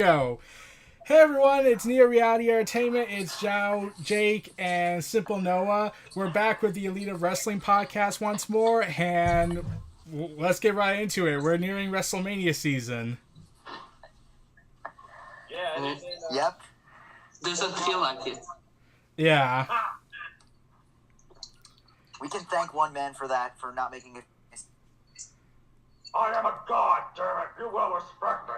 Go. Hey everyone, it's Neo Reality Entertainment. It's Zhao, Jake, and Simple Noah. We're back with the Elite of Wrestling podcast once more, and let's get right into it. We're nearing WrestleMania season. Yeah. Yep. Doesn't feel like it. Yeah. We can thank one man for that, for not making it. I am a god, damn it. You will respect me.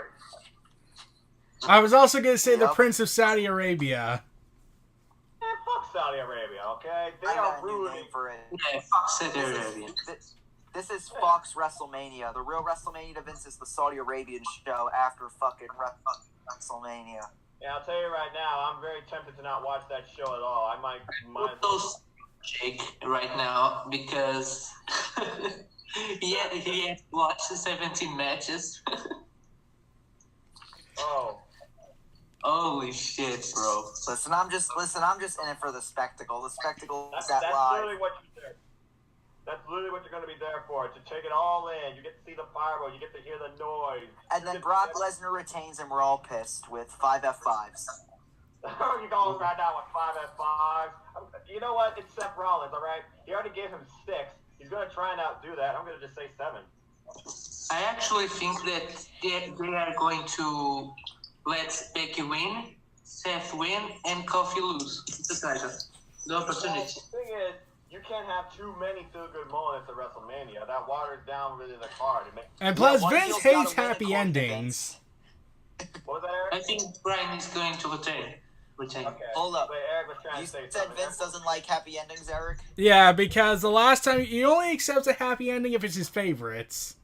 I was also going to say the Prince of Saudi Arabia. Man, fuck Saudi Arabia, okay? They I are got a new ruining. name for it. Yeah, fuck Saudi Arabia. This is Fox WrestleMania. The real WrestleMania to Vince is the Saudi Arabian show after fucking WrestleMania. Yeah, I'll tell you right now, I'm very tempted to not watch that show at all. I might Put those Jake right now because he had watched the 17 matches. Oh. Holy shit, bro. Listen, I'm just in it for the spectacle. The spectacle is That's that live. literally what you're there. That's literally what you're going to be there for, to take it all in. You get to see the fireworks, you get to hear the noise. And then Brock Lesnar retains, and we're all pissed with 5 F5s. You're going right now with 5 F5s. You know what? It's Seth Rollins, all right? He already gave him 6. He's going to try and outdo that. I'm going to just say 7. I actually think that they are going to let Becky win, Seth win, and Kofi lose the title. The opportunity. Well, the thing is, you can't have too many feel-good moments at WrestleMania. That waters down really the card. And plus, one Vince heel's hates gotta win happy according to endings. What was that, Eric? I think Brian is going to retain. Okay. Hold up. But Eric was trying You to say said something. Vince doesn't like happy endings, Eric? Yeah, because the last time he only accepts a happy ending if it's his favorites.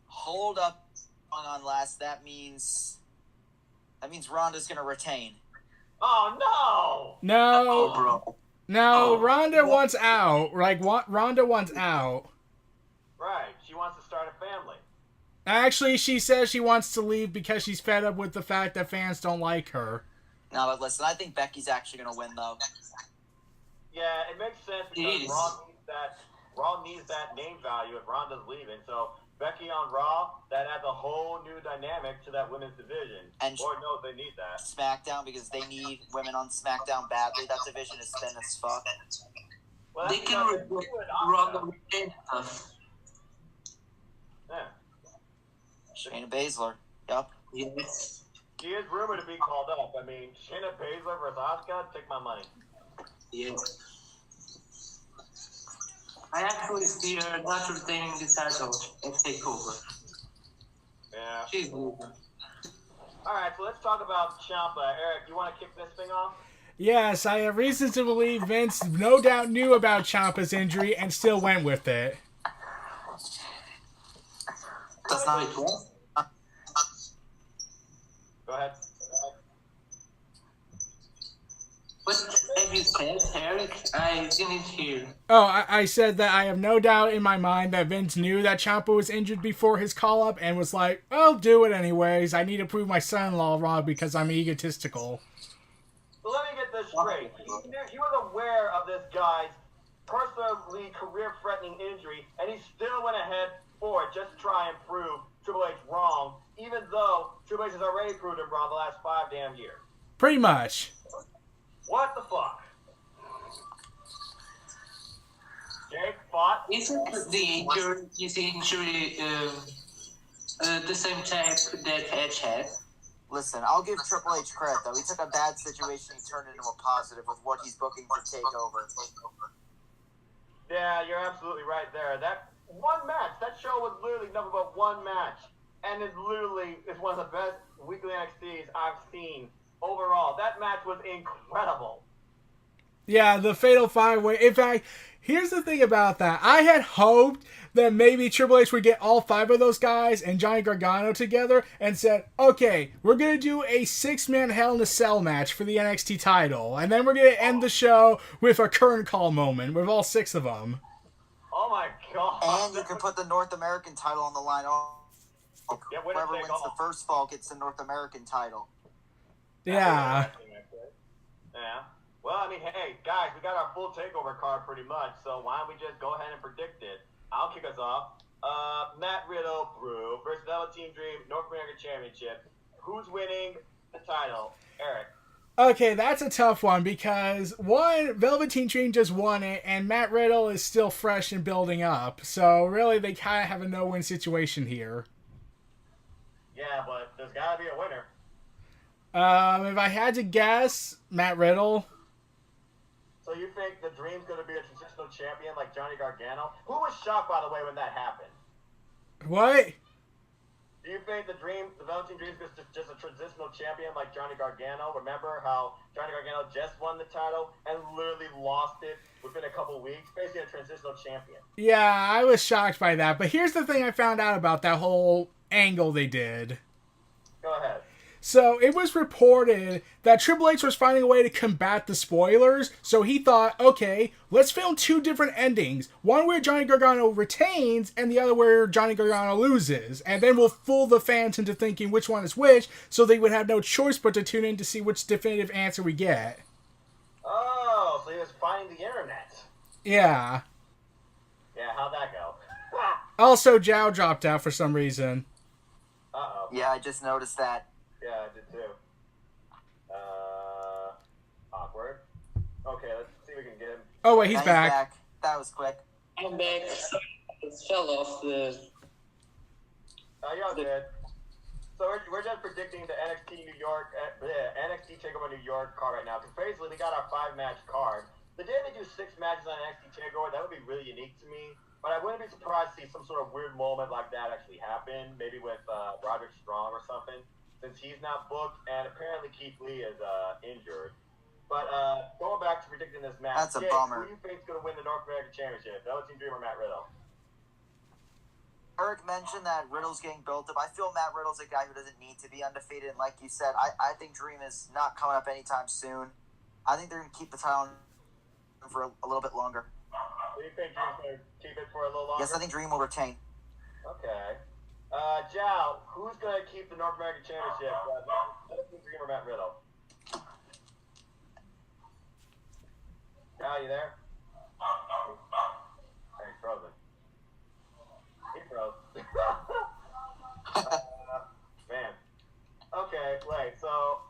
Hold up on last. That means Ronda's gonna retain. Oh, no! No, Oh, bro. no, Oh. Ronda wants out. Ronda wants out. Right. She wants to start a family. Actually, she says she wants to leave because she's fed up with the fact that fans don't like her. No, but listen, I think Becky's actually gonna win though. Yeah, it makes sense because Jeez. Raw needs that name value if Ronda's leaving. So Becky on Raw, that adds a whole new dynamic to that women's division. And Lord knows they need that. SmackDown, because they need women on SmackDown badly. That division is thin as fuck. Well, They that's can because regret they do it on Ronda them. retain stuff. Yeah. Shayna Baszler. Yup. Yes. She is rumored to be called up. I mean, Shayna Baszler versus Asuka, take my money. Yes. I actually see her not retaining the title at TakeOver. Yeah. She's losing. All right, so let's talk about Ciampa. Eric, you want to kick this thing off? Yes, I have reasons to believe Vince no doubt knew about Ciampa's injury and still went with it. That's not. Wait, what? Go ahead. What have you said, Eric? I didn't hear. Oh, I said that I have no doubt in my mind that Vince knew that Ciampa was injured before his call-up and was like, I'll do it anyways. I need to prove my son-in-law wrong because I'm egotistical. So let me get this straight. He was aware of this guy's personally career-threatening injury, and he still went ahead for it just to try and prove Triple H wrong, even though Triple H has already proved him wrong the last 5 damn years. Pretty much. What the fuck? Jake fought. Isn't his injury the same type that Edge had? Listen, I'll give Triple H credit though. He took a bad situation, he turned it into a positive with what he's booking for Takeover. Yeah, you're absolutely right there. That one match, that show was literally nothing but one match. And it literally is one of the best weekly NXTs I've seen overall. That match was incredible. Yeah, the Fatal 5-Way. In fact, here's the thing about that. I had hoped that maybe Triple H would get all 5 of those guys and Johnny Gargano together and said, okay, we're going to do a 6-man Hell in a Cell match for the NXT title. And then we're going to end the show with a current call moment with all 6 of them. Oh my god. And you can put the North American title on the line. Yeah, winner Whoever take wins all. the first fall gets the North American title. Yeah. Yeah. Well, I mean, hey, guys, we got our full takeover card pretty much, so why don't we just go ahead and predict it? I'll kick us off. Matt Riddle, Brew versus Velveteen Dream, North American Championship. Who's winning? title, Eric? Okay, that's a tough one because one, Velveteen Dream just won it, and Matt Riddle is still fresh and building up. So really, they kind of have a no-win situation here. Yeah, but there's got to be a winner. If I had to guess, Matt Riddle. So you think the Dream's going to be a transitional champion like Johnny Gargano? Who was shocked, by the way, when that happened? What? Do you think the Velveteen Dream is just a transitional champion like Johnny Gargano? Remember how Johnny Gargano just won the title and literally lost it within a couple weeks? Basically a transitional champion. Yeah, I was shocked by that. But here's the thing I found out about that whole angle they did. Go ahead. So it was reported that Triple H was finding a way to combat the spoilers. So he thought, okay, let's film two different endings. One where Johnny Gargano retains and the other where Johnny Gargano loses. And then we'll fool the fans into thinking which one is which, so they would have no choice but to tune in to see which definitive answer we get. Oh, so he was finding the internet. Yeah. Yeah, how'd that go? Also, Zhao dropped out for some reason. Uh-oh. Yeah, I just noticed that. Yeah, I did too. Awkward. Okay, let's see if we can get him. Oh, wait, he's Now back. That was quick. I'm back. It fell off the. Y'all good. So we're just predicting the NXT New York, NXT Takeover New York card right now. Because basically, we got our 5-match card. The day they do 6 matches on NXT Takeover, that would be really unique to me. But I wouldn't be surprised to see some sort of weird moment like that actually happen. Maybe with Roderick Strong or something, since he's not booked, and apparently Keith Lee is injured. But going back to predicting this match, That's a Jake, bummer. who do you think is going to win the North American Championship? Velveteen Dream or Matt Riddle? Eric mentioned that Riddle's getting built up. I feel Matt Riddle's a guy who doesn't need to be undefeated. And like you said, I think Dream is not coming up anytime soon. I think they're going to keep the title for a little bit longer. Do you think Dream's going to keep it for a little longer? Yes, I think Dream will retain. Okay. Zhao, who's going to keep the North American Championship? Velveteen Dream or Matt Riddle? Zhao, you there? He's frozen. He froze. Man. Okay, wait. So,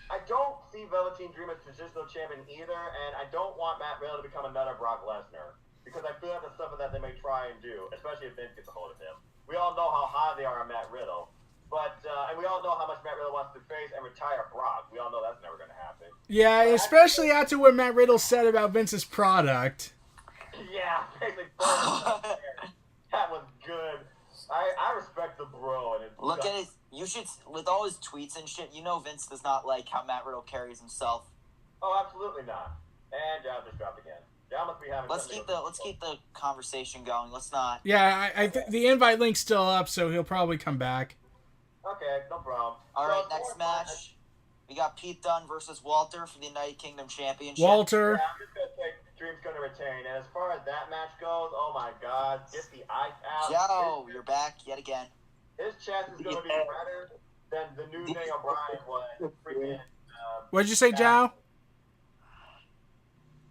I don't see Velveteen Dream as transitional champion either, and I don't want Matt Riddle to become another Brock Lesnar, because I feel like that's something that they may try and do, especially if Vince gets a hold of him. We all know how high they are on Matt Riddle, but and we all know how much Matt Riddle wants to face and retire Brock. We all know that's never going to happen. Yeah, especially after what Matt Riddle said about Vince's product. Yeah, basically. That was good. I respect the bro. And Look at his. You should, with all his tweets and shit. You know Vince does not like how Matt Riddle carries himself. Oh, absolutely not. And John just dropped again. John must be having. Let's keep the conversation going. Let's not. Yeah, I the invite link's still up, so he'll probably come back. Okay, no problem. All right, So, next match. We got Pete Dunne versus Walter for the United Kingdom Championship. Walter. Yeah, I'm just gonna say Dream's gonna retain. And as far as that match goes, oh my God, get the ice out. Joe, you're back yet again. His chest is gonna be better than the new Daniel Bryan was. Freaking. What'd you say, Zhao?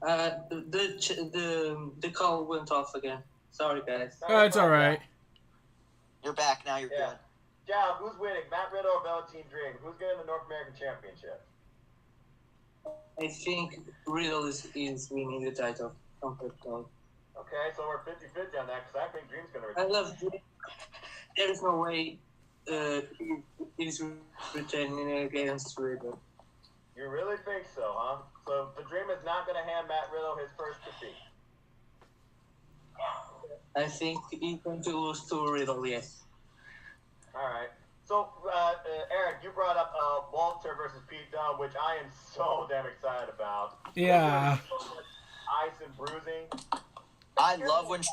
The call went off again. Sorry, guys. Oh, it's all right. You're back now. You're Yeah. good. John, who's winning? Matt Riddle or Velveteen Dream? Who's getting the North American Championship? I think Riddle is winning the title. Okay, so we're 50-50 on that because I think Dream's gonna I retain. love Dream. There is no way he's returning against Riddle. You really think so, huh? So the Dream is not going to hand Matt Riddle his first defeat. I think he's going to lose to Riddle, yes. All right. So, Eric, you brought up Walter versus Pete Dunne, which I am so damn excited about. Yeah. Ice and bruising. I love when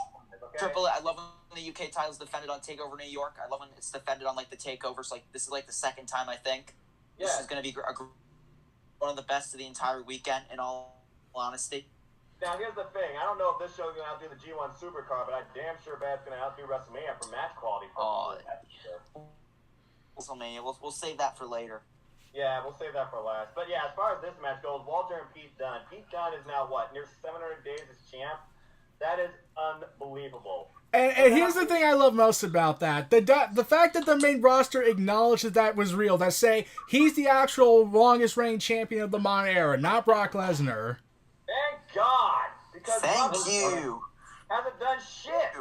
Okay? I love when the UK title's defended on Takeover New York. I love when it's defended on like the takeovers. Like this is like the second time I think. Yeah. This is going to be one of the best of the entire weekend. In all honesty. Now, here's the thing. I don't know if this show is going to outdo the G1 Supercard, but I damn sure bet it's going to outdo WrestleMania for match quality. Oh. WrestleMania. We'll save that for later. Yeah, we'll save that for last. But yeah, as far as this match goes, Walter and Pete Dunne. Pete Dunne is now what, near 700 days as champ? That is unbelievable. And here's the thing I love most about that. The fact that the main roster acknowledged that was real. That say, he's the actual longest reigning champion of the modern era, not Brock Lesnar. Thank God. Because Thank Brock you. hasn't done shit.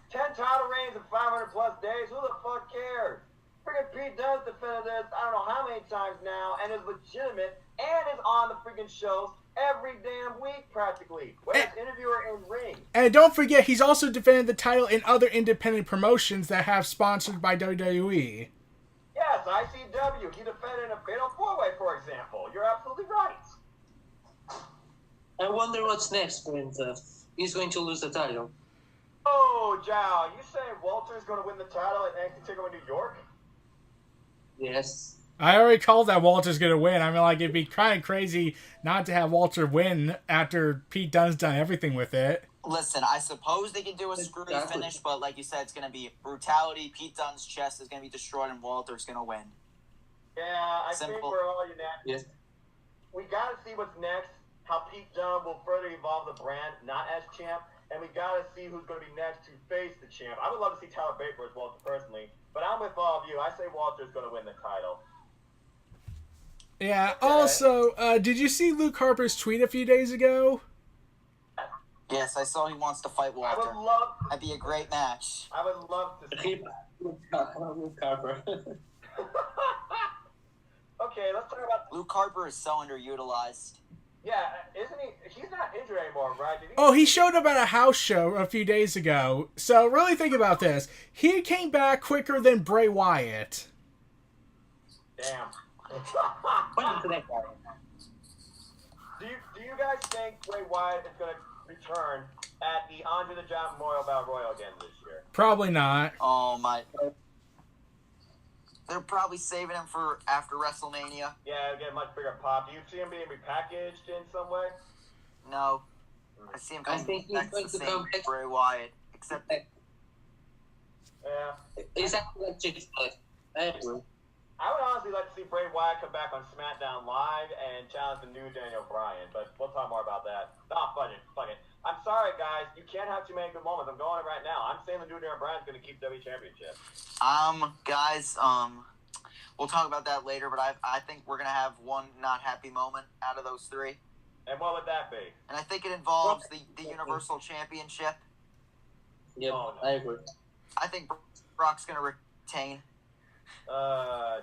10 title reigns in 500 plus days. Who the fuck cares? Freaking Pete Dunne's defended this I don't know how many times now and is legitimate and is on the freaking shows every damn week practically. Whether it's interviewer in ring. And don't forget, he's also defended the title in other independent promotions that have sponsored by WWE. Yes, ICW. He defended in a Fatal 4-Way, for example. You're absolutely right. I wonder what's next when he's going to lose the title. Oh, Jow, you say Walter's going to win the title at NXT TakeOver New York? Yes. I already called that Walter's going to win. I mean, like, it'd be kind of crazy not to have Walter win after Pete Dunne's done everything with it. Listen, I suppose they can do a screwy finish, but like you said, it's going to be brutality. Pete Dunne's chest is going to be destroyed, and Walter's going to win. Yeah, I think Simple. we're all unanimous. Yes. We got to see what's next, how Pete Dunne will further evolve the brand, not as champ, and we got to see who's going to be next to face the champ. I would love to see Tyler Bate versus Walter personally, but I'm with all of you. I say Walter's going to win the title. Yeah, also, did you see Luke Harper's tweet a few days ago? Yes, I saw he wants to fight I Walter. would love to, That'd be a great match. I would love to see. Luke Harper. Okay, let's talk about. Luke Harper is so underutilized. Yeah, isn't he? He's not injured anymore, right? Did he? Oh, he showed up at a house show a few days ago. So really think about this. He came back quicker than Bray Wyatt. Damn. What is that guy? Do you guys think Bray Wyatt is going to return at the Andre the Giant Memorial Battle Royal again this year? Probably not. Oh my! They're probably saving him for after WrestleMania. Yeah, it'll get a much bigger pop. Do you see him being repackaged in some way? No, I see him I coming think he's back to going the to same come back. Bray Wyatt, except Yeah. Exactly like Chick said. I agree. I would honestly like to see Bray Wyatt come back on SmackDown Live and challenge the new Daniel Bryan, but we'll talk more about that. Nah, fuck it. I'm sorry, guys. You can't have too many good moments. I'm going right now. I'm saying the new Daniel Bryan's going to keep W Championship. guys, we'll talk about that later. But I think we're gonna have one not happy moment out of those three, And what would that be? and I think it involves the Universal Championship. Yep, Oh, no. I agree. I think Brock's gonna retain. Jeez.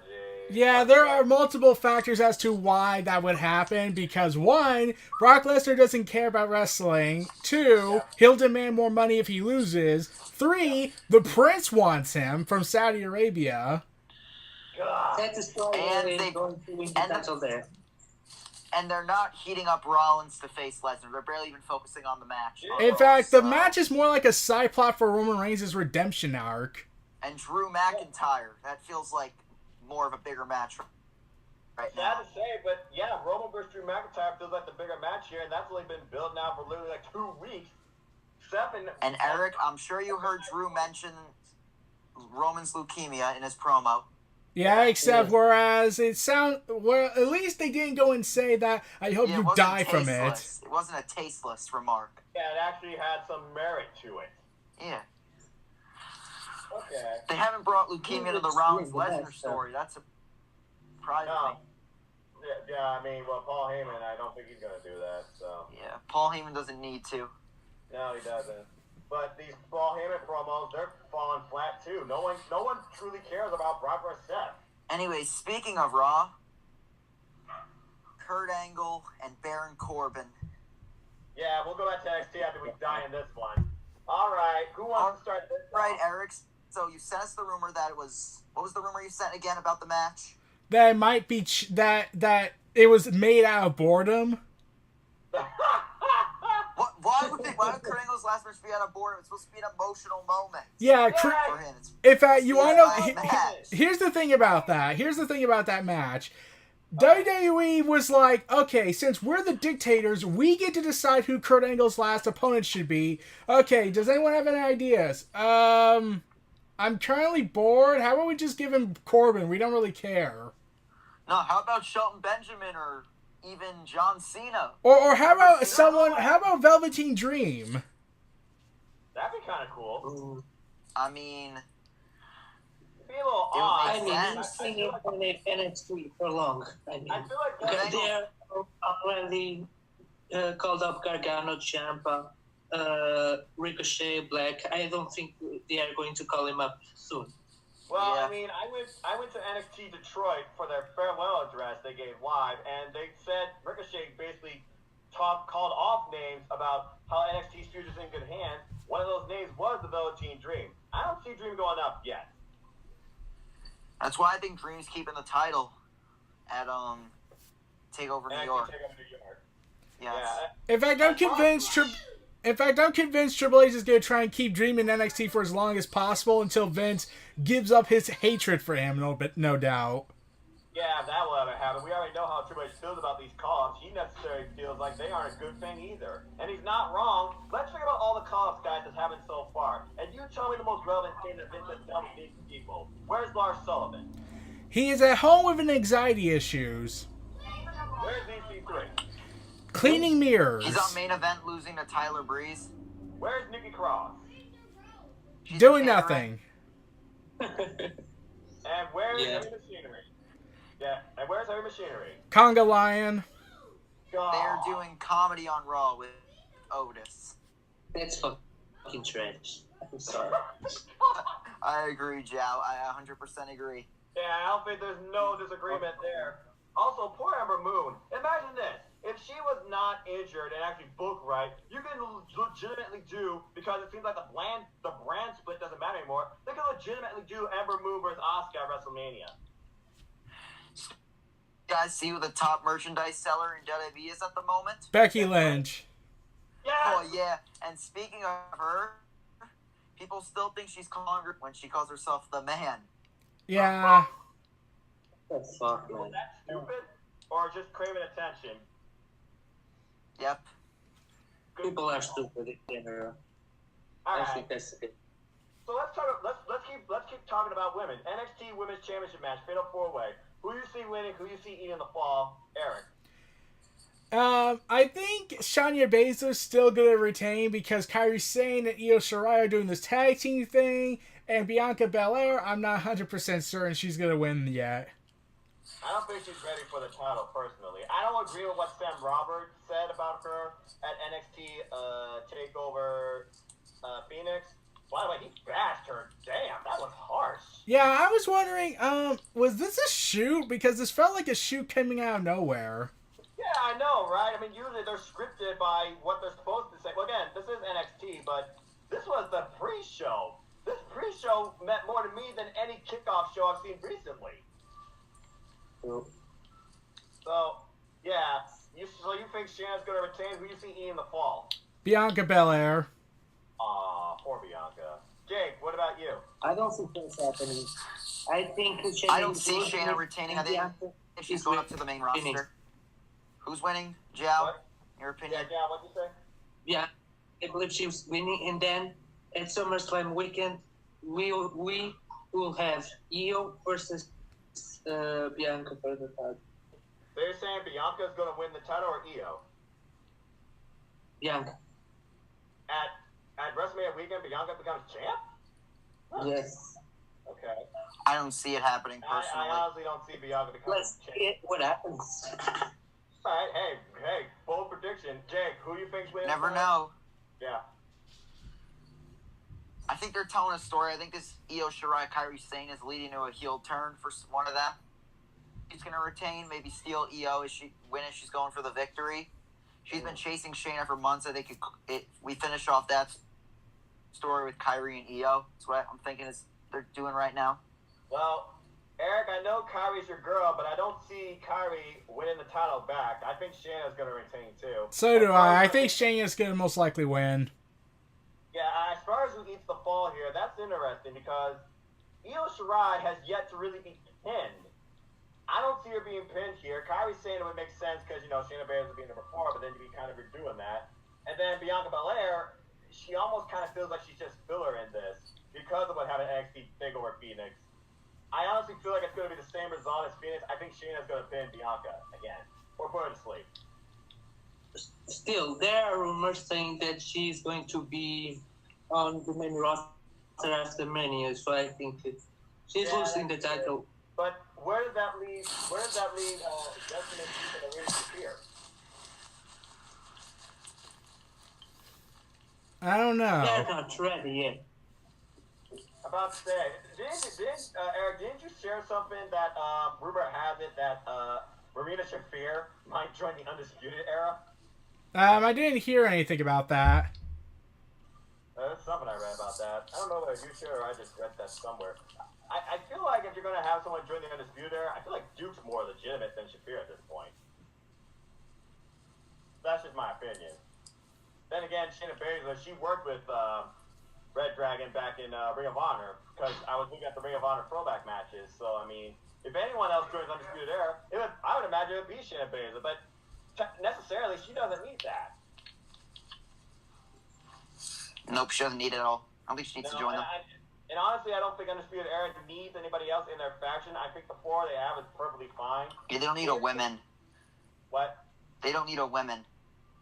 Yeah, there are multiple factors as to why that would happen. Because one, Brock Lesnar doesn't care about wrestling. Two, he'll demand more money if he loses. Three, the Prince wants him from Saudi Arabia. God. That's a story And and they- going to win the and the- title there. And they're not heating up Rollins to face Lesnar. They're barely even focusing on the match. In fact, the So- match is more like a side plot for Roman Reigns' redemption arc. And Drew McIntyre. That feels like more of a bigger match right Sad now. to say, but yeah, Roman versus Drew McIntyre feels like the bigger match here, and that's only been built now for literally like 2 weeks. And Eric, I'm sure you heard Drew mention Roman's leukemia in his promo. Yeah, except whereas at least they didn't go and say that I hope Yeah, it you wasn't die from it. tasteless. It wasn't a tasteless remark. Yeah, it actually had some merit to it. Yeah. Okay. They haven't brought leukemia to the Rollins Lesnar story. That's surprising. No. Yeah, I mean, well, Paul Heyman, I don't think he's going to do that, so. Yeah, Paul Heyman doesn't need to. No, he doesn't. But these Paul Heyman promos, they're falling flat, too. No one truly cares about Brock or Seth. Anyway, speaking of Raw, Kurt Angle and Baron Corbin. Yeah, we'll go back to NXT after we die in this one. All right, who wants to start this? All right, Eric. So you sent us the rumor that it was. What was the rumor you sent again about the match? That it might be that it was made out of boredom. Why would Kurt Angle's last match be out of boredom? It's supposed to be an emotional moment Yeah, for him. It's in fact, you want to It's know? not a match. Here's the thing about that. Here's the thing about that match. WWE was like, okay, since we're the dictators, we get to decide who Kurt Angle's last opponent should be. Okay, does anyone have any ideas? I'm currently bored. How about we just give him Corbin? We don't really care. No, how about Shelton Benjamin or even John Cena? Or how about someone? How about Velveteen Dream? That'd be kind of cool. I mean, It'd be a little It would odd. make I mean, sense. he's staying in NXT for long. I mean, I feel like that's they're already called up Gargano, Ciampa, Ricochet, Black. I don't think they are going to call him up soon. Well, Yeah. I mean, I went to NXT Detroit for their farewell address they gave live, and they said Ricochet basically called off names about how NXT's future's in good hands. One of those names was the Velveteen Dream. I don't see Dream going up yet. that's why I think Dream's keeping the title at Takeover New NXT York. Takeover New York. Yes. Yeah. In fact, I'm convinced Triple H is going to try and keep Dream in NXT for as long as possible until Vince gives up his hatred for him, no doubt. Yeah, that will ever happen. We already know how Triple H feels about these call-ups. He necessarily feels like they aren't a good thing either. And he's not wrong. Let's think about all the call-ups, guys, that's happened so far. And you tell me the most relevant thing that Vince has done with these people. Where's Lars Sullivan? He is at home with anxiety issues. Where's EC3? Cleaning mirrors. He's on main event losing to Tyler Breeze. Where's Nikki Cross? She's Doing a nothing. And where's Yeah. Heavy Machinery? Yeah, and where's Heavy Machinery? Conga Lion. God. They're doing comedy on Raw with Otis. That's fucking trash. I'm sorry. I agree, Joe. I 100% agree. Yeah, I don't think there's no disagreement there. Also, poor Ember Moon. Imagine this. If she was not injured and actually booked right, you can legitimately do, because it seems like the brand split doesn't matter anymore, they can legitimately do Ember Moon versus Asuka at WrestleMania. You guys see who the top merchandise seller in WWE is at the moment? Becky Lynch. Yes! Oh, yeah. And speaking of her, people still think she's calling her when she calls herself the man. Yeah. The fuck, Was man. that stupid? Or just craving attention? Yep. People are stupid in general. I Alright. think that's it. So let's keep talking about women. NXT Women's Championship match, Fatal 4-Way. Who you see winning? Who you see eating the fall? Eric. I think Shayna Baszler's still going to retain because Kairi Sane and Io Shirai are doing this tag team thing, and Bianca Belair, I'm not 100% certain she's going to win yet. I don't think she's ready for the title, personally. I don't agree with what Sam Roberts said about her at NXT TakeOver Phoenix. By the way, he bashed her. Damn, that was harsh. Yeah, I was wondering, was this a shoot? Because this felt like a shoot coming out of nowhere. Yeah, I know, right? I mean, usually they're scripted by what they're supposed to say. Well, again, this is NXT, but this was the pre-show. This pre-show meant more to me than any kickoff show I've seen recently. So, yeah. So you think Shayna's going to retain? Who you see eating the fall? Bianca Belair. Aw, poor Bianca. Jake, what about you? I don't think that's happening. I think Shayna I don't see is Shayna good, retaining. and I think Bianca if she's is going up to the main roster. winning. Who's winning? Joe? What? Your Yeah, opinion? John, what'd you say? Yeah, I believe she's winning, and then at SummerSlam weekend, we will have Io versus Bianca for the title. So you're saying Bianca's going to win the title or Io? Bianca, At WrestleMania weekend, Bianca becomes champ? Huh. yes. Okay. I don't see it happening I personally. honestly don't see Bianca becoming Let's champ. see what happens. All right, hey, bold prediction. Jake, who you think's winning? Never tonight? know. Yeah. I think they're telling a story. I think this Io Shirai Kairi Sane is leading to a heel turn for one of them. She's going to retain, maybe steal Io if she win it. She's going for the victory. She's been chasing Shayna for months. I think we finish off that story with Kairi and Io. That's what I'm thinking is they're doing right now. Well, Eric, I know Kyrie's your girl, but I don't see Kyrie winning the title back. I think Shayna's going to retain too. So do As far I. I as- think Shayna's going to most likely win. Yeah, as far as who eats the fall here, that's interesting because Io Shirai has yet to really be pinned. I don't see her being pinned here. Kyrie's saying it would make sense because, Shayna Baszler would be number 4, but then you'd be kind of redoing that. And then Bianca Belair, she almost kind of feels like she's just filler in this because of what happened at NXT TakeOver Phoenix. I honestly feel like it's going to be the same result as Phoenix. I think Shayna's going to pin Bianca again. Or put her to sleep. Still, there are rumors saying that she's going to be on the main roster after Mania, so I think she's losing the title. But where does that leave? Destiny and Arena Shafir? I don't know. They're not ready yet. About to say, Eric, didn't you share something that rumor has it that Marina Shafir might join the Undisputed Era? I didn't hear anything about that. That's something I read about that. I don't know whether you shared or I just read that somewhere. I feel like if you're going to have someone join the Undisputed Era, I feel like Duke's more legitimate than Shafir at this point. That's just my opinion. Then again, Shayna Baszler, she worked with Red Dragon back in Ring of Honor because I was looking at the Ring of Honor throwback matches. So, I mean, if anyone else joins Undisputed Era, I would imagine it would be Shayna Baszler, but necessarily she doesn't need that. Nope, she doesn't need it at all. I don't think she needs to join them. And honestly, I don't think Undisputed Era needs anybody else in their faction. I think the 4 they have is perfectly fine. Yeah, they don't need a women. What? They don't need a women.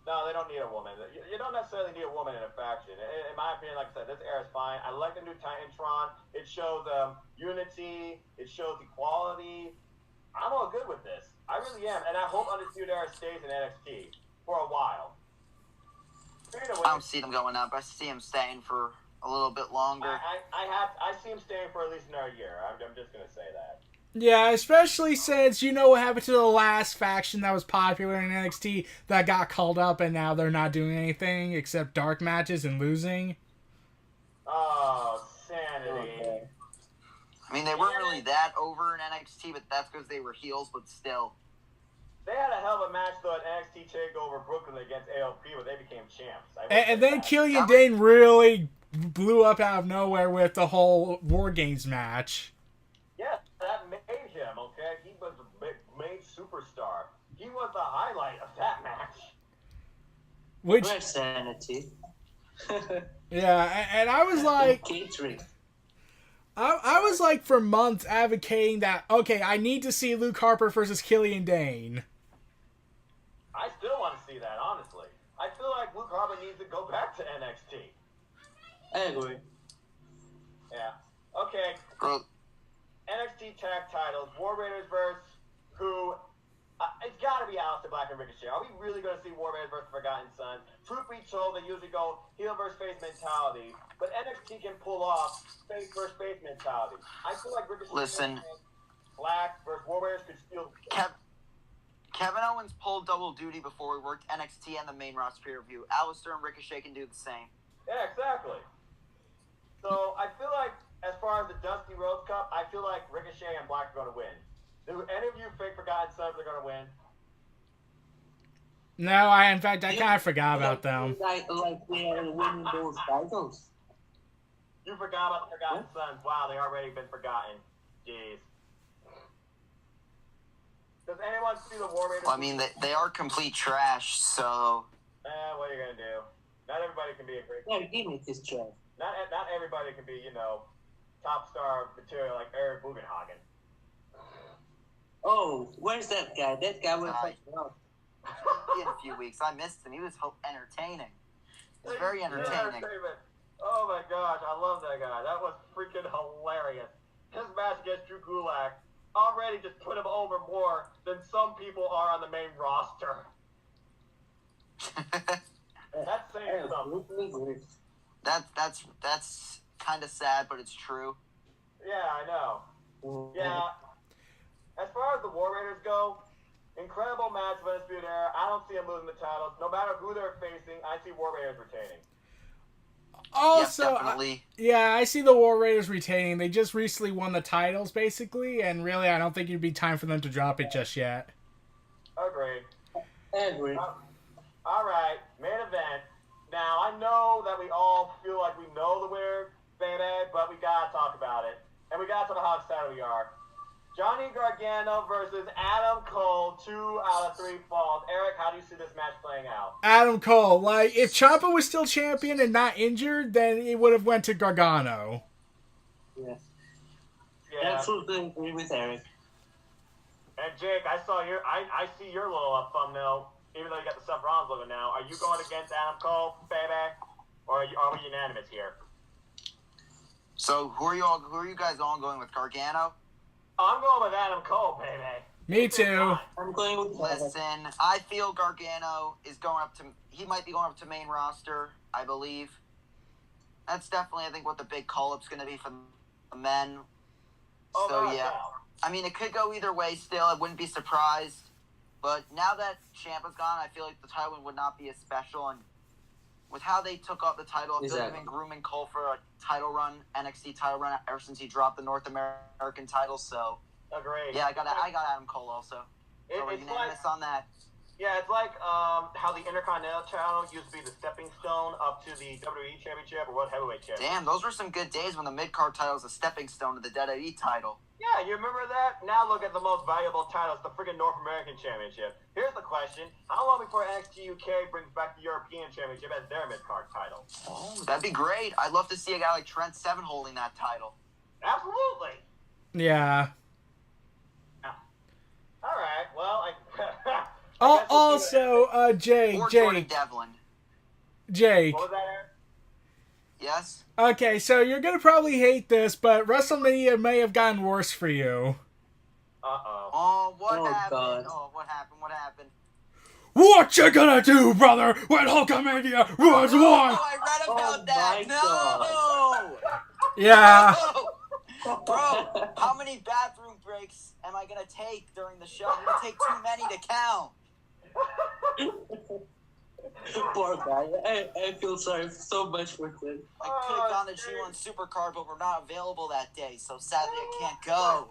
No, they don't need a woman. You don't necessarily need a woman in a faction. In my opinion, like I said, this era is fine. I like the new Titantron. It shows unity. It shows equality. I'm all good with this. I really am. And I hope Undisputed Era stays in NXT for a while. I don't see them going up. I see them staying for a little bit longer. I see them staying for at least another year. I'm just going to say that. Yeah, especially since you know what happened to the last faction that was popular in NXT that got called up and now they're not doing anything except dark matches and losing. Oh, sanity. Okay. I mean, they weren't really that over in NXT, but that's because they were heels, but still. They had a hell of a match, though, at NXT TakeOver Brooklyn against AOP, where they became champs. And then Killian Dane really blew up out of nowhere with the whole War Games match. Yes, that made him, okay? He was a main superstar. He was the highlight of that match. Which, Where's Sanity? yeah, and I was like... Catering. I was like for months advocating that, okay, I need to see Luke Harper versus Killian Dane. I still want to see that, honestly. I feel like Luke Harper needs to go back to NXT. I agree. Yeah. Okay. Bro, NXT tag titles. War Raiders versus who? It's got to be Aleister Black and Ricochet. Are we really going to see War Raiders versus Forgotten Sons? Truth be told, they usually go heel versus face mentality. But NXT can pull off face versus face mentality. I feel like Ricochet Listen. Black versus War Raiders could steal. Kevin Owens pulled double duty before we worked NXT and the main roster pay-per-view. Aleister and Ricochet can do the same. Yeah, exactly. So I feel like, as far as the Dusty Rhodes Cup, I feel like Ricochet and Black are going to win. Do any of you think Forgotten Sons are going to win? No, in fact, I kind of forgot about them. Like they are winning those titles. You forgot about the Forgotten Sons. Wow, they already been forgotten. Jeez. Does anyone see the War Raiders? Well, I mean, they are complete trash, so... What are you going to do? Not everybody can be a great... Their gimmick is trash. Not everybody can be, top star material like Eric Bugenhagen. Oh, where's that guy? That guy was in a few weeks. I missed him. He was entertaining. He was very entertaining. Oh my gosh, I love that guy. That was freaking hilarious. His match against Drew Gulak already just put him over more than some people are on the main roster. That's saying something. That's kind of sad, but it's true. Yeah, I know. Yeah. As far as the War Raiders go, incredible match of Undisputed Era. I don't see them losing the titles. No matter who they're facing, I see War Raiders retaining. Also, Yep, definitely. I see the War Raiders retaining. They just recently won the titles, basically, and really, I don't think it'd be time for them to drop it just yet. Agreed. Agreed. All right, main event. Now, I know that we all feel like we know the winner, baby, but we gotta talk about it. And we gotta talk about how excited we are. Johnny Gargano versus Adam Cole, 2 out of 3 falls. Eric, how do you see this match playing out? Adam Cole, like, if Ciampa was still champion and not injured, then it would have went to Gargano. Yes. Yeah. Absolutely agree with Eric. And Jake, I see your little thumbnail, even though you got the Seth Rollins logo now. Are you going against Adam Cole, baby? Or are we unanimous here? So who are you guys all going with? Gargano? I'm going with Adam Cole, baby. Me too. I'm going with Listen, I feel Gargano is going up to. He might be going up to main roster, I believe. That's definitely, I think, what the big call-up's going to be for the men. Oh, So no yeah, doubt. I mean, it could go either way. Still, I wouldn't be surprised. But now that Ciampa's gone, I feel like the title would not be as special. And with how they took off the title, I feel like they've been grooming Cole for a title run, NXT title run, ever since he dropped the North American title. So Agreed. yeah, I got Adam Cole also. So we're It's unanimous like, on that. yeah, it's like how the Intercontinental title used to be the stepping stone up to the WWE Championship or World Heavyweight Championship. Damn, those were some good days when the mid-card title was a stepping stone to the WWE title. Yeah, you remember that? Now look at the most valuable title. It's the freaking North American Championship. Here's the question. How long before NXT UK brings back the European Championship as their mid-card title? Oh, that'd be great. I'd love to see a guy like Trent Seven holding that title. Absolutely. Yeah. All right. Well, I Also, Jake. Or Jordan Devlin. Jake. What was that, Aaron? Yes? Okay, so you're gonna probably hate this, but WrestleMania may have gotten worse for you. Uh-oh. Oh, what Oh, happened? God. Oh, what happened? What happened? What you gonna do, brother, when Hulkamania was won? Oh, I read about Oh, that. my No! Yeah. No! Bro, how many bathroom breaks am I gonna take during the show? I'm gonna take too many to count. Poor guy. I feel sorry so much for him. I could have gone to G1 Supercard, but we're not available that day, so sadly I can't go.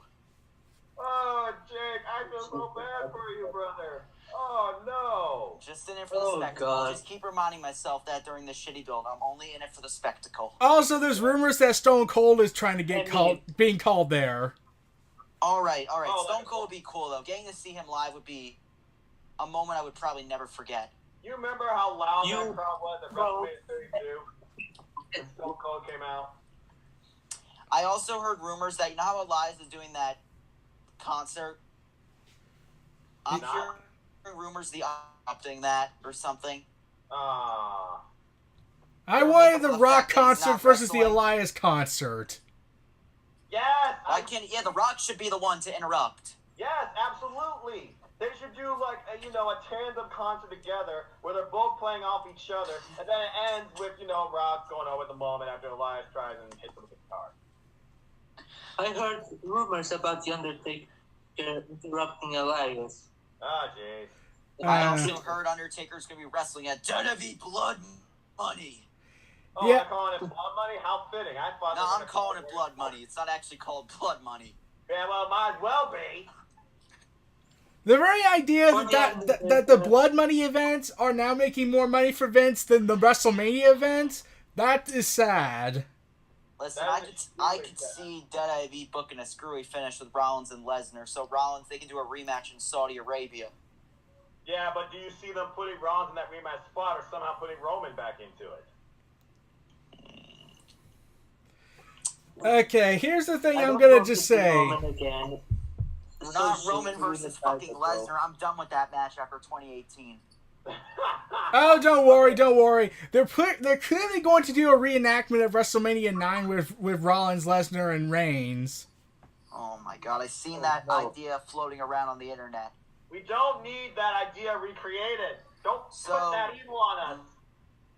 Oh, Jake, I feel so bad for you, brother. Oh, no. Just in it for the Oh, spectacle. God. Just keep reminding myself that during this shitty build, I'm only in it for the spectacle. Also, there's rumors that Stone Cold is trying to get being called there. All right. Oh, Stone Cold would be cool, though. Getting to see him live would be a moment I would probably never forget. You remember how loud You- that crowd was at Bro. WrestleMania 32 when Stone Cold came out? I also heard rumors that, you know how Elias is doing that concert? I'm Nah. hearing rumors the opting that or something. Ah. I wanted the Well, Rock that thing's concert not versus the wrestling. Elias concert. Yes. Why can't? Yeah, The Rock should be the one to interrupt. Yes, absolutely. They should do like a tandem concert together where they're both playing off each other, and then it ends with Rock going over the moment after Elias tries and hits him with the guitar. I heard rumors about The Undertaker interrupting Elias. Ah, jeez. I Uh, also heard Undertaker's gonna be wrestling at WWE Blood Money. Oh, Yeah. they're calling it Blood Money? How fitting. I thought No, they were I'm gonna calling call it Blood Money. It's not actually called Blood Money. Yeah, well, might as well be. The very idea that the Blood Money events are now making more money for Vince than the WrestleMania events, that is sad. Listen, That I is could extremely see WWE booking a screwy finish with Rollins and Lesnar. So Rollins, they can do a rematch in Saudi Arabia. Yeah, but do you see them putting Rollins in that rematch spot or somehow putting Roman back into it? Okay, here's the thing I I'm don't gonna want just to see say. Roman again. Not So Roman shitty versus with the fucking title, bro. Lesnar. I'm done with that match after 2018. Oh, don't worry. They're clearly going to do a reenactment of WrestleMania 9 with Rollins, Lesnar, and Reigns. Oh my god, I've seen Oh, that no. idea floating around on the internet. We don't need that idea recreated. Don't So- put that evil on us.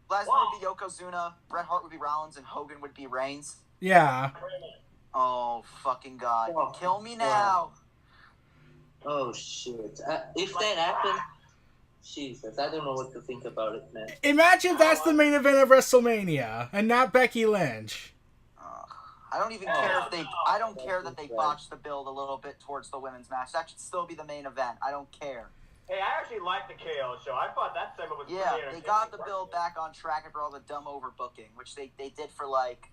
Lesnar Wow. would be Yokozuna, Bret Hart would be Rollins, and Hogan would be Reigns. Yeah. Oh, fucking god. Oh, Kill me now. Oh shit! If that happened, Jesus, I don't know what to think about it, man. Imagine that's the main event of WrestleMania and not Becky Lynch. I don't even Oh, care if they. no. I don't care that they botched the build a little bit towards the women's match. That should still be the main event. I don't care. Hey, I actually liked the KO show. I thought that segment was Yeah, pretty they entertaining. got the build back on track after all the dumb overbooking, which they did for like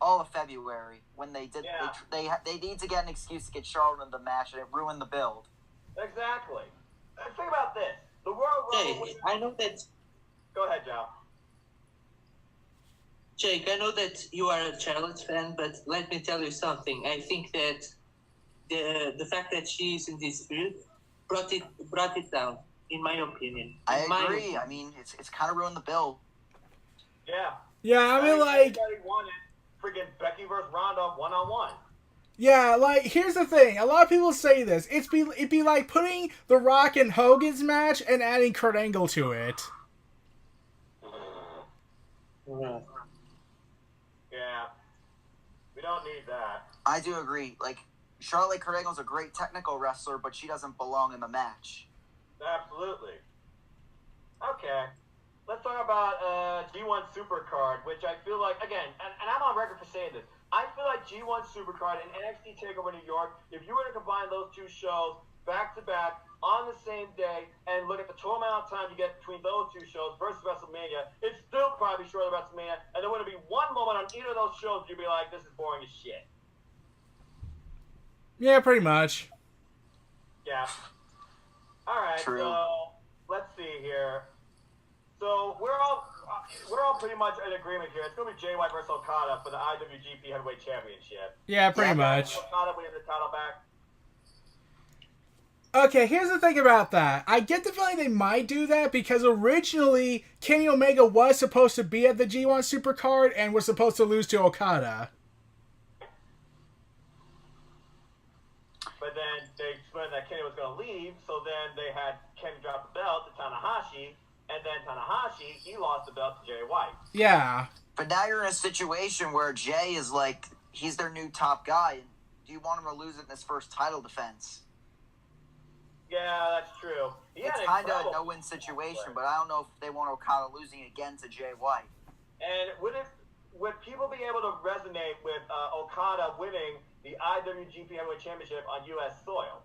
all of February when they did. Yeah. They need to get an excuse to get Charlotte in the match, and it ruined the build. Exactly. Think about this. The Royal Rumble. Hey, I know that, Go ahead, Joe. Jake. I know that you are a Charlotte fan, but let me tell you something. I think that the fact that she is in this feud brought it down, in my opinion. I In my agree. opinion. I mean, it's kind of ruined the build. Yeah. Yeah, I mean, like, everybody wanted freaking Becky versus Ronda 1-on-1. yeah, like, here's the thing. A lot of people say this. It'd be like putting The Rock and Hogan's match and adding Kurt Angle to it. Yeah. Yeah. We don't need that. I do agree. Like, Charlotte Kurt Angle's a great technical wrestler, but she doesn't belong in the match. Absolutely. Okay. Let's talk about G1 Supercard, which I feel like, again, and I'm on record for saying this, I feel like G1 Supercard and NXT TakeOver New York, if you were to combine those two shows back to back on the same day and look at the total amount of time you get between those two shows versus WrestleMania, it's still probably shorter than WrestleMania, and there wouldn't be one moment on either of those shows you'd be like, this is boring as shit. Yeah, pretty much. Yeah. All right. True. So let's see here. So we're all pretty much in agreement here. It's gonna be Jay White versus Okada for the IWGP Heavyweight Championship. Yeah, pretty much. Okada winning the title back. Okay, here's the thing about that. I get the feeling they might do that because originally Kenny Omega was supposed to be at the G1 Supercard and was supposed to lose to Okada. But then they explained that Kenny was going to leave, so then they had Kenny drop the belt to Tanahashi, and then Tanahashi, he lost the belt to Jay White. Yeah. But now you're in a situation where Jay is like, he's their new top guy. Do you want him to lose it in his first title defense? Yeah, that's true. It's kind of a no-win situation, but I don't know if they want Okada losing again to Jay White. And would people be able to resonate with Okada winning the IWGP Heavyweight Championship on U.S. soil?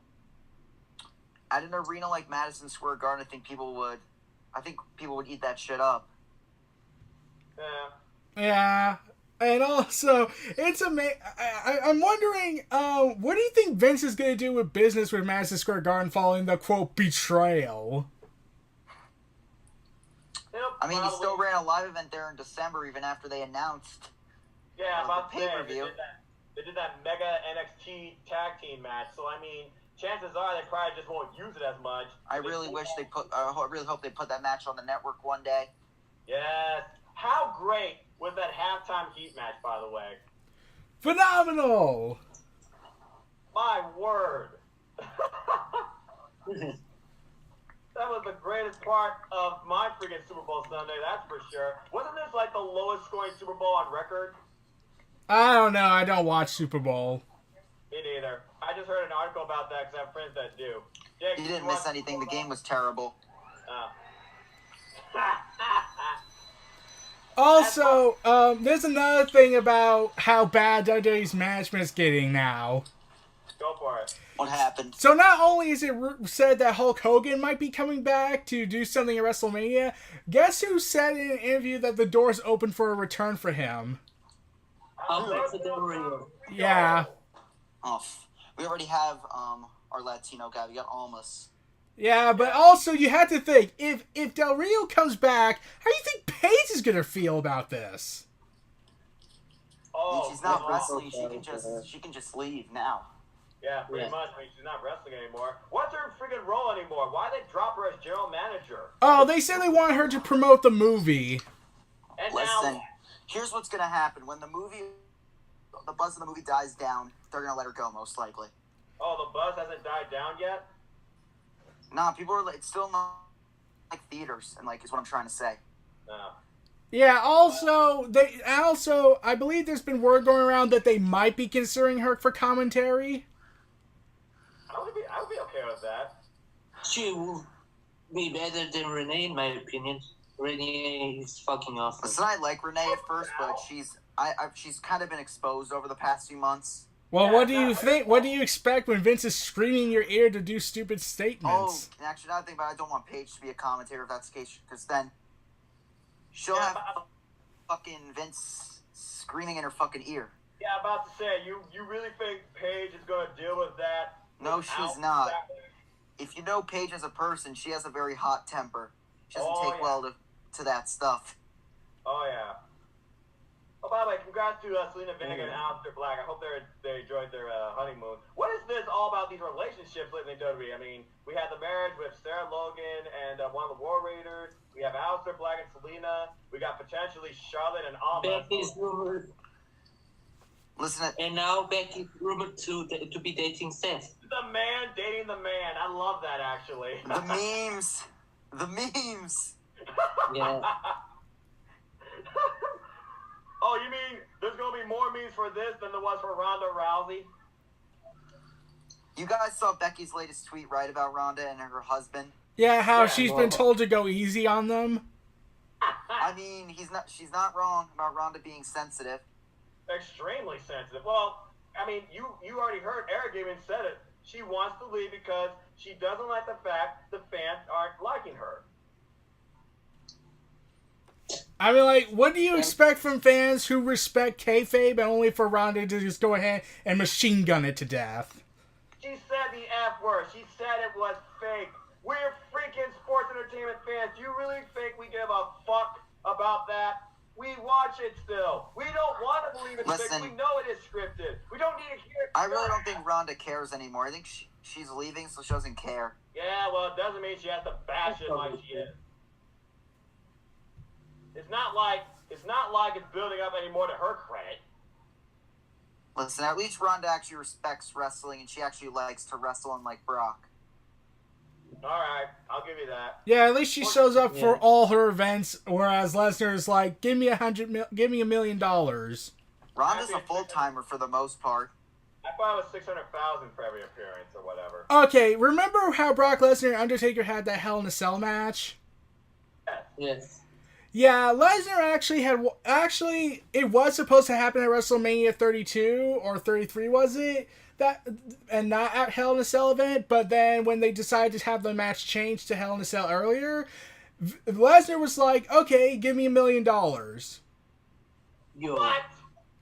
At an arena like Madison Square Garden, I think people would eat that shit up. Yeah. Yeah. And also, it's I'm wondering, what do you think Vince is going to do with business with Madison Square Garden following the, quote, betrayal? I mean, he still ran a live event there in December, even after they announced Yeah, about the pay-per-view. They did that mega NXT tag team match, so I mean, chances are they probably just won't use it as much. I really really hope they put that match on the network one day. Yes. How great was that halftime heat match, by the way? Phenomenal! My word. That was the greatest part of my freaking Super Bowl Sunday, that's for sure. Wasn't this like the lowest scoring Super Bowl on record? I don't know. I don't watch Super Bowl. Me neither. I just heard an article about that because I have friends that do. Jake, You didn't miss anything. The game was terrible. Also, there's another thing about how bad WWE's management's getting now. Go for it. What happened? So not only is it said that Hulk Hogan might be coming back to do something at WrestleMania, guess who said in an interview that the door's open for a return for him? Alexa Del Rio. Yeah. Oh, we already have our Latino guy. We got Almas. Yeah, but also you have to think, if Del Rio comes back, how do you think Paige is going to feel about this? I mean, she's not God. wrestling. She can just leave now. Yeah, pretty much. I mean, she's not wrestling anymore. What's her freaking role anymore? Why did they drop her as general manager? Oh, they said they wanted her to promote the movie. And Listen, now, here's what's gonna happen when the buzz of the movie dies down. They're gonna let her go, most likely. the buzz hasn't died down yet? Nah, people are. It's still not like theaters, and like is what I'm trying to say. No. Yeah, also, I believe there's been word going around that they might be considering her for commentary. I would be okay with that. She will be better than Renee, in my opinion. Renee is fucking awesome. Listen, I like Renee at first, but she's kind of been exposed over the past few months. Well, what do you think? What do you expect when Vince is screaming in your ear to do stupid Oh, statements? and actually, another thing, but I don't want Paige to be a commentator if that's the case, because then she'll have fucking Vince screaming in her fucking ear. Yeah, I'm about to say, you really think Paige is going to deal with that? No, she's not. If you know Paige as a person, she has a very hot temper. She doesn't take well to that stuff. Oh, yeah. Oh, by the way, congrats to Selena Vega and Aleister Black. I hope they enjoyed their honeymoon. What is this all about these relationships lately in WWE? I mean, we had the marriage with Sarah Logan and one of the War Raiders. We have Aleister Black and Selena. We got potentially Charlotte and Alma. Becky's rumored, Listen, and now Becky's rumored to be dating Seth. The man dating the man. I love that, actually. the memes. The memes. Yeah. Oh, you mean there's going to be more memes for this than there was for Ronda Rousey? You guys saw Becky's latest tweet, right, about Ronda and her husband? Yeah, how Yeah, she's well- been told to go easy on them. I mean, she's not wrong about Ronda being sensitive. Extremely sensitive. Well, I mean, you already heard Eric even said it. She wants to leave because she doesn't like the fact the fans aren't liking her. I mean, like, what do you expect from fans who respect kayfabe and only for Ronda to just go ahead and machine gun it to death? She said the F word. She said it was fake. We're freaking sports entertainment fans. Do you really think we give a fuck about that? We watch it still. We don't want to believe it's fake. Listen. We know it is scripted. We don't need to hear it. I really don't think Ronda cares anymore. I think she's leaving, so she doesn't care. Yeah, well, it doesn't mean she has to bash it like she is. It's not like it's building up anymore to her credit. Listen, at least Ronda actually respects wrestling, and she actually likes to wrestle unlike Brock. All right, I'll give you that. Yeah, at least she shows up for Yeah. all her events, whereas Lesnar is like, give me $1 million. Ronda's a full-timer for the most part. I thought it was 600,000 for every appearance or whatever. Okay, remember how Brock Lesnar and Undertaker had that Hell in a Cell match? Yes. Yeah, Lesnar actually it was supposed to happen at WrestleMania 32 or 33, was it? That and not at Hell in a Cell event, but then when they decided to have the match changed to Hell in a Cell earlier, Lesnar was like, "Okay, give me $1 million," Yo. What?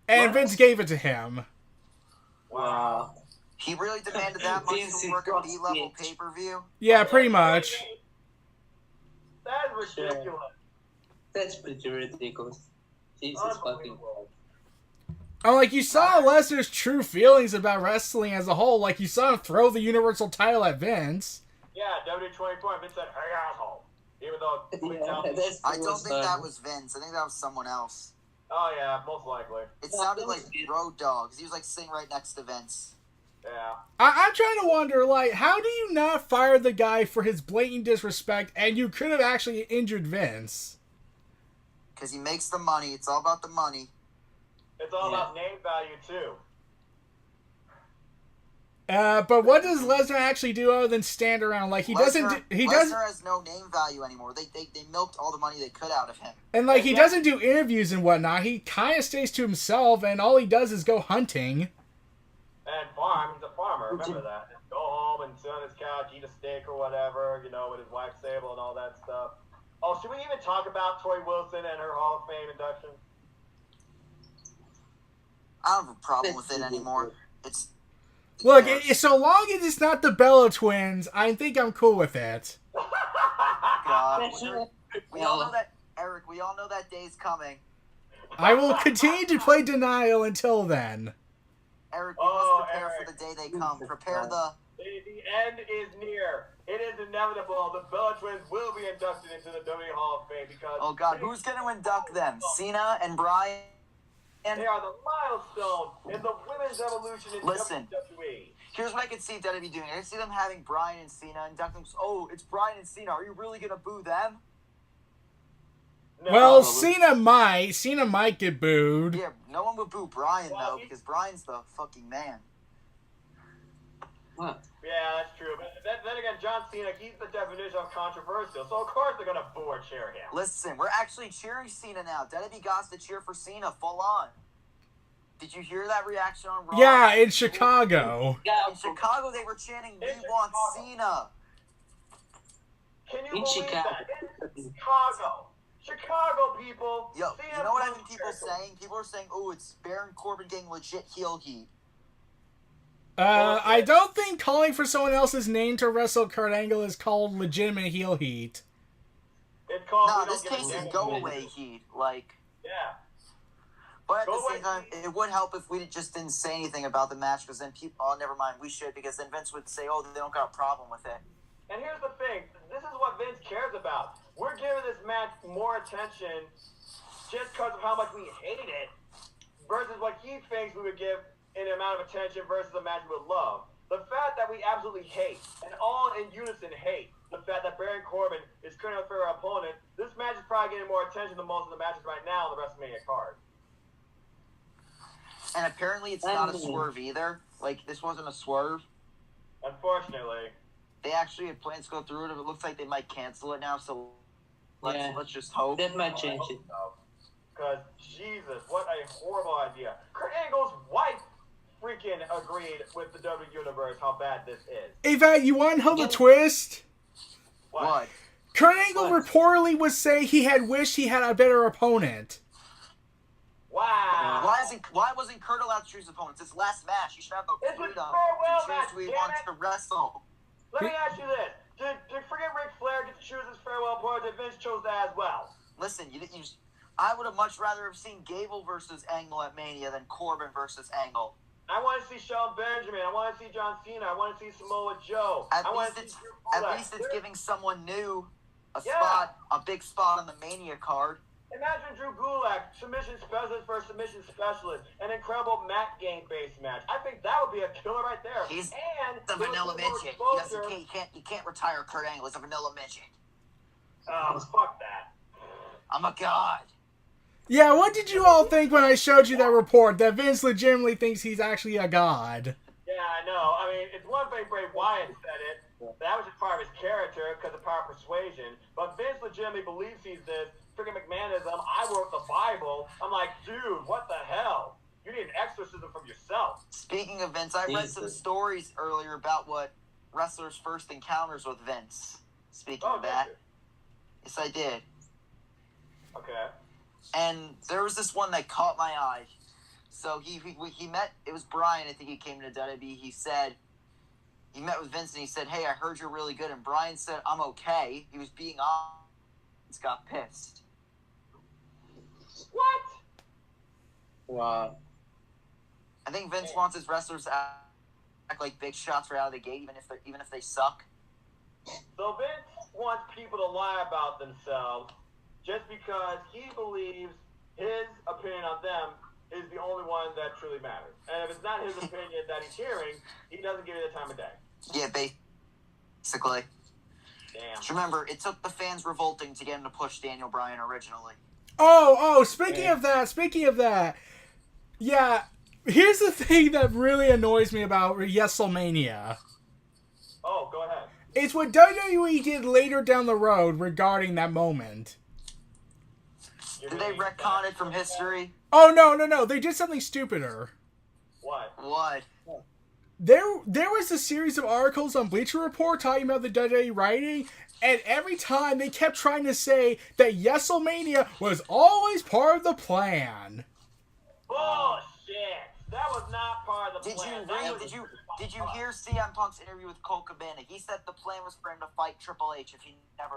and What? Vince gave it to him. Wow. He really demanded that much Vince to is work a rough, B-level bitch. pay-per-view. Yeah, pretty much. That's ridiculous. That's pretty ridiculous. Jesus fucking Unbelievable. I'm like, you saw Lesnar's true feelings about wrestling as a whole. Like, you saw him throw the Universal title at Vince. Yeah, WWE Vince said, "Hey asshole," even though. Yeah, that's I don't was think fun. that was Vince. I think that was someone else. Oh yeah, most likely. It Yeah, sounded that like was good. Road Dogg's. He was like sitting right next to Vince. Yeah. I'm trying to wonder, like, how do you not fire the guy for his blatant disrespect, and you could have actually injured Vince? Because he makes the money. It's all about the money. It's all Yeah. about name value too. But what does Lesnar actually do other than stand around? Like, he doesn't. He doesn't. Lesnar has no name value anymore. They milked all the money they could out of him. And like, he Yeah. doesn't do interviews and whatnot. He kind of stays to himself, and all he does is go hunting. And farm, he's a farmer. Remember that. Just go home and sit on his couch, eat a steak or whatever, you know, with his wife Sable and all that stuff. Oh, should we even talk about Tori Wilson and her Hall of Fame induction? I don't have a problem with it anymore. It's Look, yeah. so long as it's not the Bella twins, I think I'm cool with it. God, That's we're- we all know that, Eric. We all know that day's coming. I will continue to play Denial until then. Eric, we Oh, must prepare Eric. for the day they come. Prepare the. The end is near. It is inevitable. The Bella Twins will be inducted into the WWE Hall of Fame because Oh God, who's gonna induct them? Cena and Bryan. they are the milestone in the women's evolution in Listen. WWE. Here's what I could see WWE doing. I could see them having Bryan and Cena induct them. Oh, it's Bryan and Cena. Are you really gonna boo them? No. Well, Cena might get booed. Yeah, no one would boo Bryan Well, though, he- because Bryan's the fucking man. Huh. Yeah, that's true. But then again, John Cena, he's the definition of controversial. So, of course, they're going to boo or cheer him. Listen, we're actually cheering Cena now. Debbie got to cheer for Cena full on. Did you hear that reaction on Raw? Yeah, in Chicago. Yeah, In Chicago, they were chanting, "We In want Chicago. Cena." Can you In believe Chicago. that? In Chicago. Chicago people. Yo, Cena you know what I've Punk been people circle. saying? People are saying, "Oh, it's Baron Corbin getting legit heel heat." I don't think calling for someone else's name to wrestle Kurt Angle is called legitimate heel heat. It's called. No, we don't this give a case damn. is go away heat. Like, Yeah. But at Go the same away. time, it would help if we just didn't say anything about the match, because then people, oh, never mind, we should, because then Vince would say, oh, they don't got a problem with it. And here's the thing. This is what Vince cares about. We're giving this match more attention just because of how much we hate it versus what he thinks we would give in the amount of attention versus the match we would love. The fact that we absolutely hate, and all in unison hate, the fact that Baron Corbin is currently a fair opponent, this match is probably getting more attention than most of the matches right now on the WrestleMania card. And apparently it's not a swerve either. Like, this wasn't a swerve. Unfortunately. They actually had plans to go through it. It looks like they might cancel it now, so Yeah. let's just hope. That might change it. Because, Jesus, what a horrible idea. Kurt Angle's wife freaking agreed with the WWE Universe how bad this is. In fact, you want to know the twist? What? Kurt Angle What? reportedly was saying he had wished he had a better opponent. Wow. Why wasn't Kurt allowed to choose opponents? It's last match. He should have the It's a freedom farewell to match, choose who he damn wants it. to wrestle. Let me ask you this. Did freaking Ric Flair get to choose his farewell opponent, and Vince chose that as well? Listen, I would have much rather have seen Gable versus Angle at Mania than Corbin versus Angle. I want to see Shelton Benjamin. I want to see John Cena. I want to see Samoa Joe. At I want least to see Drew At Gulak. least it's giving someone new Yeah. a big spot on the Mania card. Imagine Drew Gulak, submission specialist versus submission specialist, an incredible mat game based match. I think that would be a killer right there. He's and The there was vanilla some more midget. exposure. You can't retire Kurt Angle as a vanilla midget. Oh, fuck that. I'm a god. Yeah, what did you all think when I showed you that report that Vince legitimately thinks he's actually a god? Yeah, I know. I mean, it's one thing Bray Wyatt said it. That was just part of his character because of power of persuasion. But Vince legitimately believes he's this. Freaking McMahonism. I wrote the Bible. I'm like, dude, what the hell? You need an exorcism from yourself. Speaking of Vince, I read some Jesus. stories earlier about what wrestlers' first encounters with Vince. Speaking Oh, of that, did yes, I did. you? Okay. And there was this one that caught my eye. So he met, it was Brian, I think he came to WWE. He said, he met with Vince and he said, hey, I heard you're really good. And Brian said, I'm okay. He was being honest. Vince got pissed. What? Wow. I think Vince wants his wrestlers to act like big shots right out of the gate, even if they suck. So Vince wants people to lie about themselves just because he believes his opinion on them is the only one that truly matters. And if it's not his opinion that he's hearing, he doesn't give you the time of day. Yeah, basically. Damn. Just remember, it took the fans revolting to get him to push Daniel Bryan originally. Speaking of that, yeah, here's the thing that really annoys me about WrestleMania. Oh, go ahead. It's what WWE did later down the road regarding that moment. Did they retcon it from history? Oh, no, they did something stupider. What? What? There was a series of articles on Bleacher Report talking about the WWE writing, and every time they kept trying to say that WrestleMania was always part of the plan. Bullshit. That was not part of the Did plan. you That read? was Did you hear CM Punk's interview with Cole Cabana? He said the plan was for him to fight Triple H if he never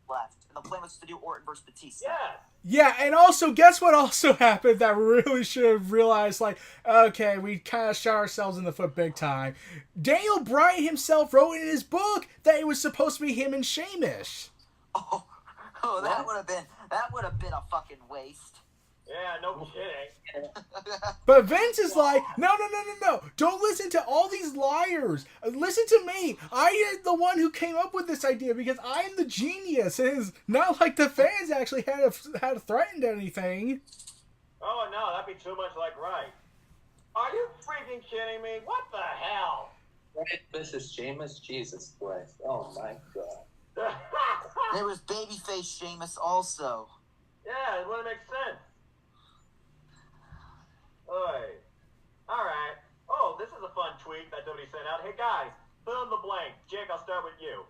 left, and the plan was to do Orton versus Batista. Yes. Yeah, and also, guess what also happened that we really should have realized, like, okay, we kind of shot ourselves in the foot big time. Daniel Bryan himself wrote in his book that it was supposed to be him and Sheamus. Oh, that would have been a fucking waste. Yeah, no kidding. But Vince is like, no, don't listen to all these liars. Listen to me. I am the one who came up with this idea because I am the genius. It is not like the fans actually had threatened anything. Oh, no, that'd be too much like right. Are you freaking kidding me? What the hell? This is Sheamus. Jesus Christ. Oh my God. There was babyface Sheamus also. Yeah, it wouldn't make sense. Oy. Alright. Oh, this is a fun tweet that somebody sent out. Hey guys, fill in the blank. Jake, I'll start with you.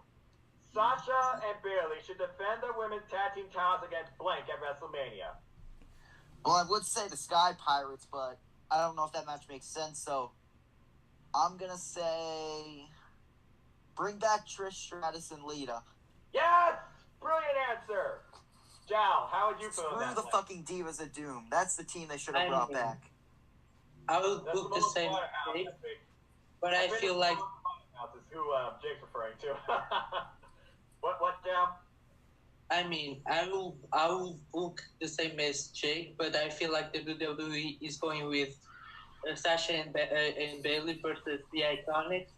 Sasha and Bayley should defend their women's tag team titles against blank at WrestleMania. Well, I would say the Sky Pirates, but I don't know if that match makes sense, so I'm gonna say bring back Trish Stratus and Lita. Yes! Brilliant answer! Jal, how would you feel Screw about the that? fucking Divas of Doom. That's the team they should have I brought mean- back. I will That's book the most same slaughterhouse. shape, but I feel like Slaughterhouse is who Jake's referring to. What, Jal? I mean I will book the same as Jake, but I feel like WWE is going with Sasha and Bailey versus the Iconics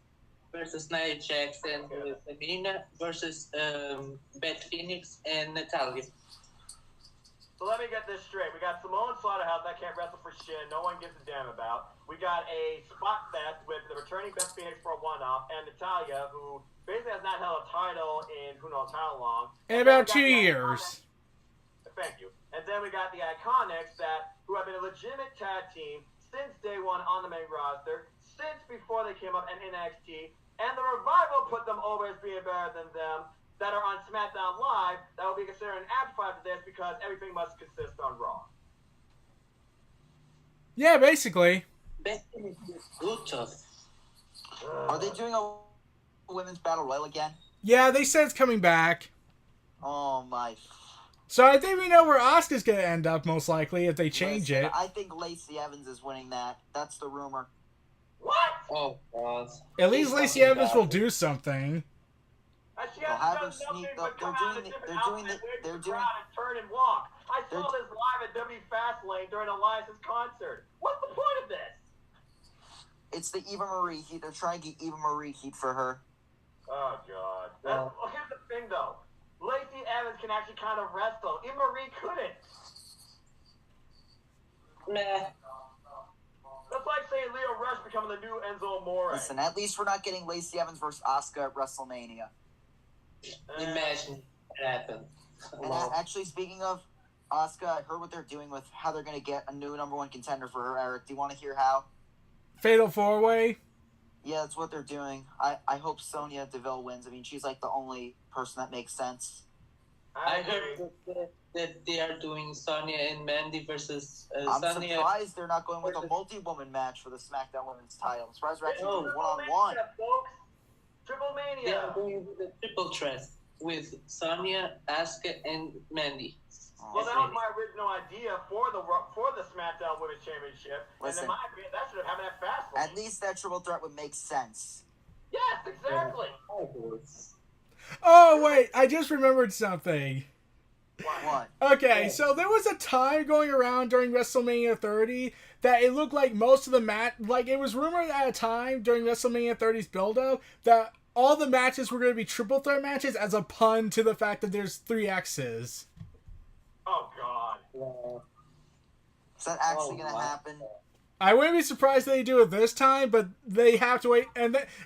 versus Nia Jax and Tamina versus Beth Phoenix and Natalia. So let me get this straight. We got Simone Slaughterhouse that can't wrestle for shit. No one gives a damn about. We got a spot fest with the returning Beth Phoenix for a one-off and Natalia, who basically has not held a title in who knows how long. In And then about we 2 got the years. Thank you. And then we got the Iconics who have been a legitimate tag team since day one on the main roster, since before they came up in NXT, and the Revival put them over as being better than them, that are on SmackDown Live, that will be considered an amplifier to this because everything must consist on Raw. Yeah, basically. Beth Phoenix is brutal. Are they doing a women's battle royal again? Yeah, they said it's coming back. Oh my. So I think we know where Asuka's gonna end up most likely if they change Listen, it. I think Lacey Evans is winning that. That's the rumor. What? Oh God. At least She's Lacey fucking Evans bad. will do something. And she They'll hasn't have done them sneak- nothing but they're come out doing in a the- different they're doing outfit, the- wave to they're the doing- crowd and turn and walk. I saw they're- this live at W Fastlane during Alliance's concert. What's the point of this? It's the Eva Marie heat. They're trying to get Eva Marie heat for her. Oh God. Yeah. Well, here's the thing though. Lacey Evans can actually kind of wrestle. Eva Marie couldn't. Meh. That's like saying Leo Rush becoming the new Enzo Amore. Listen, at least we're not getting Lacey Evans versus Asuka at WrestleMania. Imagine it happened. And actually, speaking of Asuka, I heard what they're doing with how they're going to get a new number one contender for her, Eric. Do you want to hear how? Fatal 4-Way. Yeah, that's what they're doing. I hope Sonya Deville wins. I mean, she's like the only person that makes sense. I agree. heard that they are doing Sonya and Mandy versus I'm Sonya. surprised they're not going with a multi-woman match for the SmackDown Women's title. I'm surprised they're actually Oh. doing one-on-one. Mania, folks. Triple They are Mania. doing the triple threat with Sonya, Asuka, and Mandy. Well, that was my original idea for the SmackDown Women's Championship, Listen. and in my opinion, that should have happened at Fastlane. At least that triple threat would make sense. Yes, exactly. Oh wait, I just remembered something. What? Okay, so there was a time going around during WrestleMania 30 that it looked like most of the it was rumored at a time during WrestleMania 30's build-up that all the matches were going to be triple threat matches as a pun to the fact that there's 3 X's. Oh God. Is that actually Oh, going to wow. happen? I wouldn't be surprised if they do it this time, but they have to wait.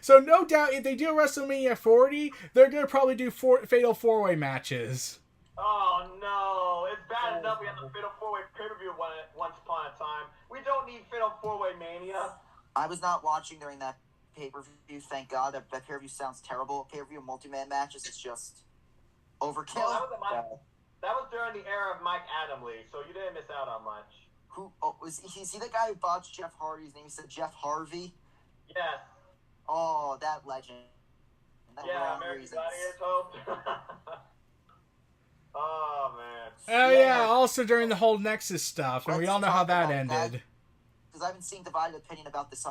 So no doubt, if they do WrestleMania 40, they're going to probably do Fatal 4-Way matches. Oh no, it's bad enough we had the Fatal 4-Way pay-per-view once upon a time. We don't need Fatal 4-Way Mania. I was not watching during that pay-per-view. Thank God. That pay-per-view sounds terrible. Pay-per-view multi-man matches is just overkill. Well, that was during the era of Mike Adamle, so you didn't miss out on much. Who? Oh, is he the guy who botched Jeff Hardy's name? He said Jeff Harvey. Yes. Oh, that legend. That Yeah, wrong American reasons. Gladiators host. Oh man. Oh Yeah. yeah, also during the whole Nexus stuff, and we Let's all know how talk that about that. ended. Because I've been seeing divided opinion about this.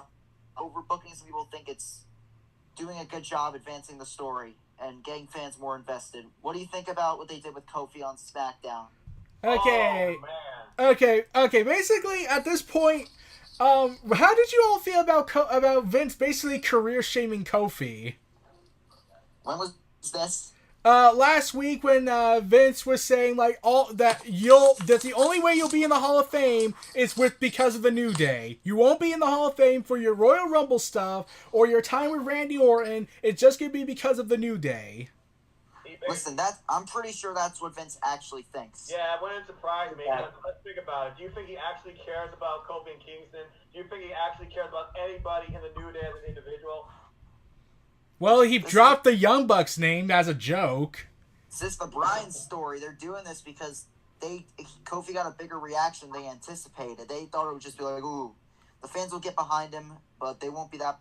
Overbooking. Some people think it's doing a good job advancing the story and getting fans more invested. What do you think about what they did with Kofi on SmackDown? Okay. Oh, man. Okay. Basically, at this point, how did you all feel about Vince basically career shaming Kofi? When was this? Last week when Vince was saying like that the only way you'll be in the Hall of Fame is because of the New Day. You won't be in the Hall of Fame for your Royal Rumble stuff or your time with Randy Orton. It's just gonna be because of the New Day. Listen, I'm pretty sure that's what Vince actually thinks. Yeah, it wouldn't surprise me. Let's think about it. Do you think he actually cares about Kofi and Kingston? Do you think he actually cares about anybody in the New Day as an individual? Well, he dropped the Young Bucks name as a joke. Since the Bryan story, they're doing this because Kofi got a bigger reaction than they anticipated. They thought it would just be like, ooh, the fans will get behind him, but they won't be that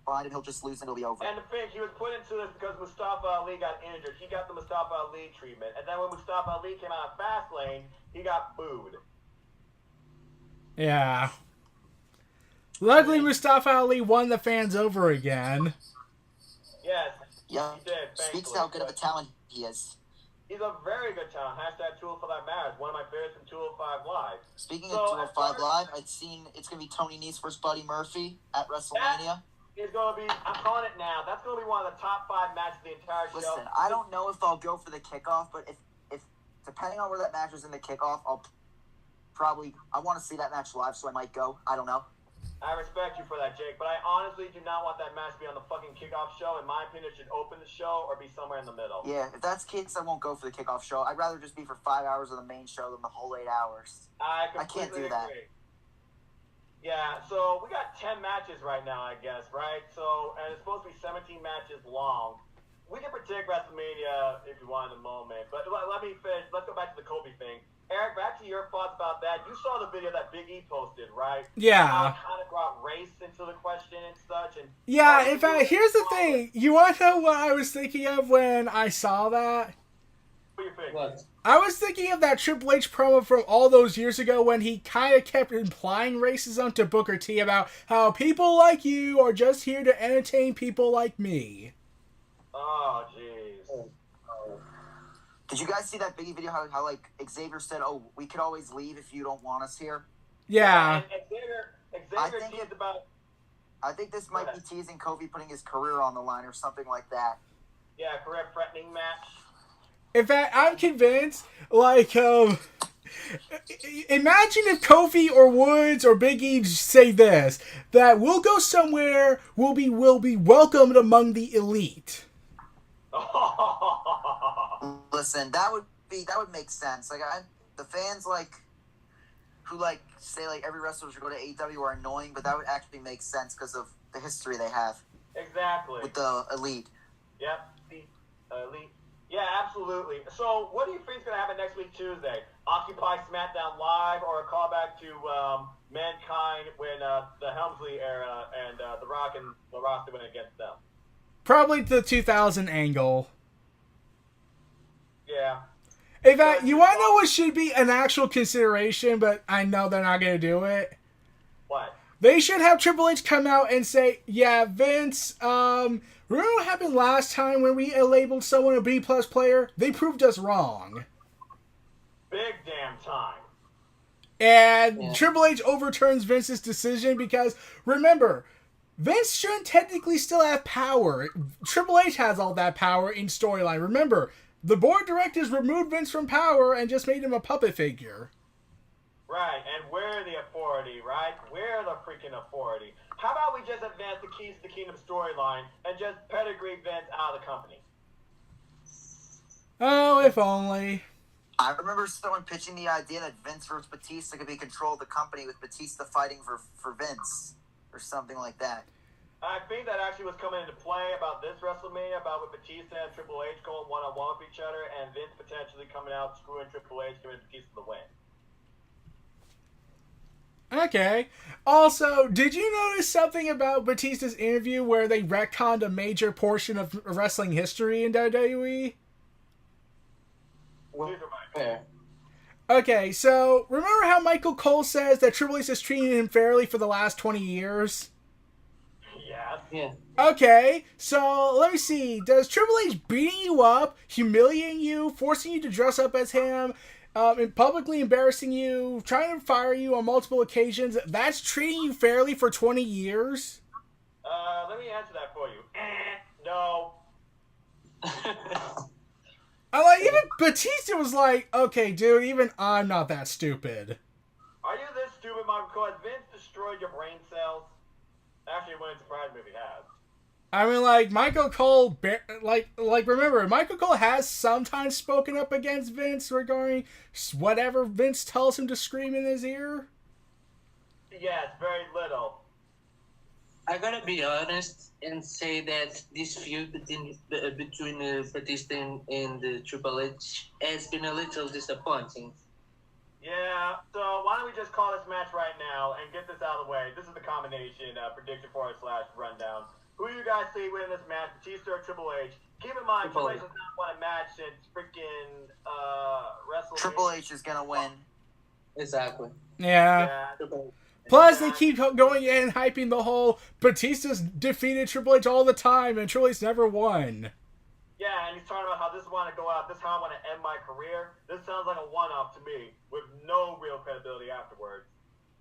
fine, and he'll just lose and it'll be over. And the thing, he was put into this because Mustafa Ali got injured. He got the Mustafa Ali treatment. And then when Mustafa Ali came out of Fastlane, he got booed. Yeah. Luckily, Mustafa Ali won the fans over again. Yes, Yeah, he did. speaks thankfully. how good of a talent he is. He's a very good talent. Hashtag 205 Matters. One of my favorites from 205 Live. Speaking So, of as 205 far Live, I'd seen it's going to be Tony Nese versus Buddy Murphy at WrestleMania. He's going to be, I'm calling it now, that's going to be one of the top 5 matches of the entire show. Listen, I don't know if I'll go for the kickoff, but if depending on where that match is in the kickoff, I want to see that match live, so I might go. I don't know. I respect you for that, Jake, but I honestly do not want that match to be on the fucking kickoff show. In my opinion, it should open the show or be somewhere in the middle. Yeah, if that's the case, I won't go for the kickoff show. I'd rather just be for 5 hours of the main show than the whole 8 hours. I can't completely do that. agree. Yeah, so we got 10 matches right now, I guess, right? So, and it's supposed to be 17 matches long. We can predict WrestleMania if you want in a moment, but let me finish. Let's go back to the Kobe thing. Eric, back to your thoughts about that. You saw the video that Big E posted, right? How Yeah. it kind of brought race into the question and such. And Yeah, in fact, here's the thing. You want to know what I was thinking of when I saw that? What do you think? What? I was thinking of that Triple H promo from all those years ago when he kind of kept implying racism to Booker T about how people like you are just here to entertain people like me. Oh, jeez. Did you guys see that Biggie video? How like Xavier said, "Oh, we could always leave if you don't want us here." Yeah. And I Xavier think teased about, I think this might be teasing Kofi putting his career on the line or something like that. yeah, career threatening match. In fact, I'm convinced, like, imagine if Kofi or Woods or Big E say this, that we'll go somewhere, we'll be welcomed among the elite. Listen, that would make sense. Like the fans who say like every wrestler should go to AEW are annoying, but that would actually make sense because of the history they have Exactly. with the elite. Yep. The elite. Yeah, absolutely. So, what do you think is going to happen next week, Tuesday? Occupy SmackDown Live or a callback to Mankind when the Helmsley era and The Rock and the Roster went against them? Probably the 2000 angle. Yeah. In fact, you want to know what should be an actual consideration, but I know they're not going to do it? What? They should have Triple H come out and say, yeah, Vince, remember what happened last time when we labeled someone a B+ player? They proved us wrong. Big damn time. And Yeah. Triple H overturns Vince's decision because, remember, Vince shouldn't technically still have power. Triple H has all that power in storyline. Remember, the board of directors removed Vince from power and just made him a puppet figure. Right, and we're the authority, right? We're the freaking authority. How about we just advance the Keys to the Kingdom storyline and just pedigree Vince out of the company? Oh, if only. I remember someone pitching the idea that Vince versus Batista could be control of the company with Batista fighting for Vince or something like that. I think that actually was coming into play about this WrestleMania, about with Batista and Triple H going one-on-one with each other, and Vince potentially coming out, screwing Triple H, giving Batista the win. Okay. Also, did you notice something about Batista's interview where they retconned a major portion of wrestling history in WWE? These are my Fair. Okay, so remember how Michael Cole says that Triple H has treated him fairly for the last 20 years? Yes. Yeah. Okay, so let me see. Does Triple H beating you up, humiliating you, forcing you to dress up as him, and publicly embarrassing you, trying to fire you on multiple occasions, that's treating you fairly for 20 years? Let me answer that for you. No. Even Batista was like, okay, dude, even I'm not that stupid. Are you this stupid, Michael Cole? Has Vince destroyed your brain cells? Actually, it wouldn't surprise me if he has. I mean, like, Michael Cole, remember, Michael Cole has sometimes spoken up against Vince regarding whatever Vince tells him to scream in his ear. Yes, very little. I gotta be honest and say that this feud between Batista and Triple H has been a little disappointing. Yeah, so why don't we just call this match right now and get this out of the way. This is the combination prediction /rundown. Who do you guys see winning this match, Batista or Triple H? Keep in mind, Triple H has not won a match since freaking WrestleMania. Triple H is gonna win. Exactly. Yeah. Triple Plus, they keep going in and hyping the whole Batista's defeated Triple H all the time, and Triple H never won. Yeah, and he's talking about how this is want to go out, this is how I want to end my career. This sounds like a one-off to me, with no real credibility afterwards.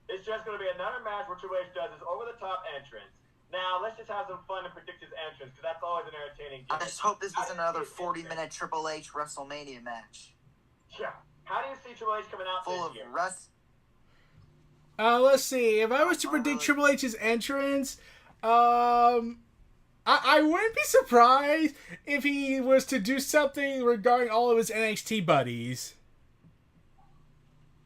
It's just going to be another match where Triple H does his over-the-top entrance. Now, let's just have some fun and predict his entrance, because that's always an entertaining I gimmick. just hope this is another 40-minute Triple H WrestleMania match. Yeah. How do you see Triple H coming out Full of this year? Let's see. If I was to predict Triple H's entrance, I wouldn't be surprised if he was to do something regarding all of his NXT buddies.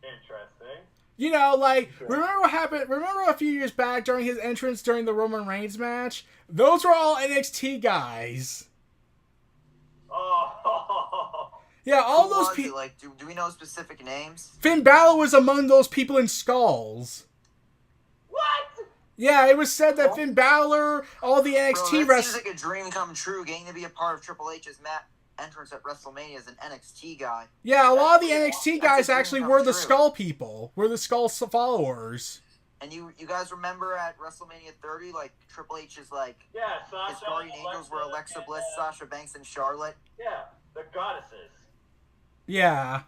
Interesting. You know, like, remember what happened? Remember a few years back during his entrance during the Roman Reigns match? Those were all NXT guys. Oh. Yeah, all Who those was it? people. Like, do we know specific names? Finn Balor was among those people in skulls. What? Yeah, it was said that Finn Balor, all the Bro, NXT that seems wrestlers. like a dream come true, getting to be a part of Triple H's entrance at WrestleMania as an NXT guy. Yeah, a lot of the NXT guys That's a dream actually come were the true. Skull people, were the Skull followers. And you guys remember at WrestleMania 30, like, Triple H's, like, Yeah, Sasha. his guardian angels were Alexa Bliss, Sasha Banks, and Charlotte. Yeah, the goddesses. Yeah.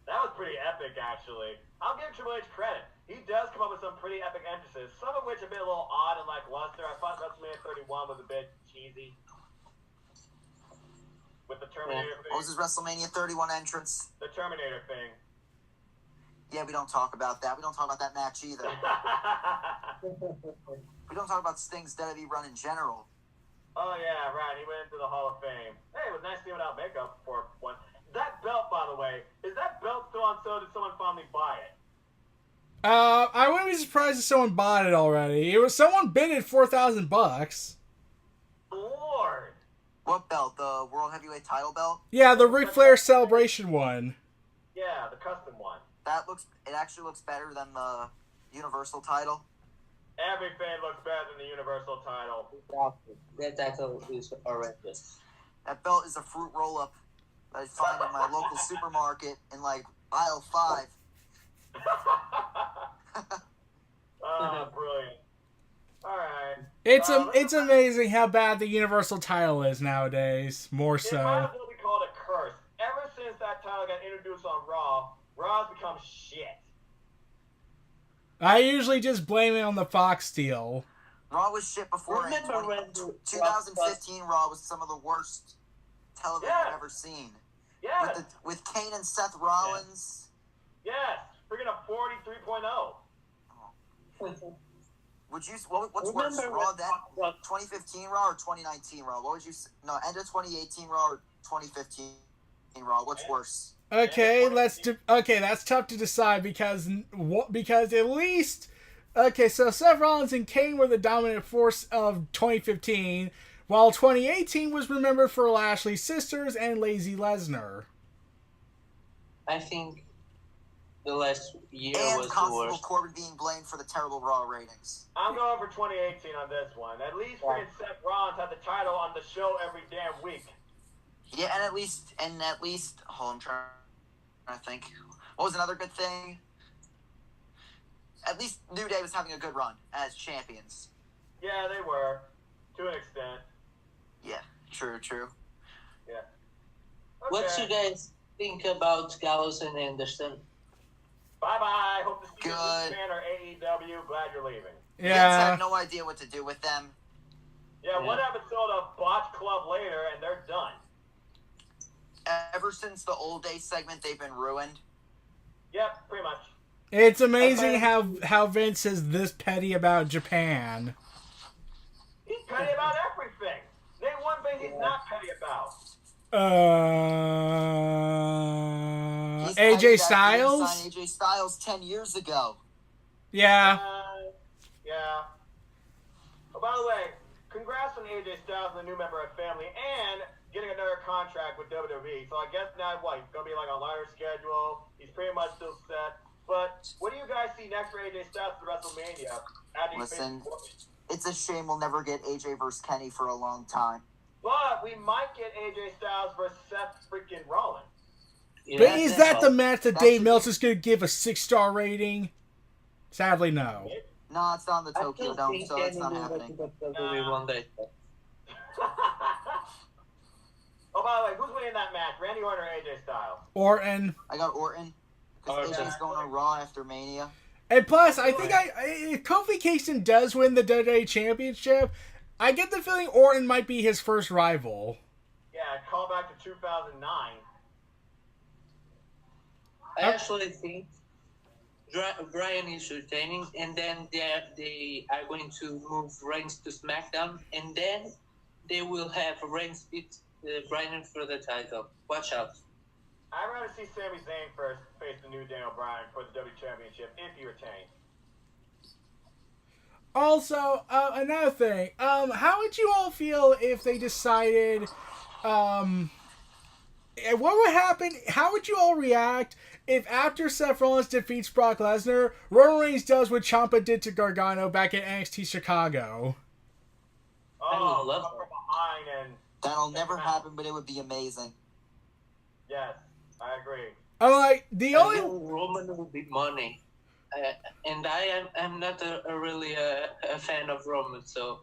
That was pretty epic, actually. I'll give Triple H credit. He does come up with some pretty epic entrances, some of which have been a little odd and lackluster. I thought WrestleMania 31 was a bit cheesy. With the Terminator thing. What was his WrestleMania 31 entrance? The Terminator thing. Yeah, we don't talk about that. We don't talk about that match either. We don't talk about Sting's WWE run in general. Oh, yeah, right. He went into the Hall of Fame. Hey, it was nice seeing him without makeup for one. That belt, by the way, is that belt still on sale? Did someone finally buy it? I wouldn't be surprised if someone bought it already. It was someone bid it $4,000. Lord. What belt? The World Heavyweight Title belt? Yeah, the Ric Flair Celebration one. Yeah, the custom one. It actually looks better than the Universal title. Everything looks better than the Universal title. That title is horrendous. That belt is a fruit roll-up that I find in my local supermarket in, like, aisle 5. Oh, brilliant. Alright. It's amazing how bad the Universal title is nowadays. More It might so. as well be called a curse. Ever since that title got introduced on Raw, Raw's become shit. I usually just blame it on the Fox deal. Raw was shit before. Remember when 2015 Raw was some of the worst television Yeah. I've ever seen. Yes. With Kane and Seth Rollins. Yes. Freaking a 40 3.0. What's worse, Remember Raw when then? Rock- 2015 Raw or 2019 Raw? What would you say? No, end of 2018 Raw or 2015 Raw? What's worse? Okay, that's tough to decide because at least so Seth Rollins and Kane were the dominant force of 2015, while 2018 was remembered for Lashley's sisters and Lazy Lesnar. I think the last year And was the Constable worst. Corbin being blamed for the terrible Raw ratings. I'm going for 2018 on this one. At least freaking Seth Rollins had the title on the show every damn week. Yeah, and at least, I'm trying to think. What was another good thing? At least New Day was having a good run as champions. Yeah, they were. To an extent. Yeah, true. Yeah. What Okay. you guys think about Gallows and Anderson? Bye-bye. Hope to see you Good. this fan or AEW. Glad you're leaving. Vince Yeah. had no idea what to do with them. Yeah, one episode of Botch Club later, and they're done. Ever since the Old Day segment, they've been ruined. Yep, pretty much. It's amazing how Vince is this petty about Japan. He's petty about everything. Name one thing he's not petty about. He's petty that he AJ didn't Styles? sign AJ Styles 10 years ago. Yeah. Yeah. Oh, by the way, congrats on AJ Styles and the new member of family and getting another contract with WWE. So I guess now what? He's going to be like on lighter schedule. He's pretty much still set. But what do you guys see next for AJ Styles for WrestleMania? Listen, It's a shame we'll never get AJ versus Kenny for a long time. But we might get AJ Styles versus Seth freaking Rollins. Yeah, But is that the all. match that That Dave should Meltzer's going to give a 6-star rating? Sadly, no. No, it's not in the I Tokyo don't Dome, think so it's Kenny not will go happening. to the WWE one day. Oh, by the way, who's winning that match? Randy Orton or AJ Styles? Orton. I got Orton because Okay. AJ's going on Raw after Mania. And plus, I think if Kofi Kingston does win the WWE Championship, I get the feeling Orton might be his first rival. Yeah, call back to 2009. I actually think Brian is retaining, and then they are going to move Reigns to SmackDown, and then they will have Reigns beat Brian for the title. Watch out. I'd rather see Sami Zayn first face the new Daniel Bryan for the WWE Championship if he retains. Also, another thing, how would you all feel if they decided, what would happen, how would you all react if after Seth Rollins defeats Brock Lesnar, Roman Reigns does what Ciampa did to Gargano back at NXT Chicago? Oh, love come that. from behind and That'll never happen, but it would be amazing. yes, I agree. I'm like, the I only... know Roman will be money. And I'm not really a fan of Roman, so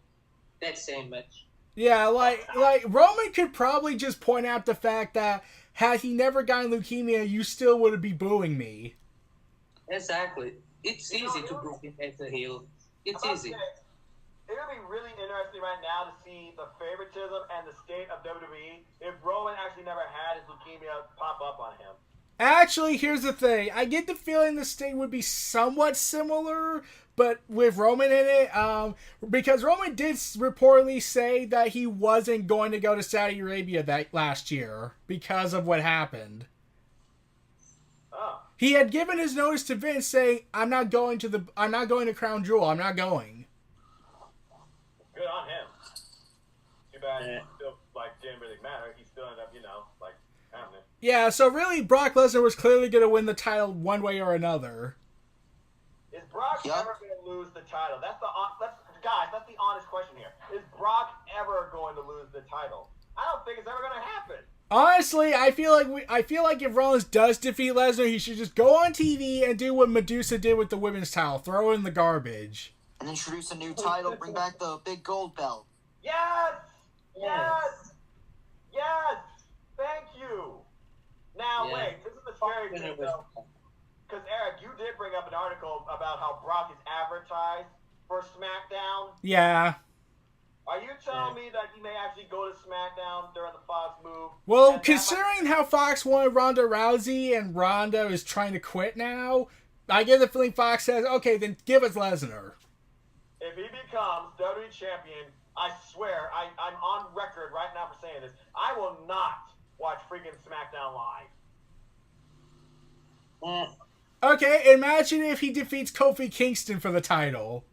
that's saying much. Yeah, like Roman could probably just point out the fact that had he never gotten leukemia, you still would be booing me. Exactly. It's easy to boo him as a heel. It's easy. It would be really interesting right now to see the favoritism and the state of WWE if Roman actually never had his leukemia pop up on him. Actually, here's the thing. I get the feeling the state would be somewhat similar, but with Roman in it, because Roman did reportedly say that he wasn't going to go to Saudi Arabia that last year because of what happened. Oh, He had given his notice to Vince saying, I'm not going to Crown Jewel. I'm not going. good on him. Too bad Yeah. it still didn't really matter. He still ended up, having it. Yeah, so really Brock Lesnar was clearly going to win the title one way or another. Is Brock Yup. ever going to lose the title? That's the honest question here. Is Brock ever going to lose the title? I don't think it's ever going to happen. Honestly, I feel like if Rollins does defeat Lesnar, he should just go on TV and do what Medusa did with the women's title, throw it in the garbage. And introduce a new title, bring back the big gold belt. Yes! Yes! Yes! Thank you! Now, Yeah. wait, this is the scary thing, though. Because, Eric, you did bring up an article about how Brock is advertised for SmackDown. Yeah. Are you telling me that he may actually go to SmackDown during the Fox move? Well, And that considering how Fox wanted Ronda Rousey and Ronda is trying to quit now, I get the feeling Fox says, okay, then give us Lesnar. If he becomes WWE champion, I swear, I'm on record right now for saying this, I will not watch freaking SmackDown Live. Okay, imagine if he defeats Kofi Kingston for the title.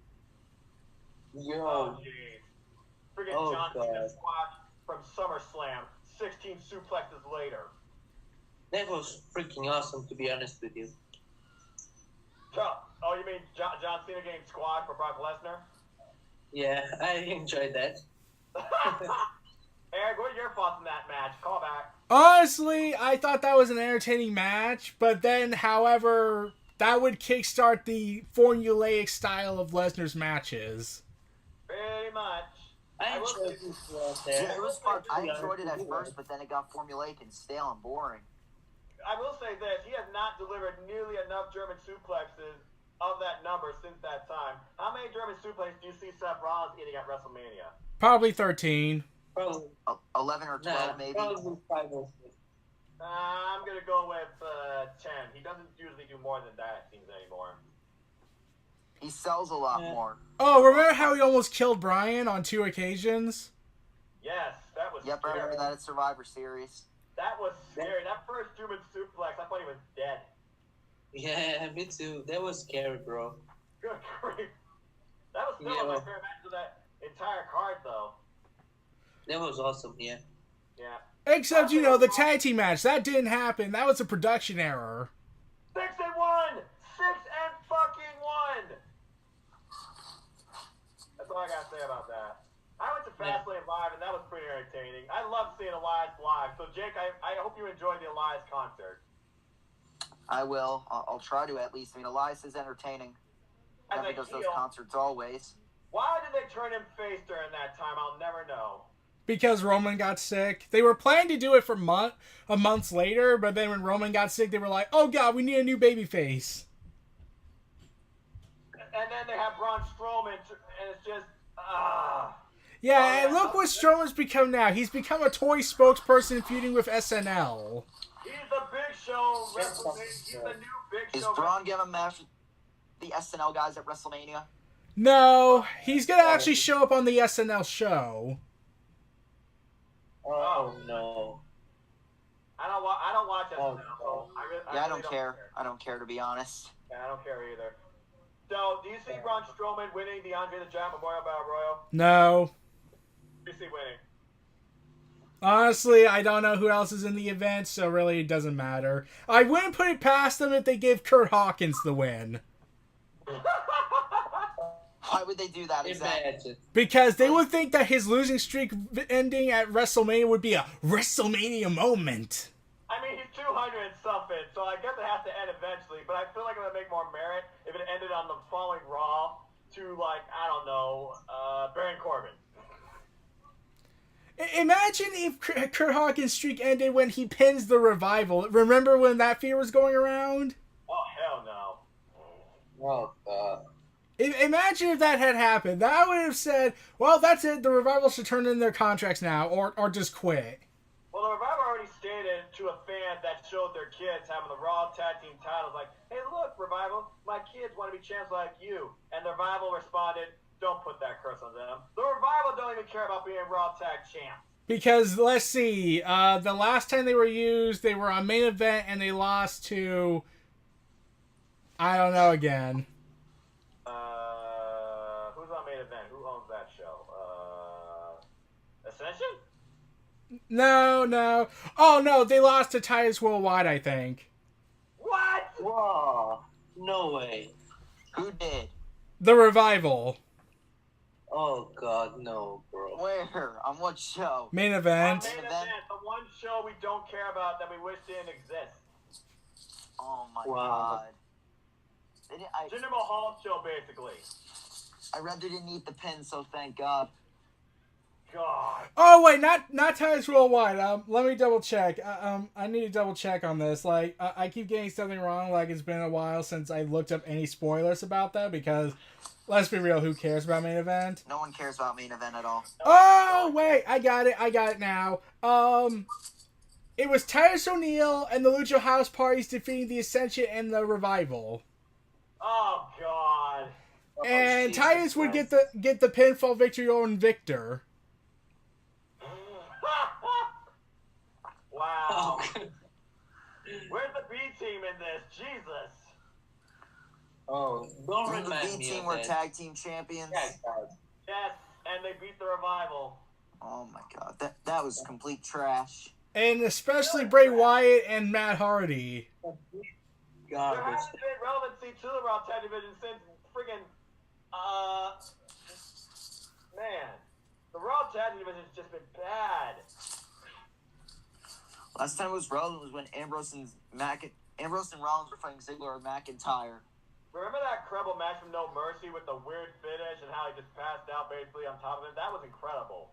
Yo. Jeez. Freaking Oh, John Cena God. squash from SummerSlam, 16 suplexes later. That was freaking awesome, to be honest with you. Oh, you mean John Cena getting squashed for Brock Lesnar? Yeah, I enjoyed that. Eric, what are your thoughts on that match? Call back. Honestly, I thought that was an entertaining match, but then, however, that would kickstart the formulaic style of Lesnar's matches. Pretty much. I will enjoyed say- this one Yeah, there. it was fun. I enjoyed it at first, but then it got formulaic and stale and boring. I will say this, he has not delivered nearly enough German suplexes of that number since that time. How many German suplexes do you see Seth Rollins eating at WrestleMania? Probably 13. Probably, 11 or 12, maybe. probably 5 or 6. I'm going to go with 10. He doesn't usually do more than that, it seems, anymore. He sells a lot Yeah. more. Oh, remember how he almost killed Bryan on 2 occasions? Yes, that was Yep, I scary. remember that at Survivor Series. That was scary. That first German suplex, I thought he was dead. Yeah, me too. That was scary, bro. Good grief. That was still Yeah. my favorite match of that entire card, though. That was awesome, yeah. Yeah. Except, the tag team match. That didn't happen. That was a production error. 6-1! 6-1! That's all I gotta Fastlane Live, and that was pretty entertaining. I love seeing Elias live. So, Jake, I hope you enjoyed the Elias concert. I will. I'll try to at least. I mean, Elias is entertaining. As Never a does those heel, concerts always. why did they turn him face during that time? I'll never know. Because Roman got sick. They were planning to do it for months later, but then when Roman got sick, they were like, oh god, we need a new babyface. And then they have Braun Strowman, and it's just, Yeah, and look what Strowman's become now. He's become a toy spokesperson feuding with SNL. He's the Big Show WrestleMania. He's the new Big Is Show. Braun gonna match the SNL guys at WrestleMania? No, he's gonna actually show up on the SNL show. Oh no. I don't watch SNL, Oh, so I really don't care. I don't care, to be honest. Yeah, I don't care either. So, do you see Braun Strowman winning the Andre the Giant Memorial Battle Royal? No. Do you see winning? Honestly, I don't know who else is in the event, so really it doesn't matter. I wouldn't put it past them if they gave Kurt Hawkins the win. Why would they do that exactly? Imagine. Because they would think that his losing streak ending at WrestleMania would be a WrestleMania moment. I mean, he's 200 and something, so I guess it has to end eventually, but I feel like it would make more merit if it ended on the following Raw to, like, I don't know, Baron Corbin. Imagine if Kurt Hawkins' streak ended when he pins the Revival. Remember when that feud was going around? Oh, hell no. Oh god. Imagine if that had happened. That would have said, well, that's it. The Revival should turn in their contracts now or just quit. Well, the Revival already stated to a fan that showed their kids having the Raw Tag Team titles, like, hey, look, Revival, my kids want to be champs like you. And the Revival responded, don't put that curse on them. The Revival don't even care about being Raw Tag champs. Because, let's see, the last time they were used, they were on Main Event and they lost to, I don't know again. Who's on Main Event? Who owns that show? Ascension? No. Oh, no, they lost to Titus Worldwide, I think. What? Whoa. No way. Who did? The Revival. Oh god, no, bro. Where? On what show? Main Event. Main Event, the one show we don't care about that we wish didn't exist. Oh my Wow. god. Jinder Mahal show, basically. I read they didn't eat the pin, so thank God. God. Oh, wait, not Titus Worldwide. Let me double check. I need to double check on this. Like, I keep getting something wrong. Like, it's been a while since I looked up any spoilers about that because, let's be real, who cares about Main Event? No one cares about main event at all. Oh, wait, I got it now. It was Titus O'Neil and the Lucha House Parties defeating the Ascension and the Revival. Oh, God. And Jesus Titus would Christ. get the pinfall victory on Victor. Wow. Where's the B team in this? Jesus. Oh, don't The remind B me team of were that. tag team champions. Yeah, god. Yes, and they beat the Revival. Oh my god, that was complete trash. And especially Bray Wyatt and Matt Hardy. There Garbage. hasn't been relevancy to the Raw Tag Division since friggin' man. The Raw Tag Division's just been bad. Last time it was relevant was when Ambrose and Rollins were fighting Ziggler and McIntyre. Remember that incredible match from No Mercy with the weird finish and how he just passed out basically on top of it? That was incredible.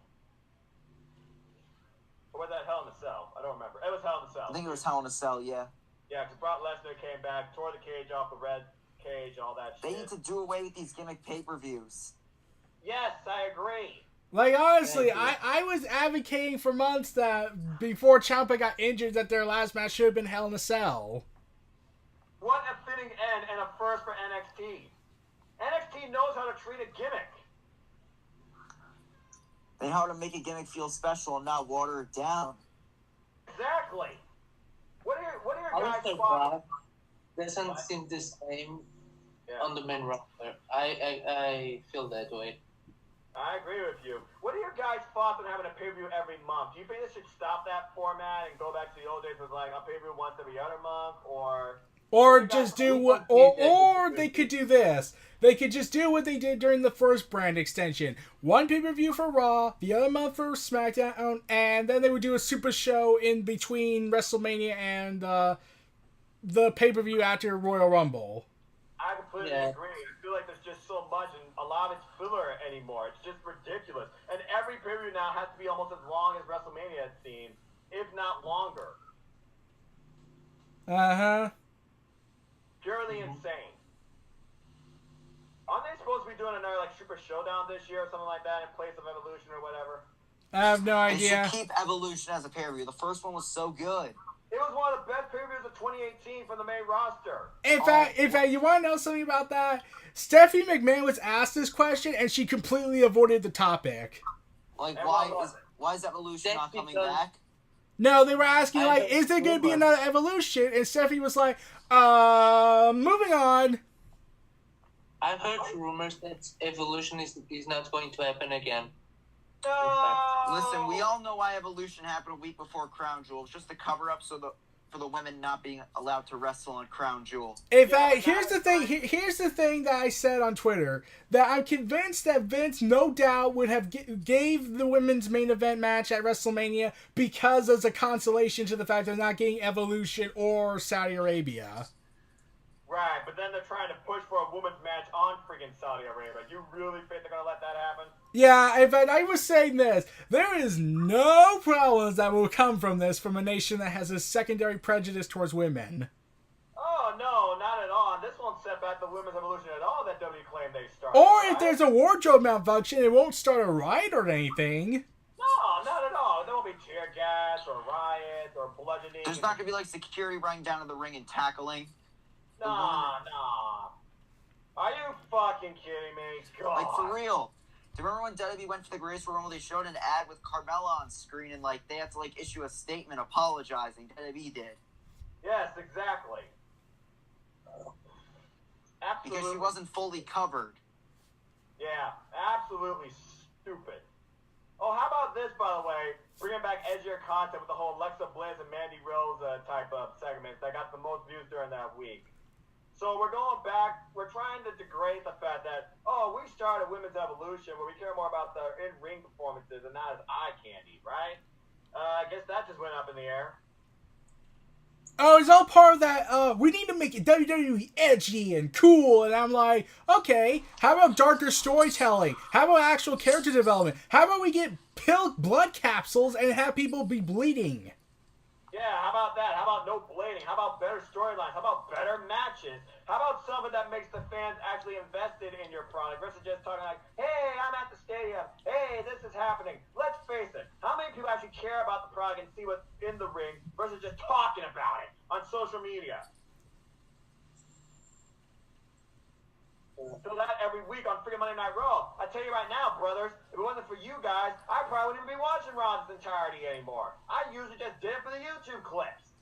Or was that Hell in a Cell? I don't remember. It was Hell in a Cell. I think it was Hell in a Cell, yeah. Yeah, because Brock Lesnar came back, tore the cage off the red cage, all that They shit. need to do away with these gimmick pay-per-views. Yes, I agree. Like, honestly, Thank you. I was advocating for months that before Ciampa got injured that their last match should have been Hell in a Cell. What a fitting end and a first for NXT. NXT knows how to treat a gimmick. They know how to make a gimmick feel special and not water it down. Exactly. What are your I guys' was thoughts? doesn't seem the same Yeah, on the main roster. I feel that way. I agree with you. What are your guys' thoughts on having a pay-per-view every month? Do you think they should stop that format and go back to the old days with like a pay-per-view once every other month, or Or just do what, or they could do this. They could just do what they did during the first brand extension. One pay-per-view for Raw, the other month for SmackDown, and then they would do a super show in between WrestleMania and the pay-per-view after Royal Rumble. I completely agree. I feel like there's just so much, and a lot of it's filler anymore. It's just ridiculous. And every pay-per-view now has to be almost as long as WrestleMania, it seems, if not longer. Uh-huh. Purely insane. Aren't they supposed to be doing another like Super Showdown this year or something like that in place of Evolution or whatever? I have no They idea. should keep Evolution as a pay-per-view. The first one was so good. It was one of the best pay-per-views of 2018 from the main roster. In fact, you want to know something about that? Stephanie McMahon was asked this question, and she completely avoided the topic. Like, And why is Evolution not coming because- back? No, they were asking, I like, heard is there going to be rumors. another Evolution? And Stephanie was like, moving on. I've heard rumors that Evolution is not going to happen again. No! Listen, we all know why Evolution happened a week before Crown Jewel. It's just a cover-up for the women not being allowed to wrestle on Crown Jewel. In fact, here's the thing. Here's the thing that I said on Twitter, that I'm convinced that Vince, no doubt, would have gave the women's main event match at WrestleMania because as a consolation to the fact they're not getting Evolution or Saudi Arabia. Right, but then they're trying to push for a women's match on freaking Saudi Arabia. You really think they're going to let that happen? Yeah, in fact, I was saying this. There is no problems that will come from this from a nation that has a secondary prejudice towards women. Oh, no, not at all. And this won't set back the women's evolution at all that W claimed they started. Or if right? there's a wardrobe malfunction, it won't start a riot or anything. No, not at all. There won't be tear gas or riots or bludgeoning. There's not going to be, like, security running down to the ring and tackling. Nah. Are you fucking kidding me? God. Like, for real. Do you remember when WWE went to the Greatest Royal Rumble? They showed an ad with Carmella on screen, and, like, they had to, like, issue a statement apologizing. WWE did. Yes, exactly. Absolutely. Because she wasn't fully covered. Yeah, absolutely stupid. Oh, how about this, by the way? Bringing back edgier content with the whole Alexa Bliss and Mandy Rose type of segments that got the most views during that week. So we're going back. We're trying to degrade the fact that, we started Women's Evolution where we care more about the in-ring performances and not as eye candy, right? I guess that just went up in the air. Oh, it's all part of that, we need to make it WWE edgy and cool, and I'm like, okay, how about darker storytelling? How about actual character development? How about we get blood capsules and have people be bleeding? Yeah, how about that? How about no blading? How about better storylines? How about better matches? How about something that makes the fans actually invested in your product versus just talking like, hey, I'm at the stadium. Hey, this is happening. Let's face it. How many people actually care about the product and see what's in the ring versus just talking about it on social media? Do that every week on freaking Monday Night Raw. I tell you right now, brothers, if it wasn't for you guys, I probably wouldn't even be watching Raw in its entirety anymore. I usually just did it for the YouTube clips.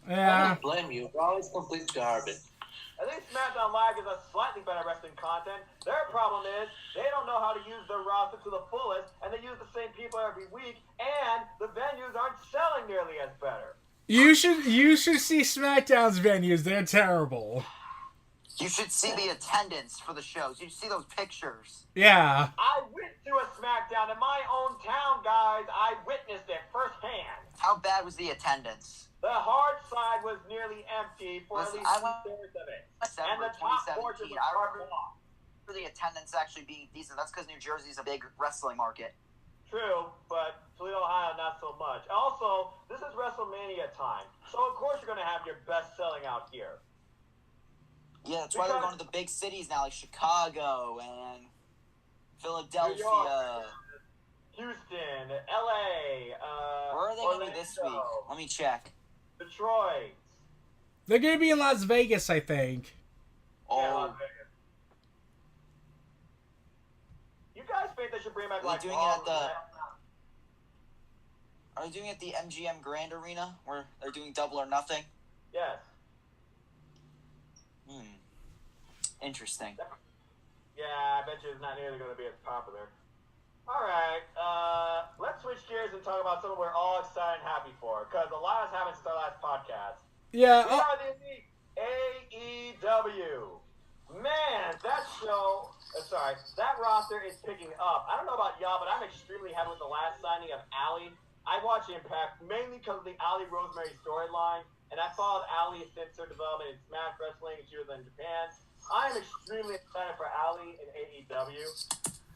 I Yeah. don't blame you. Raw is complete garbage. I think SmackDown Live gives us slightly better wrestling content. Their problem is they don't know how to use their roster to the fullest, and they use the same people every week, and the venues aren't selling nearly as better. You should see SmackDown's venues. They're terrible. You should see the attendance for the shows. You should see those pictures. Yeah. I went to a SmackDown in my own town, guys. I witnessed it firsthand. How bad was the attendance? The hard side was nearly empty for Listen, at least I went- two-thirds of it. December And the top portion 2017. was I carved remember off. the attendance actually being decent. That's because New Jersey's a big wrestling market. True, but Toledo, Ohio, not so much. Also, this is WrestleMania time, so of course you're going to have your best selling out here. Yeah, that's why they're Because- going to the big cities now, like Chicago and Philadelphia. New York, Houston, LA, Where are they going to be this week? Orlando, Let me check. Detroit. They're going to be in Las Vegas, I think. Yeah, Oh, Las Vegas. You guys think they should bring back Are they like doing Raw it at the- Roulette? are they doing it at the MGM Grand Arena where they're doing Double or Nothing? Yes. Interesting. Yeah, I bet you it's not nearly going to be as popular. All right, let's switch gears and talk about something we're all excited and happy for, because a lot has happened since our last podcast. Yeah. We are the that roster is picking up. I don't know about y'all, but I'm extremely happy with the last signing of Allie. I watch Impact mainly because of the Allie Rosemary storyline, and I followed Allie since her development in Smash Wrestling, and she was in Japan. I'm extremely excited for Allie in AEW.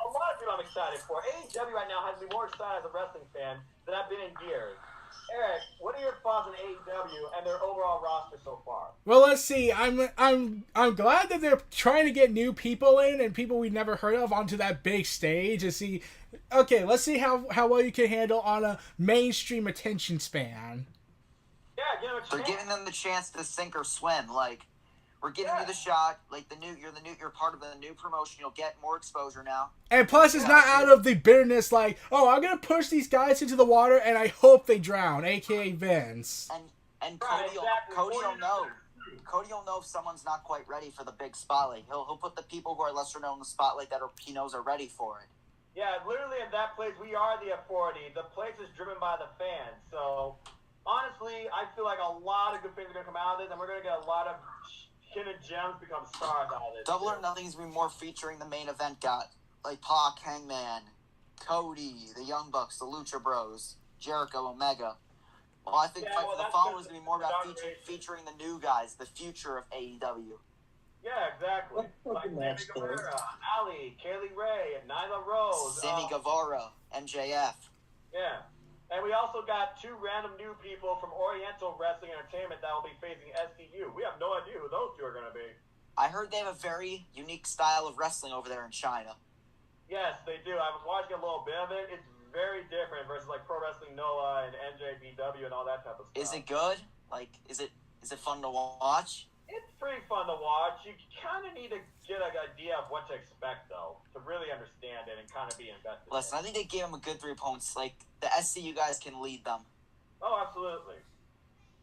A lot of people I'm excited for. AEW right now has me more excited as a wrestling fan than I've been in years. Eric, what are your thoughts on AEW and their overall roster so far? Well, let's see. I'm glad that they're trying to get new people in and people we've never heard of onto that big stage and see. Okay, let's see how well you can handle on a mainstream attention span. Yeah, give them a chance. They're giving them the chance to sink or swim. Like, we're giving you the shot. Like, you're part of the new promotion. You'll get more exposure now. And plus, it's not out of the bitterness like, oh, I'm gonna push these guys into the water and I hope they drown, aka Vince. And Right, Cody exactly. will know. Cody will know if someone's not quite ready for the big spotlight. He'll put the people who are lesser known in the spotlight that he knows are ready for it. Yeah, literally at that place, we are the authority. The place is driven by the fans. So, honestly, I feel like a lot of good things are going to come out of this, and we're going to get a lot of hidden gems become stars out of this. Double or Nothing is going to be more featuring the main event guy. Like Pac, Hangman, Cody, the Young Bucks, the Lucha Bros, Jericho, Omega. Well, I think Fight for the Fallen was going to be more about featuring the new guys, the future of AEW. Yeah, exactly. Like Sammy Guevara, Ali, Kaylee Ray, and Nyla Rose. Sammy Guevara, MJF. Yeah. And we also got two random new people from Oriental Wrestling Entertainment that will be facing SCU. We have no idea who those two are going to be. I heard they have a very unique style of wrestling over there in China. Yes, they do. I was watching a little bit of it. It's very different versus like Pro Wrestling Noah and NJPW and all that type of stuff. Is it good? Like, is it fun to watch? It's pretty fun to watch. You kind of need to get an idea of what to expect, though, to really understand it and kind of be invested. Listen, I think they gave them a good 3 opponents. Like, the SCU guys can lead them. Oh, absolutely.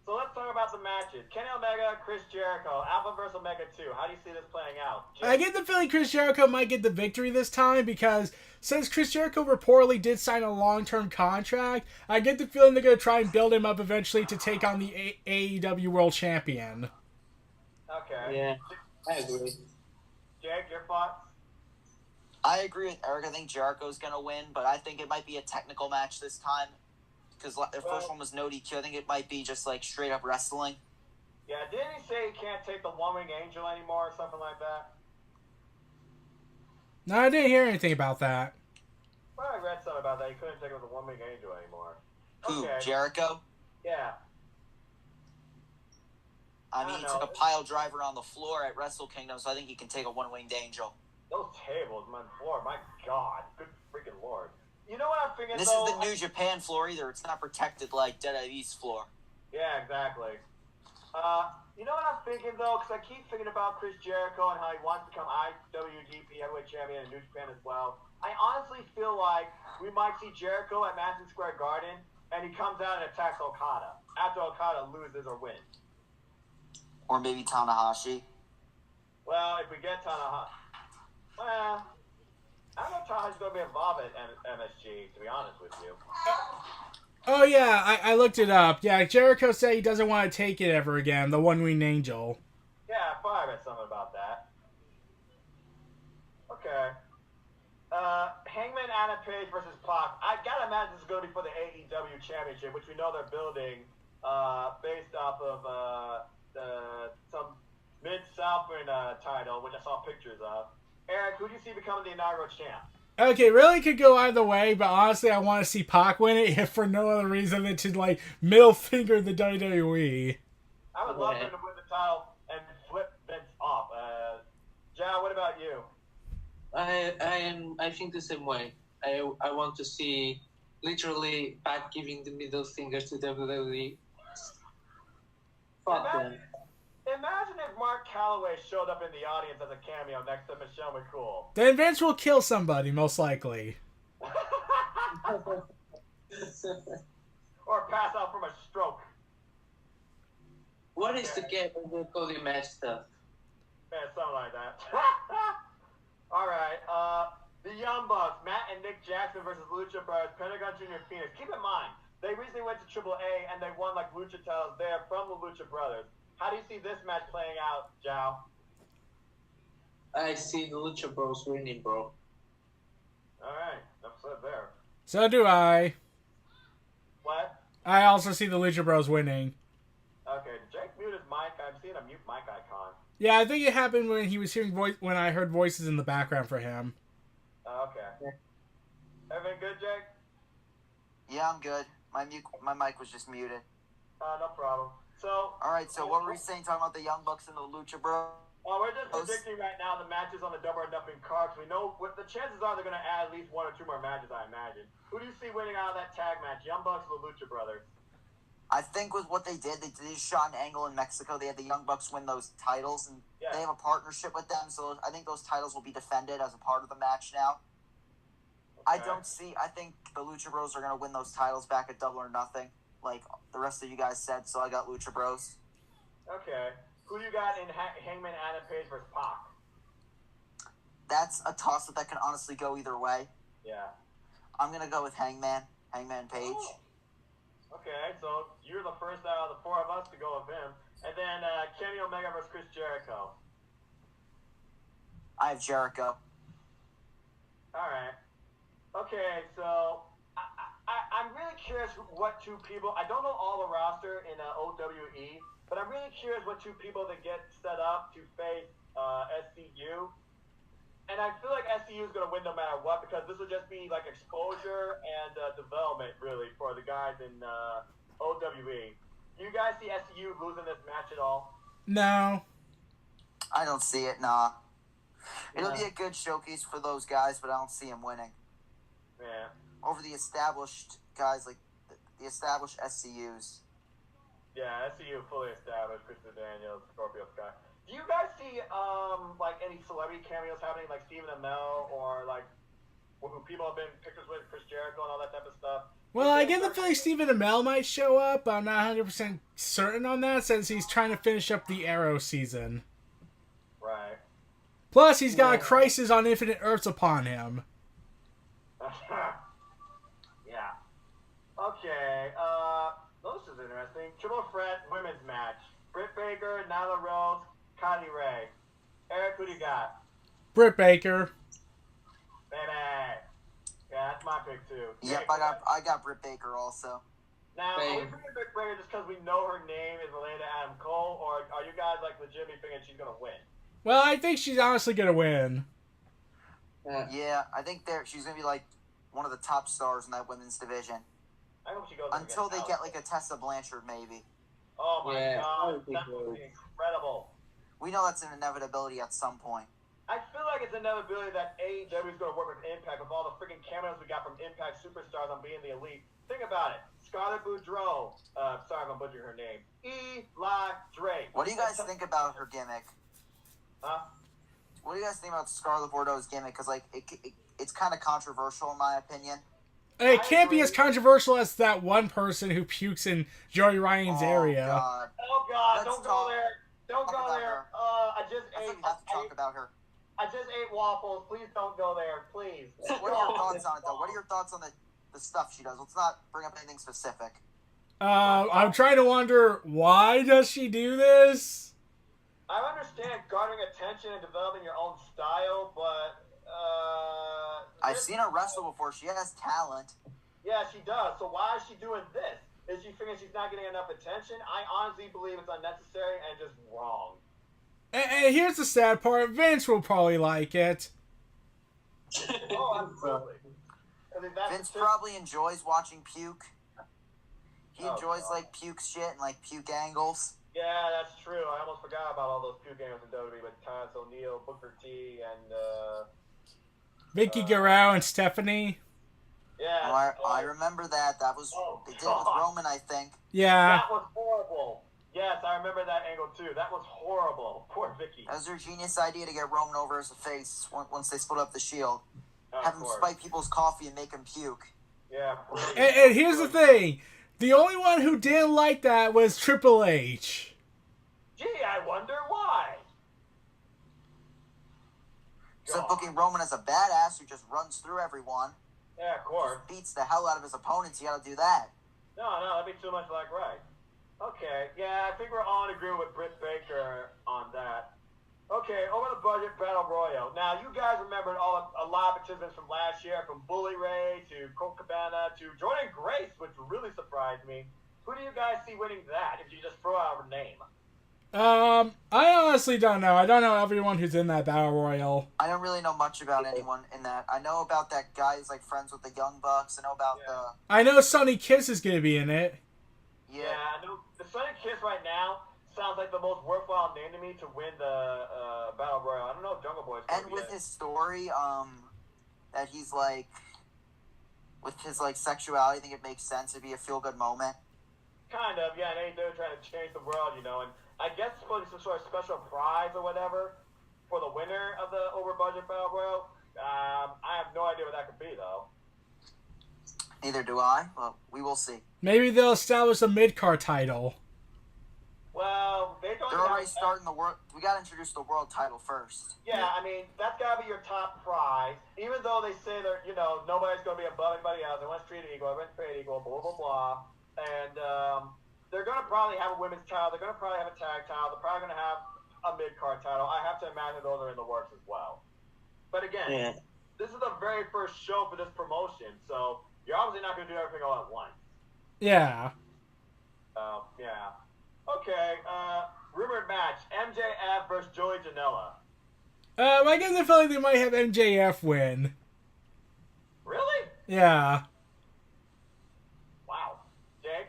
So let's talk about the matches. Kenny Omega, Chris Jericho, Alpha vs. Omega 2. How do you see this playing out? I get the feeling Chris Jericho might get the victory this time because since Chris Jericho reportedly did sign a long-term contract, I get the feeling they're going to try and build him up eventually to take on the AEW World Champion. Okay. Yeah, I agree. Jake, your thoughts? I agree with Eric. I think Jericho's going to win, but I think it might be a technical match this time. Because their first one was no DQ. I think it might be just like straight up wrestling. Yeah, didn't he say he can't take the One-Wing Angel anymore or something like that? No, I didn't hear anything about that. Well, I read something about that. He couldn't take it with the One-Wing Angel anymore. Who? Okay. Jericho? Yeah. I mean, he took a pile driver on the floor at Wrestle Kingdom, so I think he can take a one-winged angel. Those tables, my floor, my God. Good freaking Lord. You know what I'm thinking, This though? is the New Japan floor either. It's not protected like WWE's floor. Yeah, exactly. You know what I'm thinking, though? Because I keep thinking about Chris Jericho and how he wants to become IWGP Heavyweight Champion in New Japan as well. I honestly feel like we might see Jericho at Madison Square Garden, and he comes out and attacks Okada after Okada loses or wins. Or maybe Tanahashi. Well, if we get Tanahashi... Well, I don't know if Tanahashi's going to be involved at MSG, to be honest with you. Oh, yeah, I looked it up. Yeah, Jericho said he doesn't want to take it ever again, the One-Winged Angel. Yeah, I thought I read something about that. Okay. Hangman Adam Page versus Pac. I gotta imagine this is going to be for the AEW Championship, which we know they're building based off of some Mid-Southern title, which I saw pictures of. Eric, who do you see becoming the inaugural champ? Okay, really could go either way, but honestly, I want to see Pac win it if for no other reason than to, like, middle finger the WWE. I would love him to win the title and flip Vince off. Jao, what about you? I think the same way. I want to see literally Pat giving the middle finger to WWE. Fuck them. Imagine if Mark Calloway showed up in the audience as a cameo next to Michelle McCool. Then Vince will kill somebody, most likely. Or pass out from a stroke. What is the gap in the Cody match stuff? Yeah, something like that. Alright, the Young Bucks, Matt and Nick Jackson versus Lucha Brothers, Pentagon Jr. Phoenix. Keep in mind, they recently went to AAA and they won like Lucha titles there from the Lucha Brothers. How do you see this match playing out, Jao? I see the Lucha Bros winning, bro. Alright, enough said there. So do I. What? I also see the Lucha Bros winning. Okay, did Jake mute his mic? I'm seeing a mute mic icon. Yeah, I think it happened when he was hearing when I heard voices in the background for him. Okay. Everything good, Jake? Yeah, I'm good. My mic was just muted. No problem. So, All right, so what were we saying? Talking about the Young Bucks and the Lucha Bros? we're just predicting right now the matches on the Double or Nothing card. We know what the chances are they're going to add at least 1 or 2 more matches, I imagine. Who do you see winning out of that tag match, Young Bucks or the Lucha Brothers? I think with what they did shot an angle in Mexico. They had the Young Bucks win those titles, and Yeah. they have a partnership with them. So I think those titles will be defended as a part of the match now. I think the Lucha Bros are going to win those titles back at Double or Nothing, like the rest of you guys said. So I got Lucha Bros. Okay. Who do you got in Hangman Adam Page versus Pac? That's a toss-up that can honestly go either way. Yeah. I'm going to go with Hangman Page. Oh. Okay, so you're the first out of the 4 of us to go with him. And then Kenny Omega versus Chris Jericho. I have Jericho. Alright. Okay, so I'm really curious what 2 people... I don't know all the roster in OWE, but I'm really curious what 2 people that get set up to face SCU. And I feel like SCU is going to win no matter what, because this will just be like exposure and development, really, for the guys in OWE. Do you guys see SCU losing this match at all? No. I don't see it, nah. It'll be a good showcase for those guys, but I don't see them winning. Yeah. Over the established guys, like the established SCUs. Yeah, SCU fully established. Christopher Daniels, Scorpio Sky. Do you guys see like any celebrity cameos happening, like Stephen Amell or like who people have been pictures with, Chris Jericho and all that type of stuff? Well, I get the feeling Stephen Amell might show up, but I'm not 100% certain on that since he's trying to finish up the Arrow season. Right. Plus, he's got a Crisis on Infinite Earths upon him. Yeah. Okay. This is interesting. Triple Threat women's match. Britt Baker, Nyla Rose, Kylie Ray. Eric, who do you got? Britt Baker. Baby. Yeah, that's my pick too. Yep, Nick, I got Britt Baker also. Now, are we Same. picking Britt Baker just because we know her name is related to Adam Cole, or are you guys like legitimately thinking she's gonna win? Well, I think she's honestly going to win. Yeah, I think she's gonna be like one of the top stars in that women's division I hope she goes until they against get Alex. like a Tessa Blanchard maybe. Oh my Yeah, that god, would be that would be incredible. We know that's an inevitability at some point. I feel like it's an inevitability that AEW is going to work with Impact with all the freaking cameos we got from Impact superstars on being the elite. Think about it. Scarlett Boudreaux. Sorry if I'm butchering her name. Eli Drake. What do you guys think about her gimmick? Huh? What do you guys think about Scarlett Bordeaux's gimmick? Because like it's kind of controversial in my opinion. It can't be as controversial as that one person who pukes in Joey Ryan's area. God. Oh god, Let's don't talk- go there. Don't talk go about there. her. I just I ate. think we have to talk about her. I just ate waffles. Please don't go there. Please. What are your thoughts on it though? What are your thoughts on the stuff she does? Let's not bring up anything specific. I'm trying to wonder, why does she do this? I understand garnering attention and developing your own style, but I've seen her wrestle before. She has talent. Yeah, she does. So why is she doing this? Is she figuring she's not getting enough attention? I honestly believe it's unnecessary and just wrong. And here's the sad part, Vince will probably like it. Oh, absolutely. I mean, that's Vince just- probably enjoys watching puke. He Oh, enjoys God. like puke shit and like puke angles. Yeah, that's true. I almost forgot about all those few games in WWE with Titus O'Neil, Booker T, and Vicky Guerrero and Stephanie. yeah. Oh, I remember that. That was Oh, they did it with God. Roman, I think. Yeah. That was horrible. Yes, I remember that angle too. That was horrible. Poor Vicky. That was their genius idea to get Roman over as a face once they split up the Shield. Of Have him course. spike people's coffee and make him puke. Yeah. And here's the thing. The only one who didn't like that was Triple H. Gee, I wonder why. So God. booking Roman as a badass who just runs through everyone, Yeah, of course. beats the hell out of his opponents, you gotta do that. No, that'd be too much like right. Okay, yeah, I think we're all in agreement with Britt Baker on that. Okay, over the budget battle royal. Now, you guys remembered a lot of participants from last year, from Bully Ray to Colt Cabana to Jordan Grace, which really surprised me. Who do you guys see winning that? If you just throw out a name. I honestly don't know. I don't know everyone who's in that battle royal. I don't really know much about anyone in that. I know about that guy who's like friends with the Young Bucks. I know about I know Sonny Kiss is gonna be in it. Yeah. No, the Sonny Kiss right now sounds like the most worthwhile name to me to win the battle royal. I don't know if Jungle Boy's gonna And be with it. his story, that he's like, with his like sexuality, I think it makes sense. It'd be a feel good moment. Kind of, yeah. And they're trying to change the world, you know. And I guess it's supposed to be some sort of special prize or whatever for the winner of the over budget battle royal. I have no idea what that could be though. Neither do I. Well, we will see. Maybe they'll establish a mid-card title. Well, they don't. They're already starting the world. We got to introduce the world title first. Yeah, I mean, that's got to be your top prize. Even though they say that, you know, nobody's going to be above anybody else. Everyone's treated equal, everyone's paid equal, blah, blah, blah. And they're going to probably have a women's title. They're going to probably have a tag title. They're probably going to have a mid-card title. I have to imagine those are in the works as well. But again, this is the very first show for this promotion, so you're obviously not going to do everything all at once. Yeah. Yeah. Okay, rumored match, MJF versus Joey Janela. I guess I feel like they might have MJF win. Really? Yeah. Wow. Jake?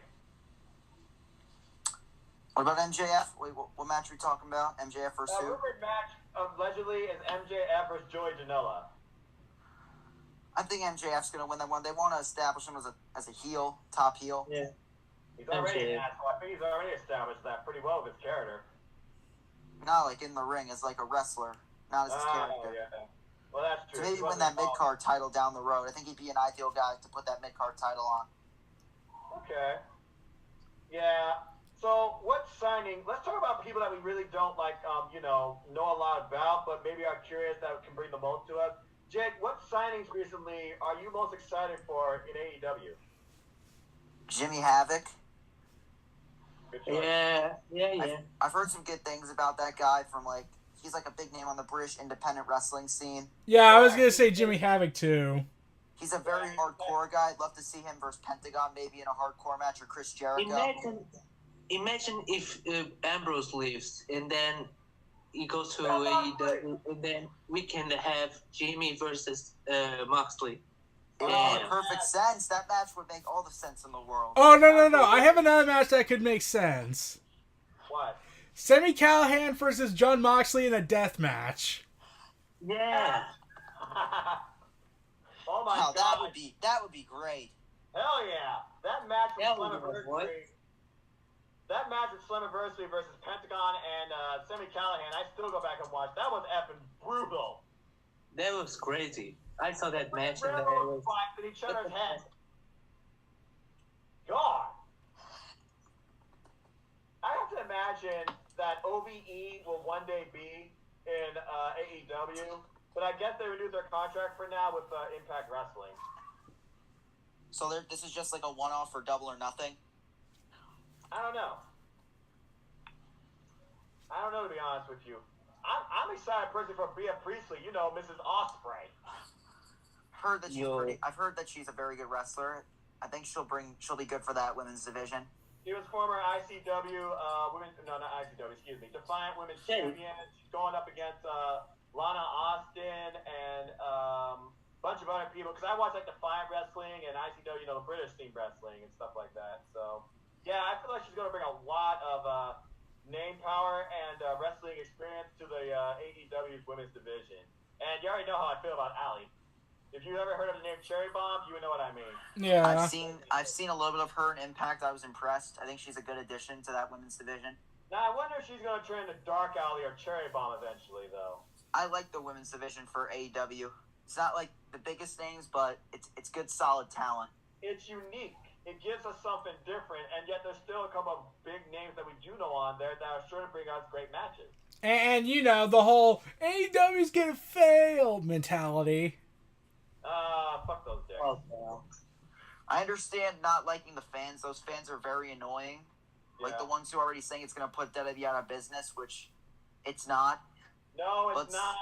What about MJF? Wait, what match are we talking about? MJF versus who? Rumored match allegedly is MJF versus Joey Janela. I think MJF's going to win that one. They want to establish him as a heel, top heel. Yeah. He's already MJF. an asshole. I think he's already established that pretty well with his character. Not like in the ring as like a wrestler, not as his character. Yeah. Well, that's So true. maybe win that mid-card title down the road. I think he'd be an ideal guy to put that mid-card title on. Okay. Yeah. So, what signing? Let's talk about people that we really don't like, know a lot about, but maybe are curious that can bring the most to us. Jake, what signings recently are you most excited for in AEW? Jimmy Havoc. Good choice. Yeah. I've heard some good things about that guy from like he's like a big name on the British independent wrestling scene. Yeah, I was gonna say Jimmy Havoc too. He's a very hardcore guy. I'd love to see him versus Pentagon maybe in a hardcore match or Chris Jericho. Imagine if Ambrose leaves and then he goes to That's AEW, and then we can have Jimmy versus Moxley. It would Yeah. make perfect sense. That match would make all the sense in the world. Oh no! I have another match that could make sense. What? Sami Callihan versus John Moxley in a death match. Yeah. Oh my Wow, god. that would be great. Hell yeah. That match with Hell yeah, what? Slammiversary. That match with Slammiversary versus Pentagon and Sami Callihan, I still go back and watch. That was effing brutal. That was crazy. I saw that match and it Railroad was spikes in each other's heads. God. I have to imagine that OVE will one day be in AEW, but I guess they renewed their contract for now with Impact Wrestling. So this is just like a one-off for Double or Nothing. I don't know. To be honest with you. I'm excited personally for Bea Priestley, Mrs. Ospreay. I've heard that she's a very good wrestler. I think she'll be good for that women's division. She was former ICW, Defiant Women's Champion. She's going up against Lana Austin and a bunch of other people. Because I watch like Defiant Wrestling and ICW, the British team wrestling and stuff like that. So, yeah, I feel like she's going to bring a lot of name power and wrestling experience to the AEW's women's division. And you already know how I feel about Allie. If you ever heard of the name Cherry Bomb, you would know what I mean. Yeah. I've seen a little bit of her in Impact. I was impressed. I think she's a good addition to that women's division. Now, I wonder if she's going to turn into Dark Alley or Cherry Bomb eventually, though. I like the women's division for AEW. It's not like the biggest names, but it's good, solid talent. It's unique. It gives us something different, and yet there's still a couple of big names that we do know on there that are sure to bring us great matches. And the whole AEW's gonna fail mentality. Fuck those dicks. Oh, wow. I understand not liking the fans. Those fans are very annoying. Like the ones who are already saying it's going to put WWE out of business, which it's not. No, it's But- not.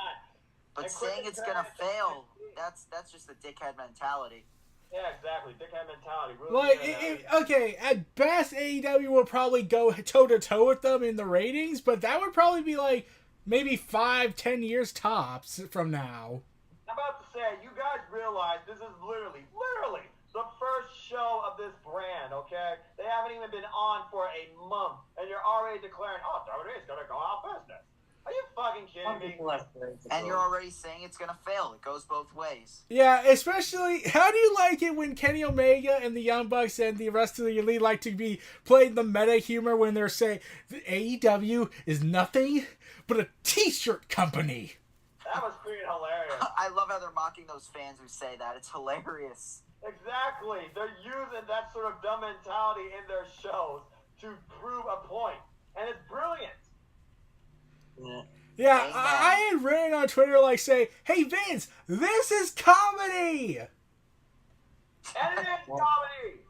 But And saying Quentin it's gonna Tarantino- fail, that's just a dickhead mentality. Yeah, exactly. Dickhead mentality. Really Like, good at that. okay, at best, AEW will probably go toe to toe with them in the ratings, but that would probably be like maybe 5-10 years tops from now. I'm about to say, you guys realize this is literally the first show of this brand, okay? They haven't even been on for a month, and you're already declaring, oh, WWE's gonna go out of business. Are you fucking Some kidding me? people are crazy, And bro. you're already saying it's gonna fail. It goes both ways. Yeah, especially, how do you like it when Kenny Omega and the Young Bucks and the rest of the Elite like to be playing the meta humor when they're saying, the AEW is nothing but a t-shirt company? That was freaking hilarious. I love how they're mocking those fans who say that. It's hilarious. Exactly. They're using that sort of dumb mentality in their shows to prove a point. And it's brilliant. Yeah. Yeah, Amen. I had written on Twitter like say, hey Vince, this is comedy! And it is comedy.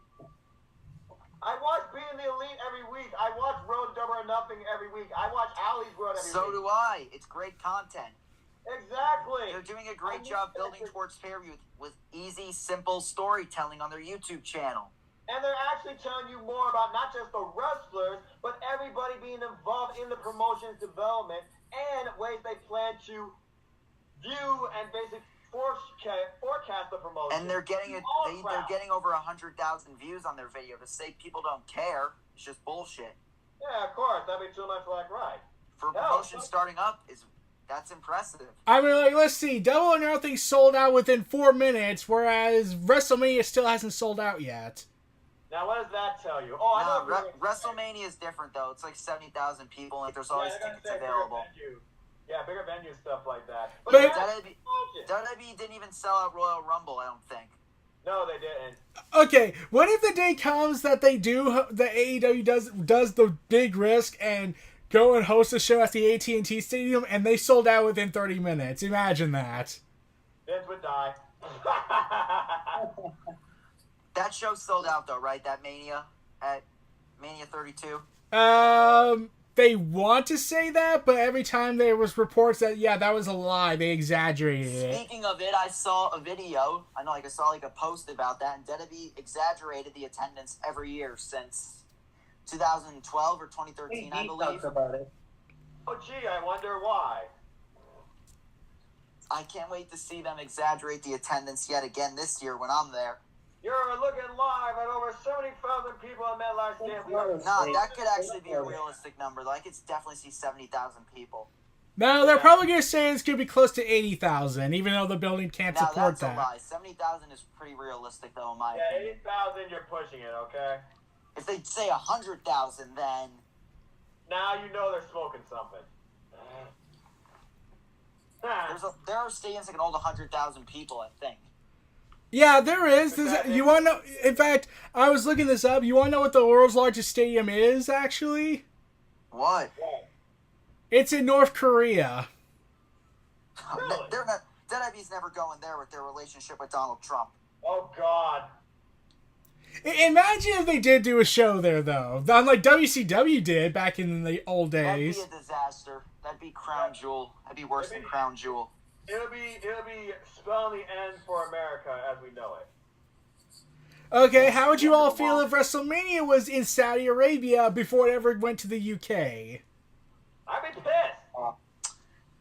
I watch Being the Elite every week. I watch Road to Double or Nothing every week. I watch Ali's Road every So week. do I. It's great content. Exactly. They're doing a great job building towards pay-per-view with easy, simple storytelling on their YouTube channel. And they're actually telling you more about not just the wrestlers, but everybody being involved in the promotion's development and ways they plan to view and basically forecast the promotion. And they're getting they're getting over 100,000 views on their video. To say people don't care, it's just bullshit. Yeah, of course. That'd be too much like right. For a promotion starting up, that's impressive. I mean, like, let's see, Double or Nothing sold out within 4 minutes, whereas WrestleMania still hasn't sold out yet. Now, what does that tell you? Oh, I know. No, WrestleMania is different though. It's like 70,000 people. Like there's always they're gonna tickets say available. Bigger venue. Yeah, bigger venue stuff like that. But- that's WWE, bullshit. WWE didn't even sell out Royal Rumble. I don't think. No, they didn't. Okay, what if the day comes that they do, the AEW does the big risk and go and host a show at the AT&T Stadium and they sold out within 30 minutes? Imagine that. Vince would die. That show sold out though, right? That Mania at Mania 32. They want to say that, but every time there was reports that, yeah, that was a lie, they exaggerated it. Speaking of it, I saw a video. I know, like I saw like a post about that, and WWE exaggerated the attendance every year since 2012 or 2013, I He believe. talked about it. Oh, gee, I wonder why. I can't wait to see them exaggerate the attendance yet again this year when I'm there. You're looking live at over 70,000 people at MetLife Stadium. Nah, that could actually be a realistic number. Though I could definitely see 70,000 people. No, they're probably going to say it's going to be close to 80,000, even though the building can't Now support that's a that. lie. 70,000 is pretty realistic, though, in my Yeah, opinion. 80,000, you're pushing it, okay? If they say 100,000, then Now you know they're smoking something. there are stadiums that can hold 100,000 people, I think. Yeah, there is. You want to know? In fact, I was looking this up. You want to know what the world's largest stadium is, actually? What? It's in North Korea. Really? They're not. WWE's never going there with their relationship with Donald Trump. Oh, God. Imagine if they did do a show there, though. Unlike WCW did back in the old days. That'd be a disaster. That'd be Crown Jewel. That'd be worse than Crown Jewel. It'll be spelling the end for America as we know it. Okay, how would you all feel if WrestleMania was in Saudi Arabia before it ever went to the UK? I'd be pissed.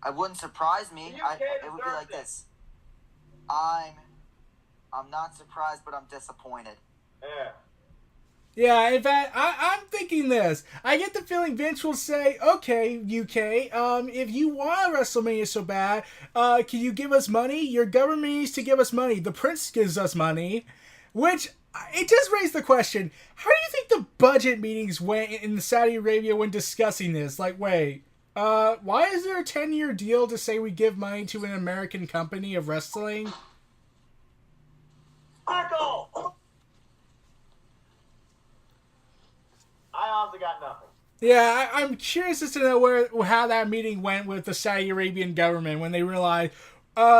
It wouldn't surprise me. The UK It would be deserves like it. this. I'm not surprised, but I'm disappointed. Yeah. Yeah, in fact, I'm thinking this. I get the feeling Vince will say, okay, UK, if you want WrestleMania so bad, can you give us money? Your government needs to give us money. The prince gives us money. Which, it does raise the question, how do you think the budget meetings went in Saudi Arabia when discussing this? Like, wait, why is there a 10-year deal to say we give money to an American company of wrestling? Michael! I honestly got nothing. Yeah, I'm curious as to know how that meeting went with the Saudi Arabian government when they realized,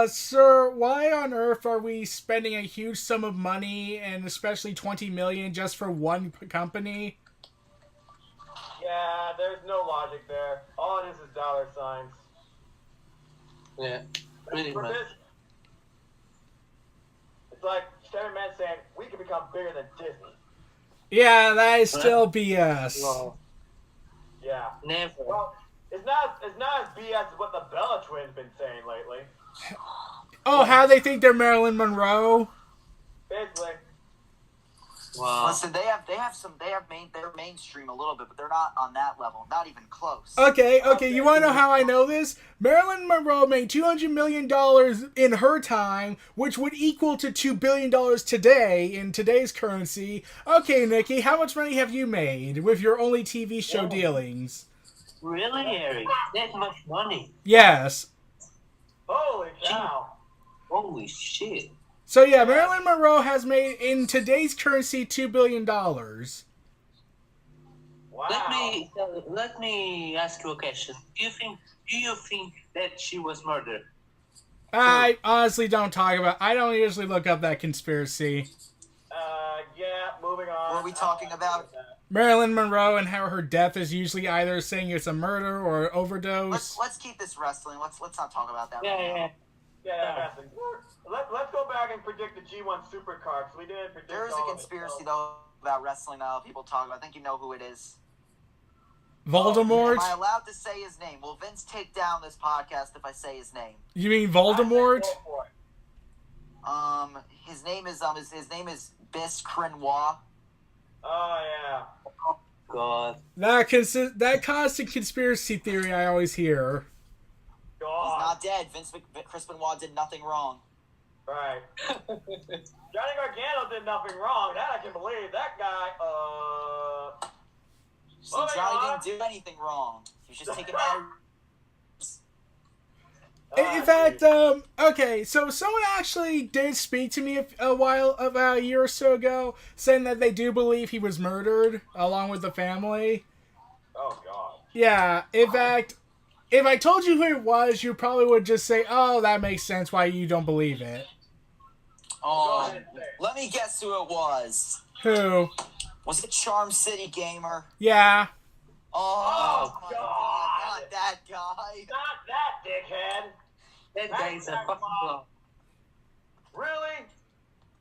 sir, why on earth are we spending a huge sum of money and especially $20 million just for one company? Yeah, there's no logic there. All it is dollar signs. Yeah, pretty For much. this, it's like Steven Man saying we can become bigger than Disney. Yeah, that is still BS. Well, Yeah. never. Well, it's not as BS as what the Bella twins been saying lately. Oh, how they think they're Marilyn Monroe? Basically. Wow. Listen, they're mainstream a little bit, but they're not on that level. Not even close. Okay, you want to know how I know this? Marilyn Monroe made $200 million in her time, which would equal to $2 billion today in today's currency. Okay, Nikki, how much money have you made with your only TV show dealings? Really, Eric? That much money? Yes. Holy cow. Holy shit. So yeah, Marilyn Monroe has made, in today's currency, $2 billion. Wow. Let me ask you a question. Do you think that she was murdered? I honestly don't talk about. I don't usually look up that conspiracy. Yeah, moving on. What are we talking about? Marilyn Monroe and how her death is usually either saying it's a murder or an overdose. Let's keep this wrestling. Let's not talk about that. Yeah. Yeah, wrestling. Let's go back and predict the G1 Supercard, because we didn't predict There is all a of it, conspiracy so- though about wrestling. People talk about. I think you know who it is. Voldemort? Am I allowed to say his name? Will Vince take down this podcast if I say his name? You mean Voldemort? I say go for it. His name is Bis Crenoir. Oh, yeah. God. That constant conspiracy theory I always hear. He's God. not dead. Chris Benoit did nothing wrong. Right. Johnny Gargano did nothing wrong. That I can believe. That guy, See, Moving Johnny on. didn't do anything wrong. He was just taking out. In fact, okay, so someone actually did speak to me about a year or so ago, saying that they do believe he was murdered along with the family. Oh, God. Yeah, in fact, if I told you who it was, you probably would just say, "Oh, that makes sense why you don't believe it." Go ahead and say it. Let me guess who it was. Who? Was it Charm City Gamer? Yeah. Oh, Oh, my God. God, not that guy. Not that dickhead. That guy is a fucking blow. Really?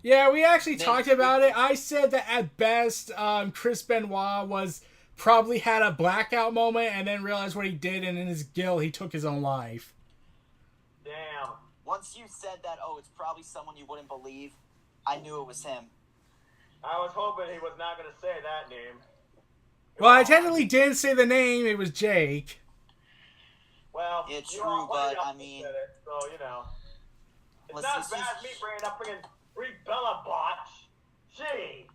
Yeah, we actually talked about it. I said that at best, Chris Benoit probably had a blackout moment and then realized what he did, and in his guilt, he took his own life. Damn. Once you said that, it's probably someone you wouldn't believe, I knew it was him. I was hoping he was not going to say that name. Well, I technically didn't say the name. It was Jake. Well, It's you true, know, one of but, y'all I mean- said it, so, you know. It's Let's not just- as bad as me bringing up freaking Brie Bella botch. Gee.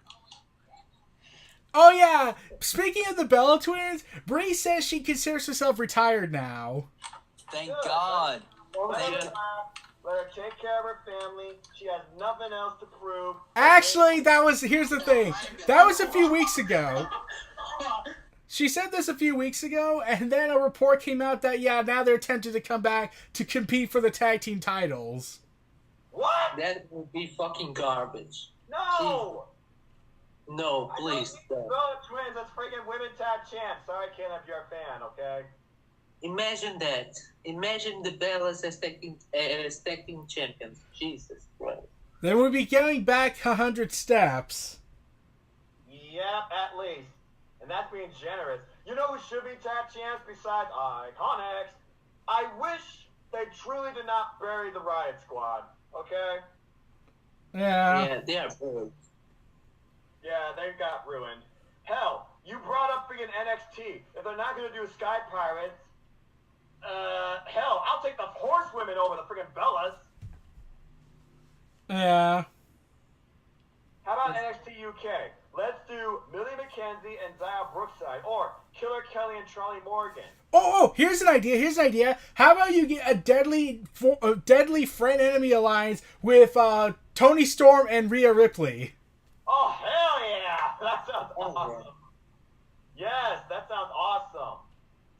Oh, yeah. Speaking of the Bella twins, Brie says she considers herself retired now. Thank Good. God. Let Thank her you. laugh. Let her take care of her family. She has nothing else to prove. Actually, here's the thing. That was a few weeks ago. She said this a few weeks ago, and then a report came out that, yeah, now they're tempted to come back to compete for the tag team titles. What? That would be fucking garbage. No! No, please. Bella Twins, that's freaking women tag champs. Sorry, Ken, if you're a fan, okay? Imagine that. Imagine the Bellas as tag team champions. Jesus Christ. Then we'll be getting back 100 steps. Yep, at least. And that's being generous. You know who should be tag champs besides Iconics? I wish they truly did not bury the Riot Squad, okay? Yeah. Yeah, they are bored. Yeah, they got ruined. Hell, you brought up freaking NXT. If they're not going to do Sky Pirates, hell, I'll take the Horsewomen over the freaking Bellas. Yeah. How about NXT UK? Let's do Millie McKenzie and Zaya Brookside, or Killer Kelly and Charlie Morgan. Oh, here's an idea. How about you get a deadly friend-enemy alliance with Tony Storm and Rhea Ripley? Oh, hell yeah! That sounds Oh, awesome. Yes, that sounds awesome.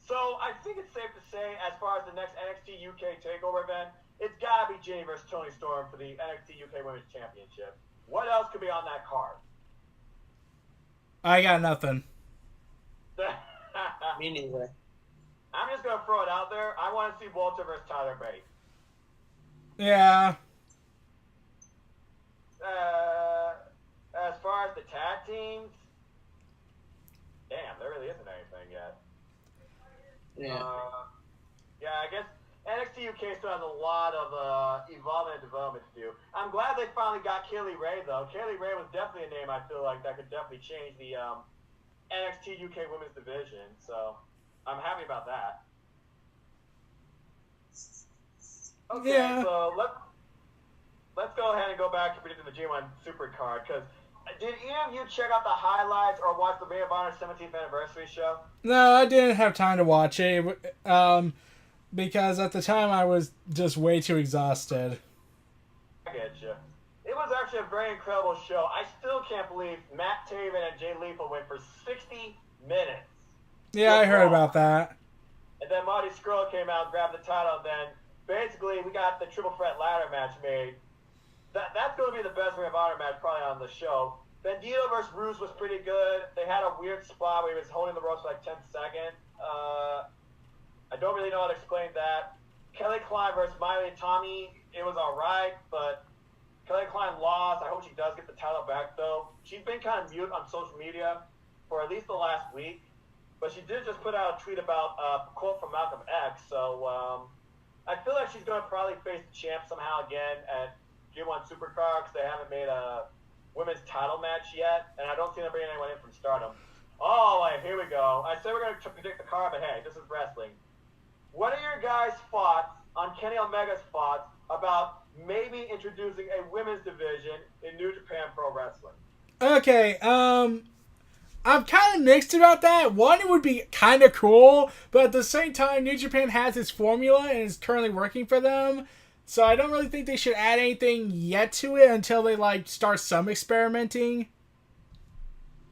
So I think it's safe to say, as far as the next NXT UK TakeOver event, it's gotta be Jay versus Tony Storm for the NXT UK Women's Championship. What else could be on that card? I got nothing. Me neither. I'm just gonna throw it out there. I want to see Walter versus Tyler Bate. Yeah. As far as the tag teams, damn, there really isn't anything yet. Yeah. Yeah, I guess NXT UK still has a lot of evolvement and development to do. I'm glad they finally got Kaylee Ray, though. Kaylee Ray was definitely a name I feel like that could definitely change the NXT UK Women's Division. So I'm happy about that. Okay, Yeah. so let's go ahead and go back to predicting the G1 Supercard, because did either of you check out the highlights or watch the Ring of Honor 17th anniversary show? No, I didn't have time to watch it. Because at the time I was just way too exhausted. I get you. It was actually a very incredible show. I still can't believe Matt Taven and Jay Lethal went for 60 minutes. Yeah, I heard about that. And then Marty Scurll came out and grabbed the title. Then basically we got the triple threat ladder match made. That's going to be the best Ring of Honor match probably on the show. Bandito versus Rude was pretty good. They had a weird spot where he was holding the ropes for like 10 seconds. I don't really know how to explain that. Kelly Klein versus Miley Tommy, it was alright, but Kelly Klein lost. I hope she does get the title back, though. She's been kind of mute on social media for at least the last week, but she did just put out a tweet about a quote from Malcolm X, so I feel like she's going to probably face the champ somehow again at G1 Supercard, because they haven't made a women's title match yet, and I don't see them bringing anyone in from Stardom. Oh, here we go. I said we're going to predict the card, but hey, this is wrestling. What are your guys' thoughts on Kenny Omega's thoughts about maybe introducing a women's division in New Japan Pro Wrestling? Okay, I'm kind of mixed about that. One, it would be kind of cool, but at the same time, New Japan has its formula and is currently working for them. So I don't really think they should add anything yet to it until they start some experimenting.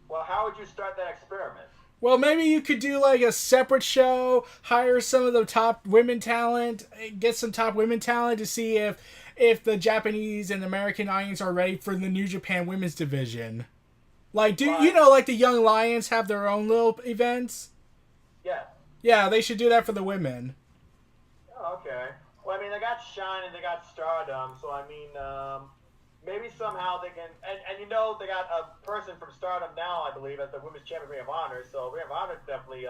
Well, how would you start that experiment? Well, maybe you could do a separate show, hire some of the top women talent, get some top women talent to see if the Japanese and American audience are ready for the New Japan Women's Division. The Young Lions have their own little events? Yeah. Yeah, they should do that for the women. Oh, okay. Well, I mean, they got Shine and they got Stardom, so I mean, maybe somehow they can, and they got a person from Stardom now, I believe, as the Women's Champion Ring of Honor, so Ring of Honor's definitely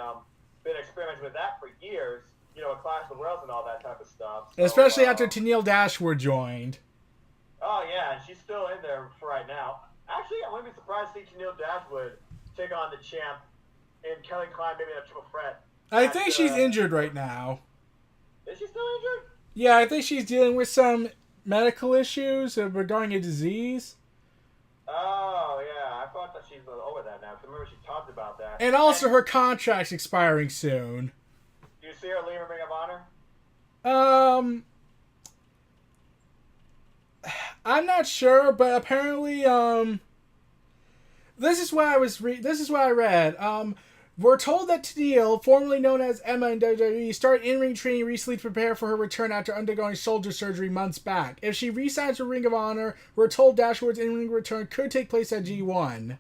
been experimenting with that for years, a Clash of the Worlds and all that type of stuff. So, especially after Tennille Dashwood joined. Oh, yeah, and she's still in there for right now. Actually, I wouldn't be surprised to see Tennille Dashwood take on the champ and Kelly Klein maybe in a triple threat. I think she's injured right now. Is she still injured? Yeah, I think she's dealing with some medical issues regarding a disease. Oh, yeah. I thought that she's over that now, because I remember she talked about that. And also her contract's expiring soon. Do you see her leaving Ring of Honor? I'm not sure, but apparently, this is what I read. We're told that Tennille, formerly known as Emma in WWE, started in-ring training recently to prepare for her return after undergoing shoulder surgery months back. If she re-signs for Ring of Honor, we're told Dashwood's in-ring return could take place at G1.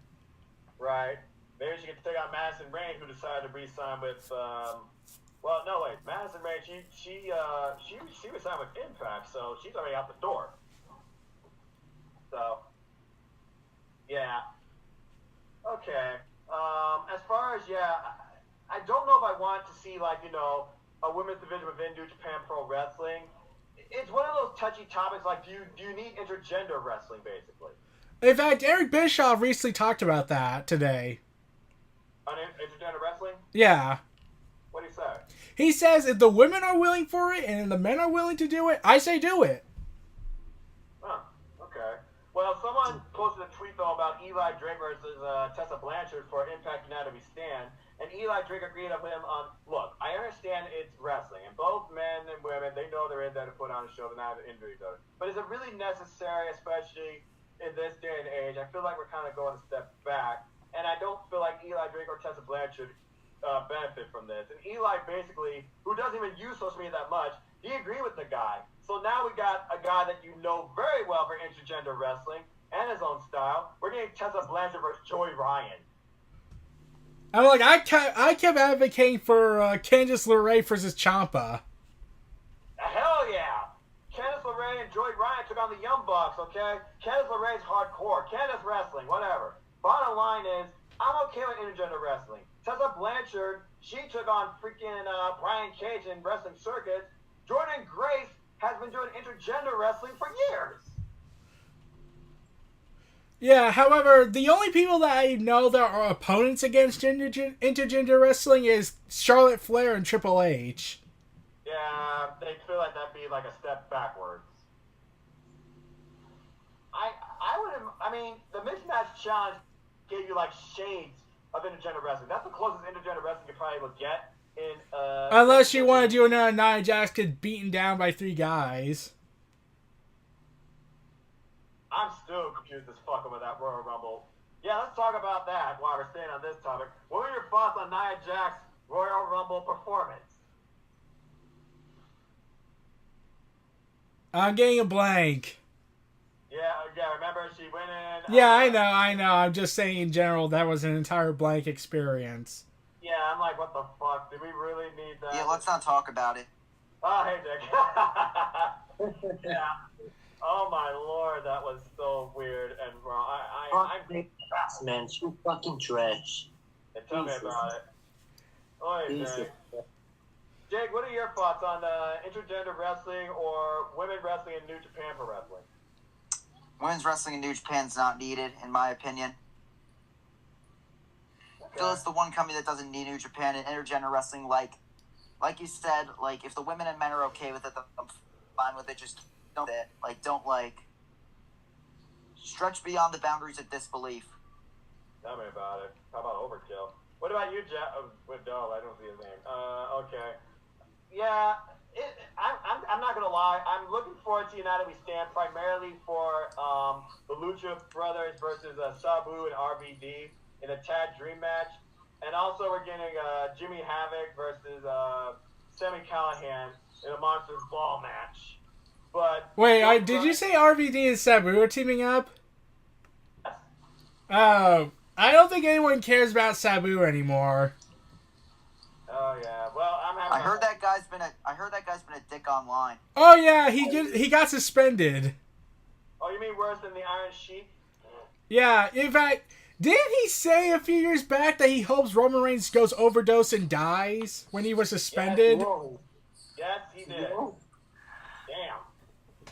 Right. Maybe she could take out Madison Rayne, who decided to re-sign with, Madison Rayne, she re-signed with Impact, so she's already out the door. So, yeah. Okay. As far as, I don't know if I want to see, a women's division within New Japan Pro Wrestling. It's one of those touchy topics, do you need intergender wrestling, basically? In fact, Eric Bischoff recently talked about that today. On intergender wrestling? Yeah. What do you say? He says if the women are willing for it and the men are willing to do it, I say do it. Huh. Okay. Well, someone posted a tweet, though, about Eli Drake versus Tessa Blanchard for Impact United We Stand. And Eli Drake agreed with him on, look, I understand it's wrestling. And both men and women, they know they're in there to put on a show. They're not injury though. But is it really necessary, especially in this day and age? I feel like we're kind of going a step back. And I don't feel like Eli Drake or Tessa Blanchard benefit from this. And Eli basically, who doesn't even use social media that much, he agreed with the guy. So now we got a guy that you know very well for intergender wrestling and his own style. We're getting Tessa Blanchard versus Joey Ryan. I'm I kept advocating for Candice LeRae versus Ciampa. Hell yeah! Candice LeRae and on the Young Bucks, okay? Candice LeRae's hardcore. Candice wrestling, whatever. Bottom line is, I'm okay with intergender wrestling. Tessa Blanchard, she took on freaking Brian Cage in wrestling circuits. Jordan Grace has been doing intergender wrestling for years. Yeah, however, the only people that I know that are opponents against intergender wrestling is Charlotte Flair and Triple H. Yeah, they feel like that'd be like a step backwards. I mean, the Mismatch Challenge gave you like shades of intergender wrestling. That's the closest intergender wrestling you probably will get in. Unless you want to do another Nia Jax get beaten down by 3 guys. I'm still confused as fuck over that Royal Rumble. Yeah, let's talk about that while we're staying on this topic. What were your thoughts on Nia Jax's Royal Rumble performance? I'm getting a blank. Yeah, remember she went in... Yeah, I know. I'm just saying in general that was an entire blank experience. Yeah, I'm like, what the fuck? Did we really need that? Yeah, let's not talk about it. Oh, hey, Dick. Yeah. Oh, my Lord, that was so weird and wrong. I'm man, you fucking trash. tell me about it. Oh, Jake. Jake, what are your thoughts on intergender wrestling or women wrestling in New Japan Pro Wrestling? Women's wrestling in New Japan's not needed, in my opinion. I feel it's the one company that doesn't need New Japan, and intergender wrestling, like you said, like, if the women and men are okay with it, I'm fine with it. Just don't stretch beyond the boundaries of disbelief. Tell me about it. How about Overkill? What about you, Jeff? With Dove, I don't see his name. Okay. Yeah, I'm not gonna lie. I'm looking forward to United We Stand primarily for the Lucha Brothers versus Sabu and RVD in a tag dream match, and also we're getting Jimmy Havoc versus Sami Callihan in a Monsters Ball match. But wait, did you say RVD and Sabu are teaming up? Oh, I don't think anyone cares about Sabu anymore. Oh yeah, well I heard that guy's been a dick online. Oh yeah, he got suspended. Oh, you mean worse than the Iron Sheik? Yeah, in fact, didn't he say a few years back that he hopes Roman Reigns goes overdose and dies when he was suspended? Yes, he did. Whoa. Damn.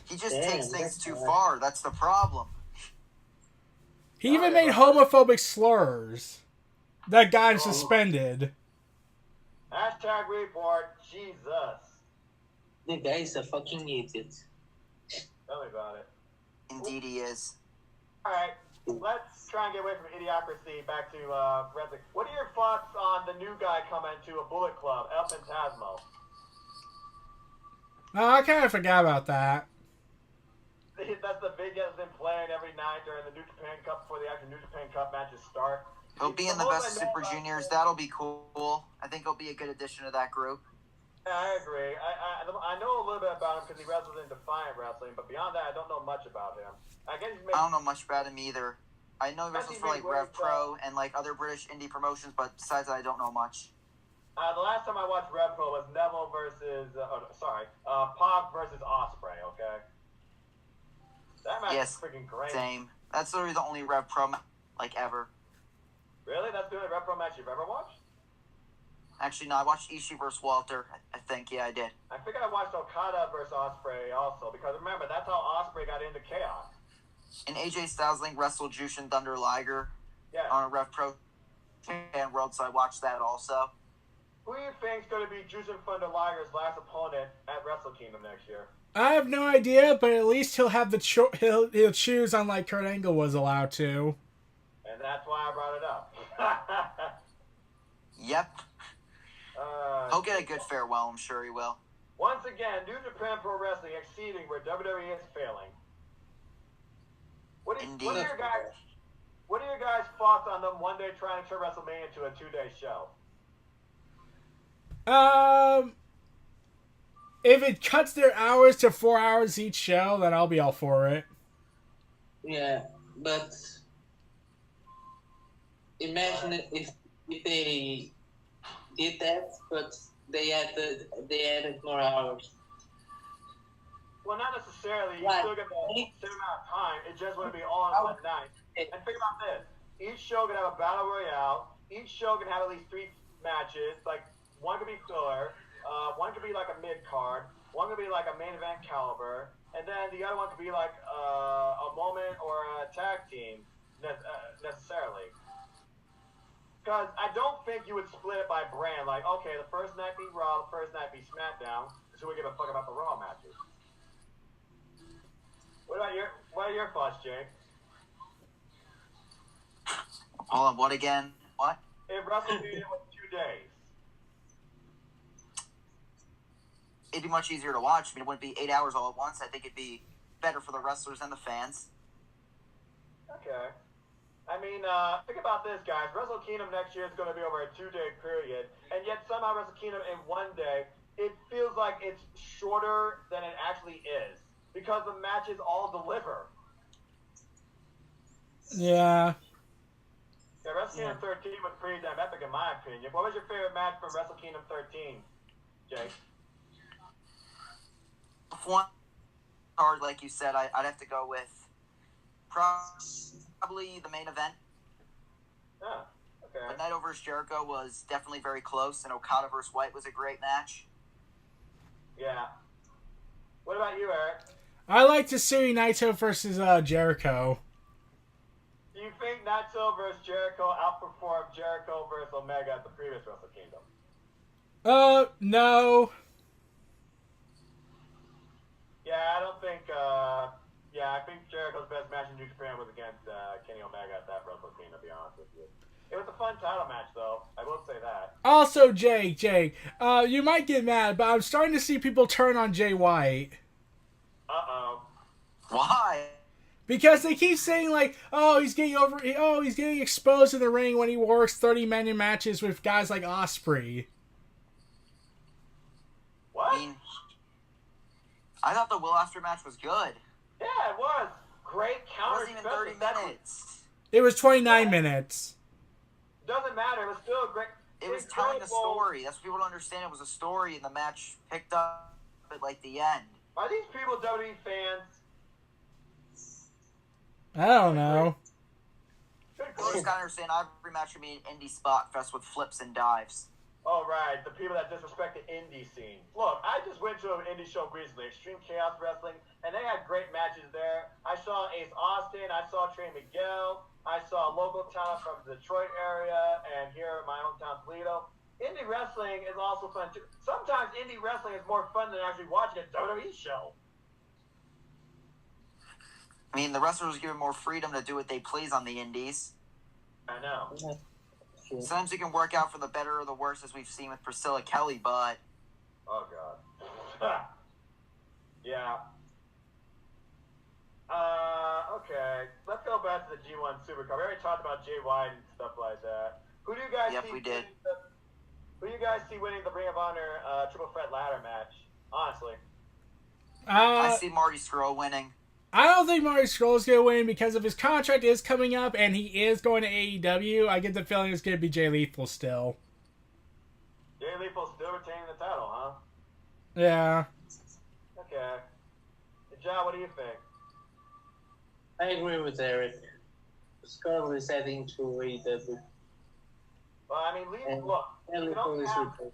He just takes things too far. That's the problem. He even made homophobic slurs that got him suspended. Hashtag report, Jesus. The guy is a fucking idiot. Tell me about it. Indeed he is. Alright, let's try and get away from idiocracy back to wrestling. What are your thoughts on the new guy coming to a Bullet Club, El Fantasmo? Oh, I kind of forgot about that. That's the video that's been playing every night during the New Japan Cup before the actual New Japan Cup matches start. He'll be in the best Super Juniors. That'll be cool. I think he'll be a good addition to that group. Yeah, I agree. I know a little bit about him because he wrestled in Defiant Wrestling, but beyond that, I don't know much about him. I guess he's I don't know much about him either. I know he wrestles for like Rev Pro and like other British indie promotions, but besides that, I don't know much. The last time I watched Rev Pro was Neville versus, Pac versus Ospreay. Okay, that match is freaking great. Same. That's literally the only Rev Pro like ever. Really? That's the only Rev Pro match you've ever watched? Actually, no. I watched Ishii versus Walter. I think, yeah, I did. I think I watched Okada versus Ospreay also, because remember, that's how Ospreay got into Chaos. And AJ Styles Link wrestled Jushin Thunder Liger on a Rev Pro and World, so I watched that also. Who do you think's going to be Jushin Thunder Liger's last opponent at Wrestle Kingdom next year? I have no idea, but at least he'll have the he'll choose unlike Kurt Angle was allowed to. And that's why I brought it up. Yep. He'll get a good farewell, I'm sure he will. Once again, New Japan Pro Wrestling exceeding where WWE is failing. What are your guys' thoughts on them one day trying to turn WrestleMania into a 2-day show? If it cuts their hours to 4 hours each show, then I'll be all for it. Yeah, but imagine if they did that, but they added more hours. Well, not necessarily. You Right. still get the same amount of time. It just wouldn't be all in one night. And think about this. Each show can have a battle royale. Each show can have at least 3 matches. Like, one could be filler. One could be like a mid-card. One could be like a main event caliber. And then the other one could be like a moment or a tag team necessarily. Because I don't think you would split it by brand. Like, okay, the first night be Raw, the first night be SmackDown. So we give a fuck about the Raw matches. What are your thoughts, Jake? Hold on, what again? What? If WrestleMania was 2 days. It'd be much easier to watch. I mean, it wouldn't be 8 hours all at once. I think it'd be better for the wrestlers and the fans. Okay. I mean, think about this, guys. Wrestle Kingdom next year is going to be over a 2-day period, and yet somehow Wrestle Kingdom in 1 day, it feels like it's shorter than it actually is because the matches all deliver. Yeah. Yeah, Wrestle Kingdom 13 was pretty damn epic in my opinion. What was your favorite match from Wrestle Kingdom 13, Jake? One card, like you said, I'd have to go with probably the main event. Yeah, okay. But Naito vs. Jericho was definitely very close, and Okada vs. White was a great match. Yeah. What about you, Eric? I like to see Naito versus Jericho. Do you think Naito versus Jericho outperformed Jericho versus Omega at the previous Wrestle Kingdom? No. Yeah, I don't think. I think Jericho's best match in New Japan was against Kenny Omega at that Wrestle Kingdom. To be honest with you, it was a fun title match, though. I will say that. Also, Jake, you might get mad, but I'm starting to see people turn on Jay White. Why? Because they keep saying, like, he's getting exposed in the ring when he works 30-minute matches with guys like Ospreay. What? I thought the Will Ospreay match was good. Yeah, it was great It counter. wasn't even 30 minutes. It was 29 minutes. Doesn't matter. It was still a great. It was telling a story. That's what people don't understand. It was a story, and the match picked up at, like, the end. Are these people WWE fans? I don't know. Good You just grief. gotta understand, every match would be an indie spot fest with flips and dives. Oh, right. The people that disrespect the indie scene. Look, I just went to an indie show recently, Extreme Chaos Wrestling, and they had great matches there. I saw Ace Austin. I saw Trey Miguel. I saw local talent from the Detroit area and here in my hometown, Toledo. Indie wrestling is also fun, too. Sometimes indie wrestling is more fun than actually watching a WWE show. I mean, the wrestlers given more freedom to do what they please on the indies. I know. Sometimes it can work out for the better or the worse, as we've seen with Priscilla Kelly, but Oh, God. Yeah. Okay. Let's go back to the G1 Supercard. We already talked about Jay White and stuff like that. Who do you guys Yep, see? we did. Who do you guys see winning the Ring of Honor Triple Threat Ladder match? Honestly. I see Marty Scurll winning. I don't think Marty Scurll's going to win because if his contract is coming up and he is going to AEW, I get the feeling it's going to be Jay Lethal still. Jay Lethal still retaining the title, huh? Yeah. Okay. John, what do you think? I agree with Eric. Scurll is heading to AEW. Well, I mean, look. And You Lethal don't is have, with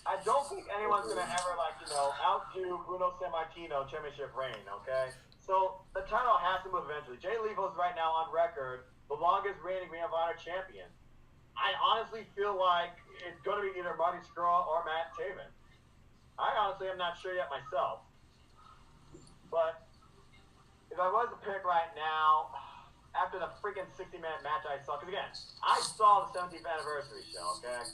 I don't think anyone's going to ever, outdo Bruno Sammartino championship reign, okay? So the title has to move eventually. Jay Lethal is right now on record the longest reigning Ring of Honor champion. I honestly feel like it's going to be either Marty Scurll or Matt Taven. I honestly am not sure yet myself. But if I was to pick right now, after the freaking 60-minute match I saw, because again, I saw the 17th anniversary show, okay?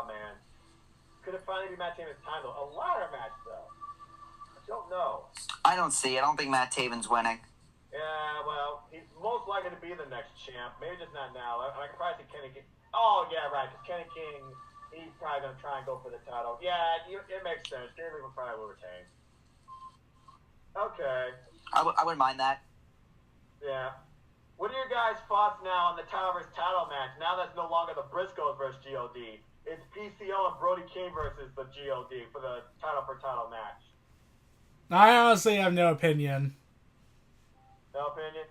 Man. Could it finally be Matt Taven's time, though? A ladder match, though. I don't know. I don't see it. I don't think Matt Taven's winning. Yeah, well, he's most likely to be the next champ. Maybe just not now. I can probably see Kenny King. Oh, yeah, right, because Kenny King, he's probably going to try and go for the title. Yeah, it makes sense. Kenny King probably will retain. Okay. I wouldn't mind that. Yeah. What are your guys' thoughts now on the title versus title match? Now that's no longer the Briscoes versus GOD. It's PCO and Brody King versus the God for the title for title match. I honestly have no opinion. No opinion?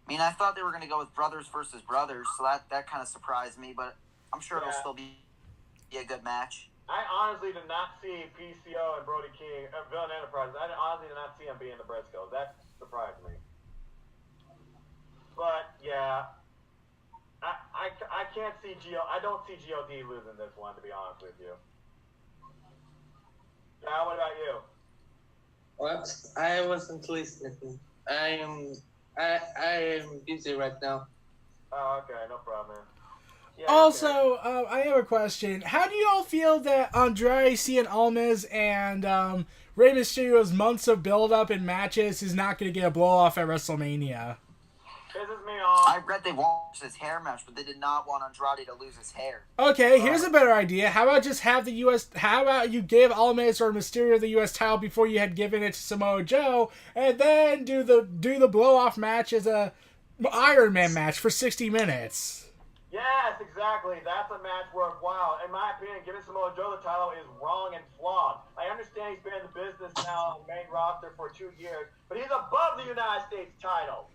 I mean, I thought they were going to go with brothers versus brothers, so that kind of surprised me, but I'm sure it'll still be a good match. I honestly did not see PCO and Brody King, Villain Enterprises. I honestly did not see them being the Briscoes. That surprised me. But, yeah. I can't see I don't see God losing this one, to be honest with you. Now, what about you? What? I wasn't listening. I am busy right now. Oh, okay, no problem, man. Yeah, Also, I have a question. How do you all feel that Andrade Cien Almas and Rey Mysterio's months of build-up in matches is not going to get a blow-off at WrestleMania? pisses me off. I read they want his hair match, but they did not want Andrade to lose his hair. Okay, here's a better idea. How about just have the U.S. How about you give Almas or Mysterio the U.S. title before you had given it to Samoa Joe, and then do the blow-off match as a Iron Man match for 60 minutes? Yes, exactly. That's a match worthwhile. In my opinion, giving Samoa Joe the title is wrong and flawed. I understand he's been in the business now on the main roster for 2 years, but he's above the United States title.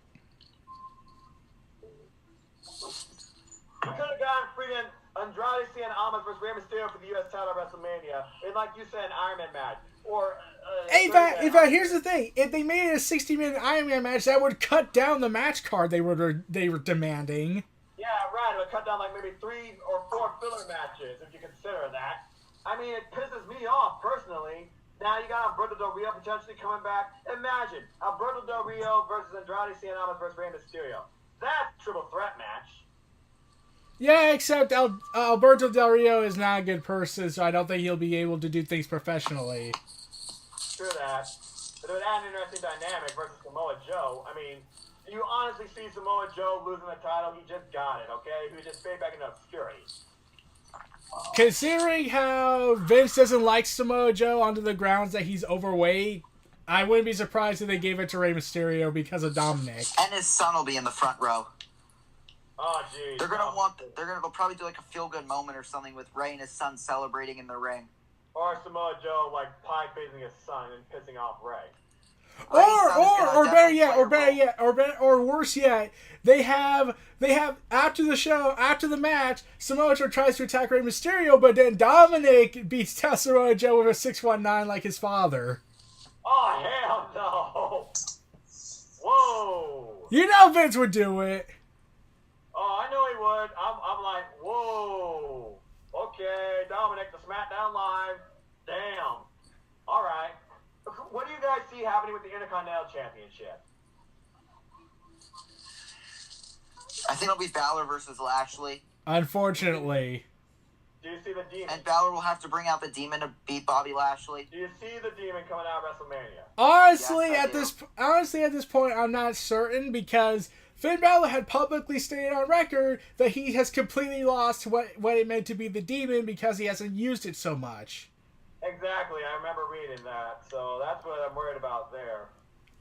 We could have gotten freaking Andrade Cien Almas versus Rey Mysterio for the U.S. title at WrestleMania, and like you said, an Iron Man match. Or In fact, here's the thing: if they made it a 60-minute Iron Man match, that would cut down the match card they were demanding. Yeah, right. It would cut down like maybe 3 or 4 filler matches, if you consider that. I mean, it pisses me off personally. Now you got Alberto Del Rio potentially coming back. Imagine Alberto Del Rio versus Andrade Cien Almas versus Rey Mysterio. That's a triple threat match. Yeah, except Alberto Del Rio is not a good person, so I don't think he'll be able to do things professionally. True that. But it would add an interesting dynamic versus Samoa Joe. I mean, do you honestly see Samoa Joe losing the title? He just got it, okay? He just fade back into obscurity. Considering how Vince doesn't like Samoa Joe onto the grounds that he's overweight, I wouldn't be surprised if they gave it to Rey Mysterio because of Dominic. And his son will be in the front row. Oh, jeez. They'll probably do like a feel-good moment or something with Rey and his son celebrating in the ring. Or Samoa Joe, like, pie-facing his son and pissing off Rey. Or worse yet, they have after the show, after the match, Samoa Joe tries to attack Rey Mysterio, but then Dominic beats down Samoa Joe with a 619 like his father. Oh, hell no! Whoa! You know Vince would do it. Oh, I know he would. I'm like, whoa. Okay, Dominic, the SmackDown Live. Damn. All right. What do you guys see happening with the Intercontinental Championship? I think it'll be Balor versus Lashley. Unfortunately. Do you see the Demon? And Balor will have to bring out the Demon to beat Bobby Lashley. Do you see the Demon coming out of WrestleMania? Honestly, Yes, at this point, I'm not certain because Finn Balor had publicly stated on record that he has completely lost what it meant to be the Demon because he hasn't used it so much. Exactly. I remember reading that. So that's what I'm worried about there.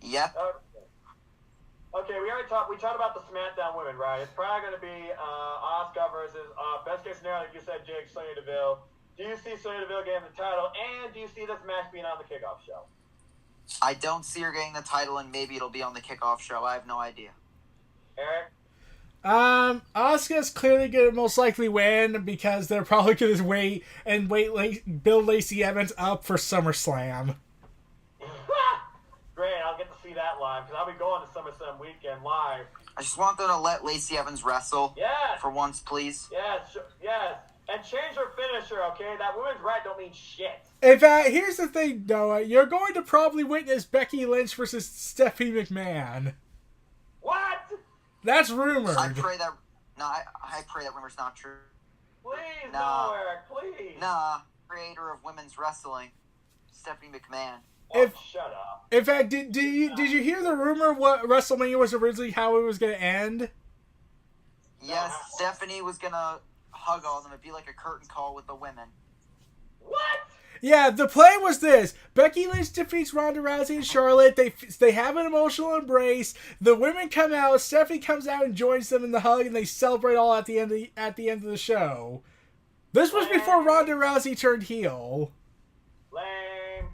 Yep. Okay, we talked about the SmackDown women, right? It's probably going to be Asuka versus, best case scenario, like you said, Jake, Sonya Deville. Do you see Sonya Deville getting the title, and do you see this match being on the kickoff show? I don't see her getting the title, and maybe it'll be on the kickoff show. I have no idea. Eric? Asuka's clearly going to most likely win because they're probably going to wait build Lacey Evans up for SummerSlam. Great, I'll get to see that live because I'll be going to SummerSlam weekend live. I just want them to let Lacey Evans wrestle. Yes. For once, please. Yes. And change her finisher, okay? That women's right don't mean shit. In fact, here's the thing, Noah. You're going to probably witness Becky Lynch versus Stephanie McMahon. What? That's rumored. I pray that rumor's not true. Please, Nah. no, Eric, please. Nah, creator of women's wrestling, Stephanie McMahon. Oh, If- shut up. In fact, did you hear the rumor what WrestleMania was originally how it was going to end? Yes, Stephanie was gonna hug all of them. It'd be like a curtain call with the women. What? Yeah, the plan was this: Becky Lynch defeats Ronda Rousey and Charlotte. They have an emotional embrace. The women come out. Stephanie comes out and joins them in the hug, and they celebrate all at the end of the show. This was before Ronda Rousey turned heel. Lame.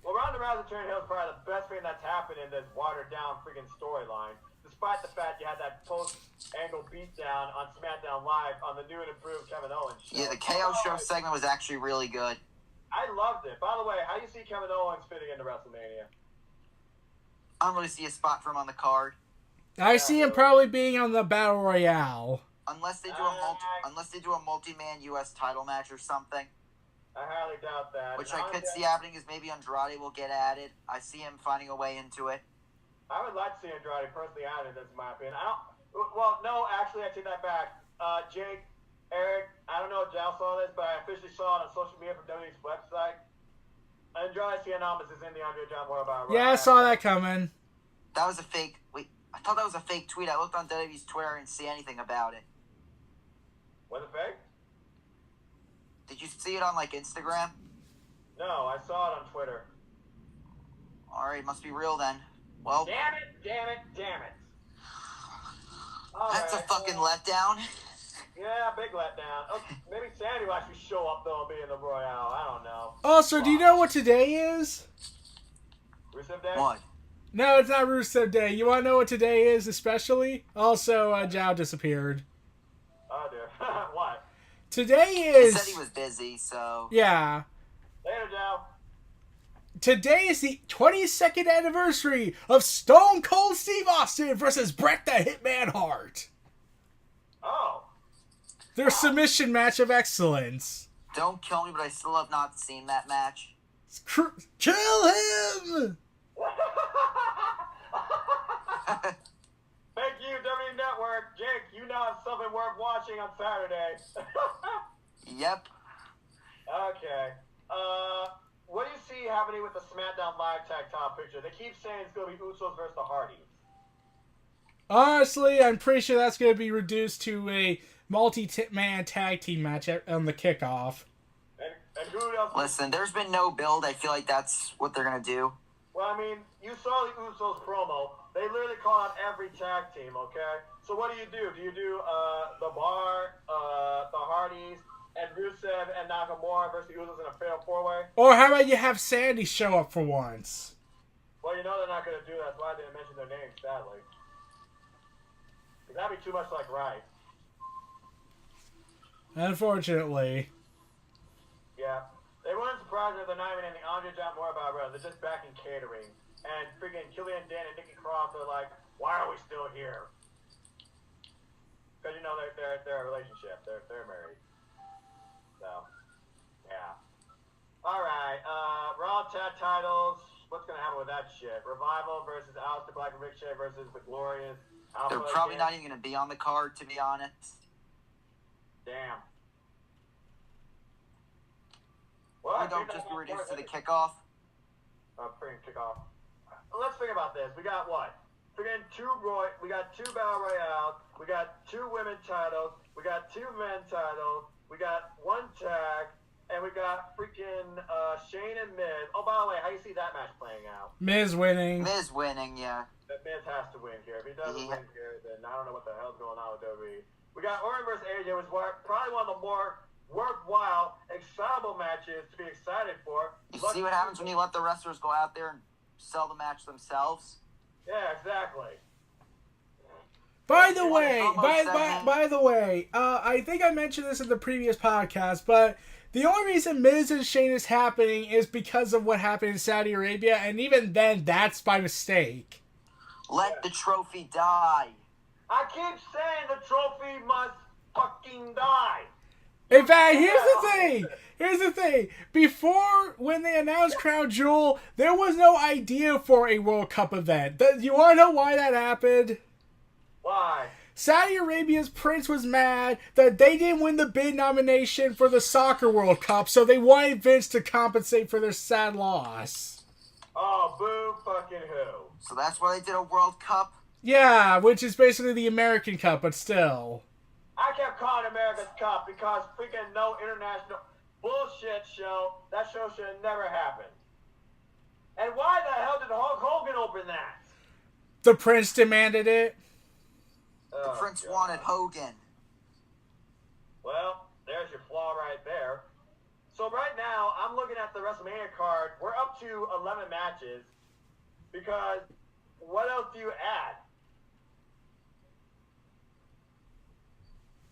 Well, Ronda Rousey turned heel is probably the best thing that's happened in this watered-down freaking storyline. Despite the fact you had that post-angle beatdown on SmackDown Live on the new and improved Kevin Owens show. Yeah, the KO show segment was actually really good. I loved it. By the way, how do you see Kevin Owens fitting into WrestleMania? I don't really see a spot for him on the card. I see him probably being on the Battle Royale. Unless they do a multi-man U.S. title match or something. I highly doubt that. Which I could see happening is maybe Andrade will get added. I see him finding a way into it. I would like to see Andrade personally added, that's my opinion. Well, no, actually, I take that back. Jake, Eric, I don't know if Jal saw this, but I officially saw it on social media from WWE's website. Andrade Cien Almas is in the Andre John Royal Battle. Yeah, I saw that coming. That was a fake. Wait, I thought that was a fake tweet. I looked on WWE's Twitter and see anything about it. Was it fake? Did you see it on like Instagram? No, I saw it on Twitter. All right, must be real then. Well, Damn it. that's a Alright, fucking letdown. Yeah, big letdown. Okay, maybe Sandy will actually show up though and be in the Royale. I don't know. Also, do you know what today is? Rusev Day? What? No, it's not Rusev Day. You want to know what today is especially? Also, Zhao disappeared. Oh, dear. What? Today He is... said he was busy, so... Yeah. Later, Joe. Today is the 22nd anniversary of Stone Cold Steve Austin versus Bret the Hitman Hart. Oh. Their submission match of excellence. Don't kill me, but I still have not seen that match. Kill him! Thank you, WWE Network. Jake, you know have something worth watching on Saturday. Yep. Okay. What do you see happening with the SmackDown Live tag top picture? They keep saying it's going to be Usos versus the Hardys. Honestly, I'm pretty sure that's going to be reduced to a multi-man tag team match on the kickoff. And who else? Listen, there's been no build. I feel like that's what they're going to do. Well, I mean, you saw the Usos promo. They literally call out every tag team, okay? So what do? Do you do the Bar, the Hardys, and Rusev and Nakamura versus the Usos in a fatal four-way? Or how about you have Sandy show up for once? Well, you know they're not going to do that. That's why I didn't mention their names, sadly. 'Cause that'd be too much like right. Unfortunately. Yeah. They wouldn't surprise me if they're not even in the Andre John Morbar run. They're just back in catering. And freaking Killian Dan and Nikki Cross are like, why are we still here? Because you know they're a relationship. They're married. So, yeah. Alright, Raw tag titles. What's gonna happen with that shit? Revival versus Aleister Black and Ricochet versus the Glorious. Alpha They're probably again. not even going to be on the card, to be honest. Damn. Well, Or I don't think just that's be reduced to the important. kickoff. Freaking kickoff. Let's think about this. We got what? Freaking we got two Battle Royales. We got two women titles. We got two men titles. We got one tag. And we got freaking Shane and Miz. Oh, by the way, how do you see that match playing out? Miz winning. Miz winning, yeah. That Miz has to win here. If he doesn't Yeah. win here, then I don't know what the hell's going on with WWE. We got Orton versus AJ, which was probably one of the more worthwhile, excitable matches to be excited for. You see what happens when you let the wrestlers go out there and sell the match themselves? Yeah, exactly. By the want a way, promo segment? by the way, I think I mentioned this in the previous podcast, but the only reason Miz and Shane is happening is because of what happened in Saudi Arabia, and even then, that's by mistake. Let the trophy die. I keep saying the trophy must fucking die. In fact, here's the thing. Before, when they announced Crown Jewel, there was no idea for a World Cup event. You want to know why that happened? Why? Saudi Arabia's prince was mad that they didn't win the bid nomination for the Soccer World Cup, so they wanted Vince to compensate for their sad loss. Oh, boo fucking who? So that's why they did a World Cup? Yeah, which is basically the American Cup, but still. I kept calling America's Cup because freaking no international bullshit show. That show should have never happened. And why the hell did Hulk Hogan open that? The prince demanded it. The Oh, Prince God. wanted Hogan. Well, there's your flaw right So right now, I'm looking at the WrestleMania card. We're up to 11 matches because what else do you add?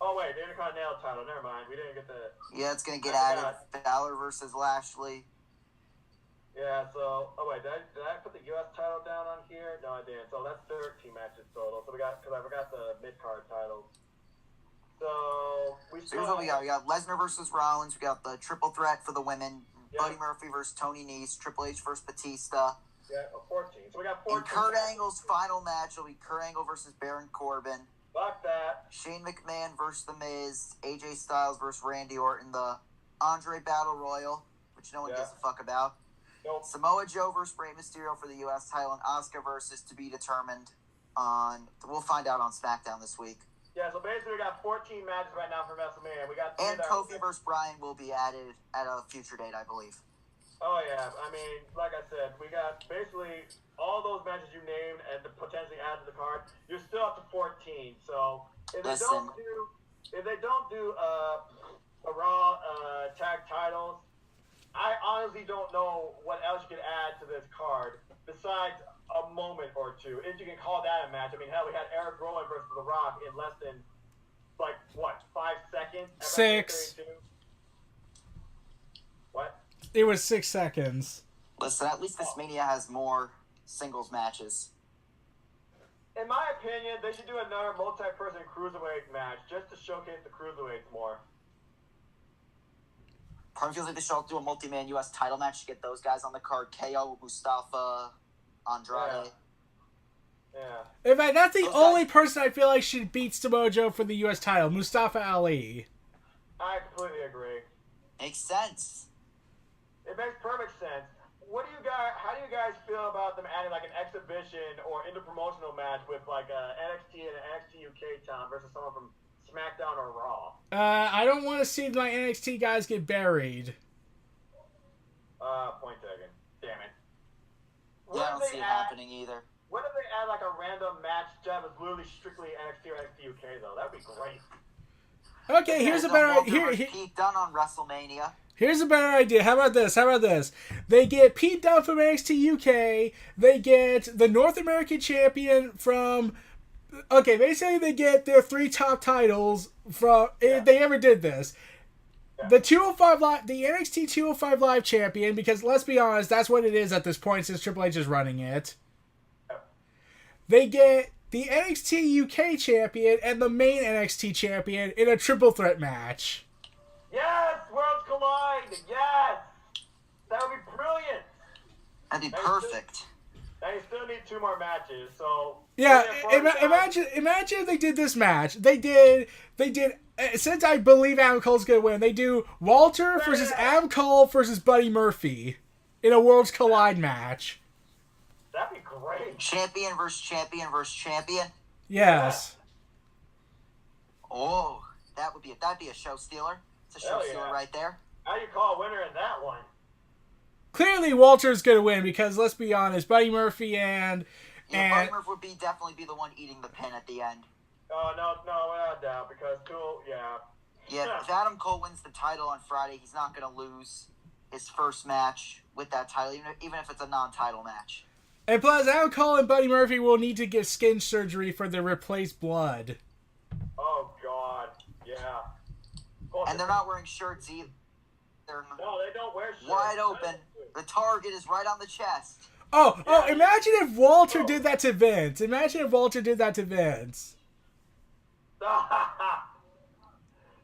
Oh wait, the Intercontinental title. Never mind. We didn't get the. Yeah, it's gonna get added. Balor versus Lashley. Yeah. So, oh wait, did I put the U.S. title down on here? No, I didn't. So that's 13 matches total. So we got because I forgot the mid card titles. So we So still. here's what we got. We got Lesnar versus Rollins. We got the triple threat for the women. Yeah. Buddy Murphy versus Tony Nese. Triple H versus Batista. Yeah, 14. So we got 14. And Kurt Angle's final match will be Kurt Angle versus Baron Corbin. Fuck that. Shane McMahon versus The Miz. AJ Styles versus Randy Orton. The Andre Battle Royal, which no one gives a fuck about. Nope. Samoa Joe versus Rey Mysterio for the U.S. title. And Asuka versus to be determined on. We'll find out on SmackDown this week. Yeah, so basically we got 14 matches right now for WrestleMania. We got And Kofi versus Bryan will be added at a future date, I believe. Oh yeah, I mean, like I said, we got basically all those matches you named and to potentially add to the card. You're still up to 14. So if they don't do a Raw tag titles, I honestly don't know what else you could add to this card besides a moment or two. If you can call that a match. I mean, hell, we had Eric Rowan versus The Rock in less than 5 seconds. 6. What? It was 6 seconds. Listen, at least this Mania has more singles matches. In my opinion, they should do another multi-person cruiserweight match just to showcase the cruiserweights more. Part of me feels like they should also do a multi-man U.S. title match to get those guys on the card. KO, Mustafa, Andrade. Yeah. In fact, that's the Those only guys- person I feel like should beat Samoa Joe for the U.S. title, Mustafa Ali. I completely agree. Makes sense. It makes perfect sense. How do you guys feel about them adding like an exhibition or interpromotional match with like NXT and an NXT UK talent versus someone from SmackDown or Raw? I don't want to see my NXT guys get buried. Point taken. Damn it. Yeah, I don't see it happening either. What if they add like a random match that was literally strictly NXT or NXT UK though? That'd be great. Okay, here's a better idea. Pete Dunne on WrestleMania. Here's a better idea. How about this? They get Pete Dunne from NXT UK. They get the North American champion from... Okay, basically they get their 3 top titles from... If they ever did this. Yeah. The 205 Live, the NXT 205 Live champion, because let's be honest, that's what it is at this point since Triple H is running it. Yeah. They get the NXT UK champion and the main NXT champion in a triple threat match. Yes! Worlds collide! Yes! That would be brilliant! That'd be perfect. Now you still need 2 more matches, so... Yeah, imagine if they did this match. They did. Since I believe Adam Cole's gonna win, they do Walter versus Adam Cole versus Buddy Murphy in a Worlds Collide match. That'd be great. Champion versus champion versus champion. Yes. Oh, that'd be a show stealer. It's a show Hell stealer yeah. right there. How do you call a winner in that one? Clearly, Walter's gonna win because let's be honest, Buddy Murphy and Buddy Murphy would definitely be the one eating the pin at the end. Oh, no, without a doubt, because Cool, yeah. Yeah, if Adam Cole wins the title on Friday, he's not going to lose his first match with that title, even if it's a non-title match. And plus, Adam Cole and Buddy Murphy will need to get skin surgery for their replaced blood. Oh, God, yeah. And they're not wearing shirts either. They're No, they don't wear shirts. wide open. The target is right on the chest. Oh, imagine if Walter did that to Vince.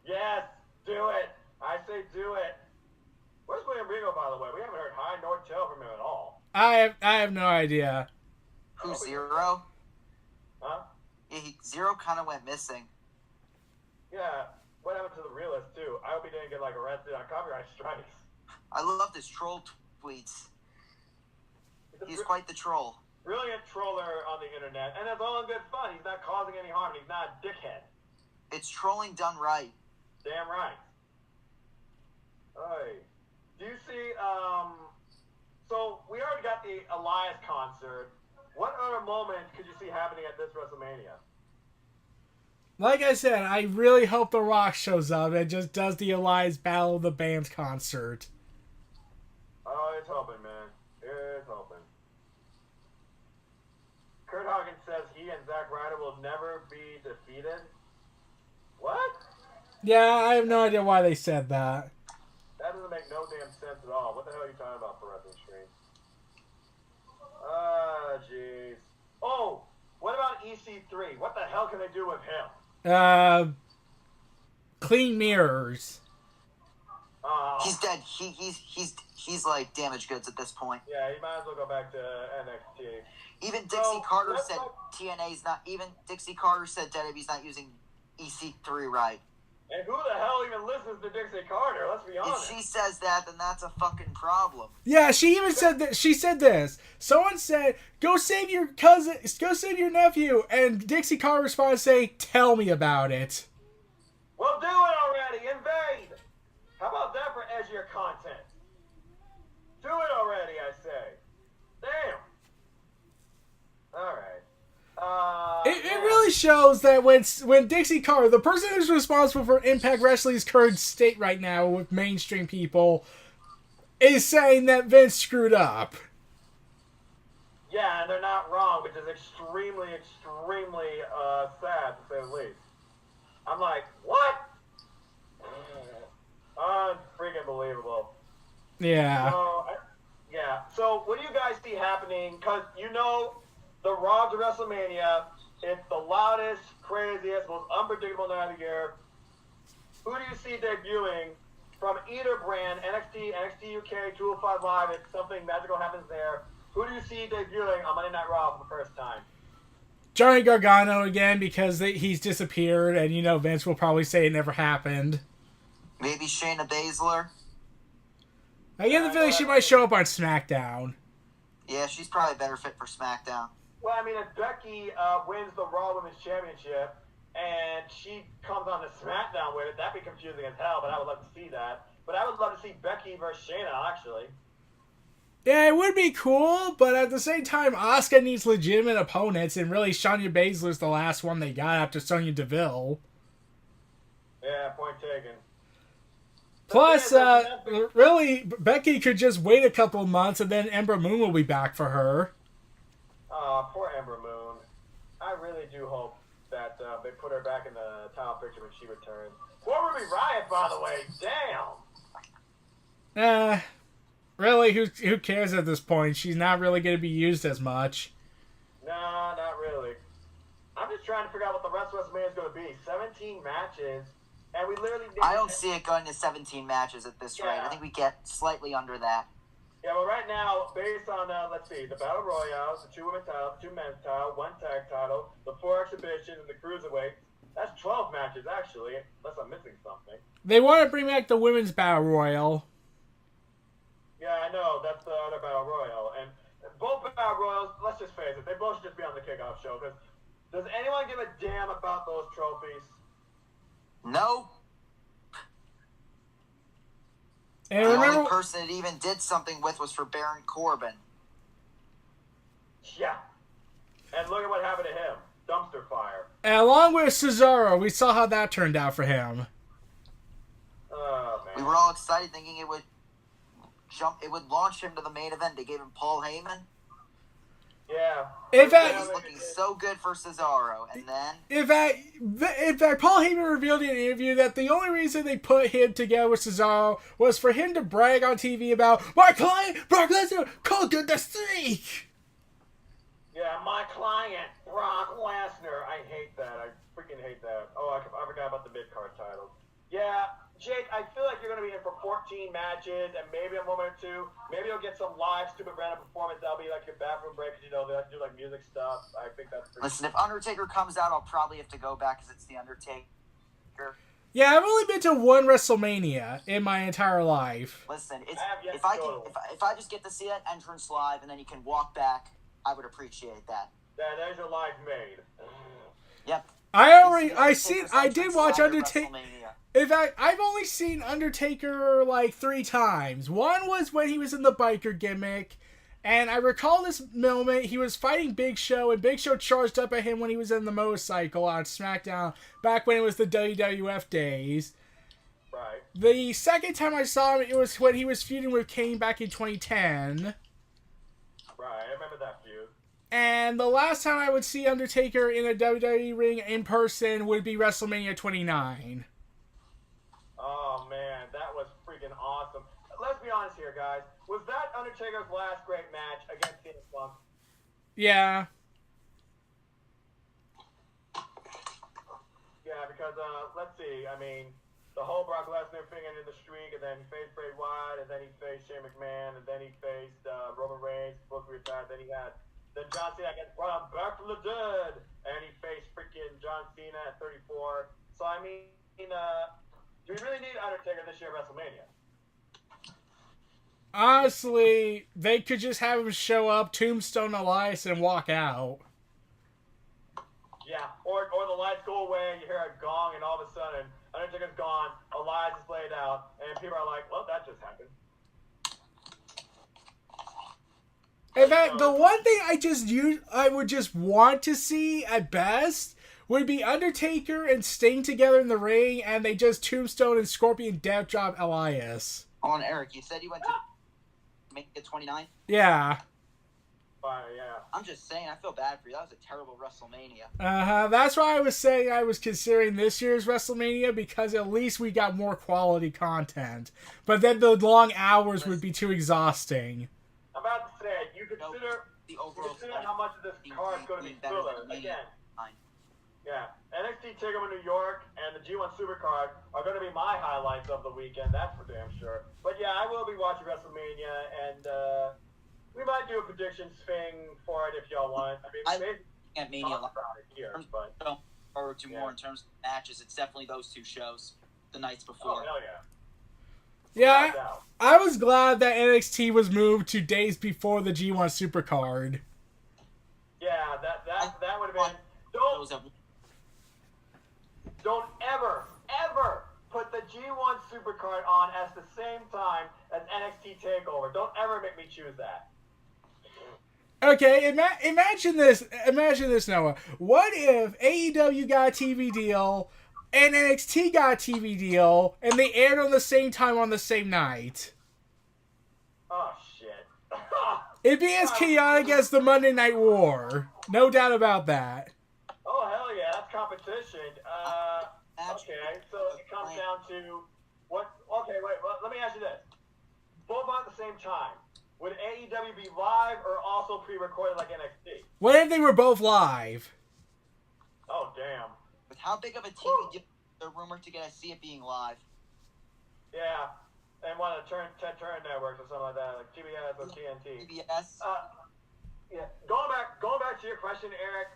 Yes, do it. I say do it. Where's William Regal, by the way? We haven't heard hi nor tail from him at all. I have no idea. Who's Zero? Huh? Yeah, Zero kind of went missing. Yeah. What happened to the realist, too? I hope he didn't get, like, arrested on copyright strikes. I love his troll tweets. He's quite the troll. Brilliant troller on the internet, and it's all in good fun. He's not causing any harm, and he's not a dickhead. It's trolling done right. Damn right. Hey, do you see, so we already got the Elias concert. What other moments could you see happening at this WrestleMania? Like I said, I really hope The Rock shows up and just does the Elias Battle of the Bands concert. Oh, it's hoping, man. It's hoping. Kurt Hawkins says he and Zack Ryder will never be defeated. What? Yeah, I have no idea why they said that. That doesn't make no damn sense at all. What the hell are you talking about for wrestling stream? Ah, jeez. Oh, what about EC3? What the hell can they do with him? Clean mirrors. He's dead. He's like damaged goods at this point. Yeah, he might as well go back to NXT. Even Dixie So, Carter let's said talk- TNA's not. Even Dixie Carter said WWE's not using EC3 right. And who the hell even listens to Dixie Carter? Let's be If honest. she says that, then that's a fucking problem. Yeah, she even said that. She said this. Someone said, "Go save your cousin. Go save your nephew." And Dixie Carter responds, "Say, tell me about it." Well, do it already. Invade. How about that for edgier content? Do it already, I say. Damn. All right. It really shows that when Dixie Carter, the person who's responsible for Impact Wrestling's current state right now with mainstream people, is saying that Vince screwed up. Yeah, and they're not wrong, which is extremely, extremely sad, to say the least. I'm like, what? Unfreaking believable. Yeah. So what do you guys see happening? Because you know the Raw to WrestleMania, it's the loudest, craziest, most unpredictable night of the year. Who do you see debuting from either brand, NXT, NXT UK, 205 Live, if something magical happens there? Who do you see debuting on Monday Night Raw for the first time? Johnny Gargano again because he's disappeared, and Vince will probably say it never happened. Maybe Shayna Baszler. I get the feeling she might show up on SmackDown. Yeah, she's probably better fit for SmackDown. Well, I mean, if Becky wins the Raw Women's Championship and she comes on to SmackDown with it, that'd be confusing as hell, but I would love to see that. But I would love to see Becky versus Shayna, actually. Yeah, it would be cool, but at the same time, Asuka needs legitimate opponents, and really, Shayna Baszler's the last one they got after Sonya Deville. Yeah, point taken. Plus, really, Becky could just wait a couple of months, and then Ember Moon will be back for her. Poor Ember Moon. I really do hope that they put her back in the title picture when she returns. Poor Ruby Riott, by the way. Damn. Really, who cares at this point? She's not really going to be used as much. No, not really. I'm just trying to figure out what the rest of WrestleMania is going to be. 17 matches, and we literally didn't... I don't see it going to 17 matches at this rate. I think we get slightly under that. Yeah, well, right now, based on, let's see, the Battle Royals, the 2 women's titles, 2 men's titles, 1 tag title, the 4 exhibitions, and the Cruiserweight, that's 12 matches, actually, unless I'm missing something. They want to bring back the Women's Battle Royal. Yeah, I know, that's the other Battle Royal. And both Battle Royals, let's just face it, they both should just be on the kickoff show, because does anyone give a damn about those trophies? No. And The remember, only person it even did something with was for Baron Corbin. Yeah. And look at what happened to him. Dumpster fire. and along with Cesaro, we saw how that turned out for him. Oh, man. We were all excited thinking it would launch him to the main event. They gave him Paul Heyman. Yeah. In He fact, was looking so good for Cesaro, and then In fact, Paul Heyman revealed in an interview that the only reason they put him together with Cesaro was for him to brag on TV about my client, Brock Lesnar, conquered the streak. Yeah, my client, Brock Lesnar. I hate that. I freaking hate that. Oh, I forgot about the mid-card titles. Yeah, Jake, I feel like you're going to be in for 14 matches and maybe a moment or two. Maybe you'll get some live, stupid, random performance. That'll be like your bathroom break, because, they like to do like music stuff. I think that's pretty listen, if Undertaker comes out, I'll probably have to go back because it's the Undertaker. Yeah, I've only been to one WrestleMania in my entire life. Listen, I have yet if I to can, go. if I just get to see that entrance live and then you can walk back, I would appreciate that. Yeah, there's your life made. Yep. I did watch Undertaker. WrestleMania. In fact, I've only seen Undertaker like 3 times. One was when he was in the biker gimmick, And I recall this moment, he was fighting Big Show, and Big Show charged up at him when he was in the motorcycle on SmackDown, back when it was the WWF days. Right. The second time I saw him, it was when he was feuding with Kane back in 2010. Right, I remember that feud. And the last time I would see Undertaker in a WWE ring in person would be WrestleMania 29. Oh, man, that was freaking awesome. Let's be honest here, guys. Was that Undertaker's last great match against CM Punk? Yeah. Yeah, because, let's see, I mean, the whole Brock Lesnar thing ended the streak, and then he faced Bray Wyatt, and then he faced Shane McMahon, and then he faced Roman Reigns, both retired, then John Cena gets brought back from the dead, and he faced freaking John Cena at 34. So, I mean, do we really need Undertaker this year at WrestleMania? Honestly, they could just have him show up, Tombstone Elias, and walk out. Yeah, or the lights go away, and you hear a gong, and all of a sudden, Undertaker's gone, Elias is laid out, and people are like, well, that just happened. In fact, the one thing I would just want to see at best would be Undertaker and Sting together in the ring, and they just Tombstone and Scorpion Death Drop Elias. Hold on, Eric. You said you went to make it 29? Yeah. Yeah. I'm just saying, I feel bad for you. That was a terrible WrestleMania. That's why I was saying I was considering this year's WrestleMania, because at least we got more quality content. But then the long hours would be too exhausting. I'm about to say, you consider how much of this card is going to be filler. Again, yeah, NXT TakeOver New York and the G1 Supercard are going to be my highlights of the weekend, that's for damn sure. But yeah, I will be watching WrestleMania, and we might do a predictions thing for it if y'all want. I mean, at Mania talk about it here, but forward to more in terms of matches. It's definitely those two shows the nights before. oh hell yeah. Yeah, No doubt. I was glad that NXT was moved to days before the G1 Supercard. Yeah, that would have been. Don't ever put the G1 Supercard on at the same time as NXT TakeOver. Don't ever make me choose that. Okay, imagine this, Noah. What if AEW got a TV deal and NXT got a TV deal and they aired on the same time on the same night? Oh shit. It'd be as chaotic as the Monday Night War. No doubt about that. Oh hell yeah, that's competition. Okay, so it comes down to what? Okay, wait. Let me ask you this: both on at the same time. Would AEW be live or also pre-recorded like NXT? What if they were both live? Oh damn. With how big of a TV deal they're rumored to get, I see it being live. Yeah, and one of the Turn networks or something like that, like TBS or TNT. TBS. Yeah. Going back to your question, Eric.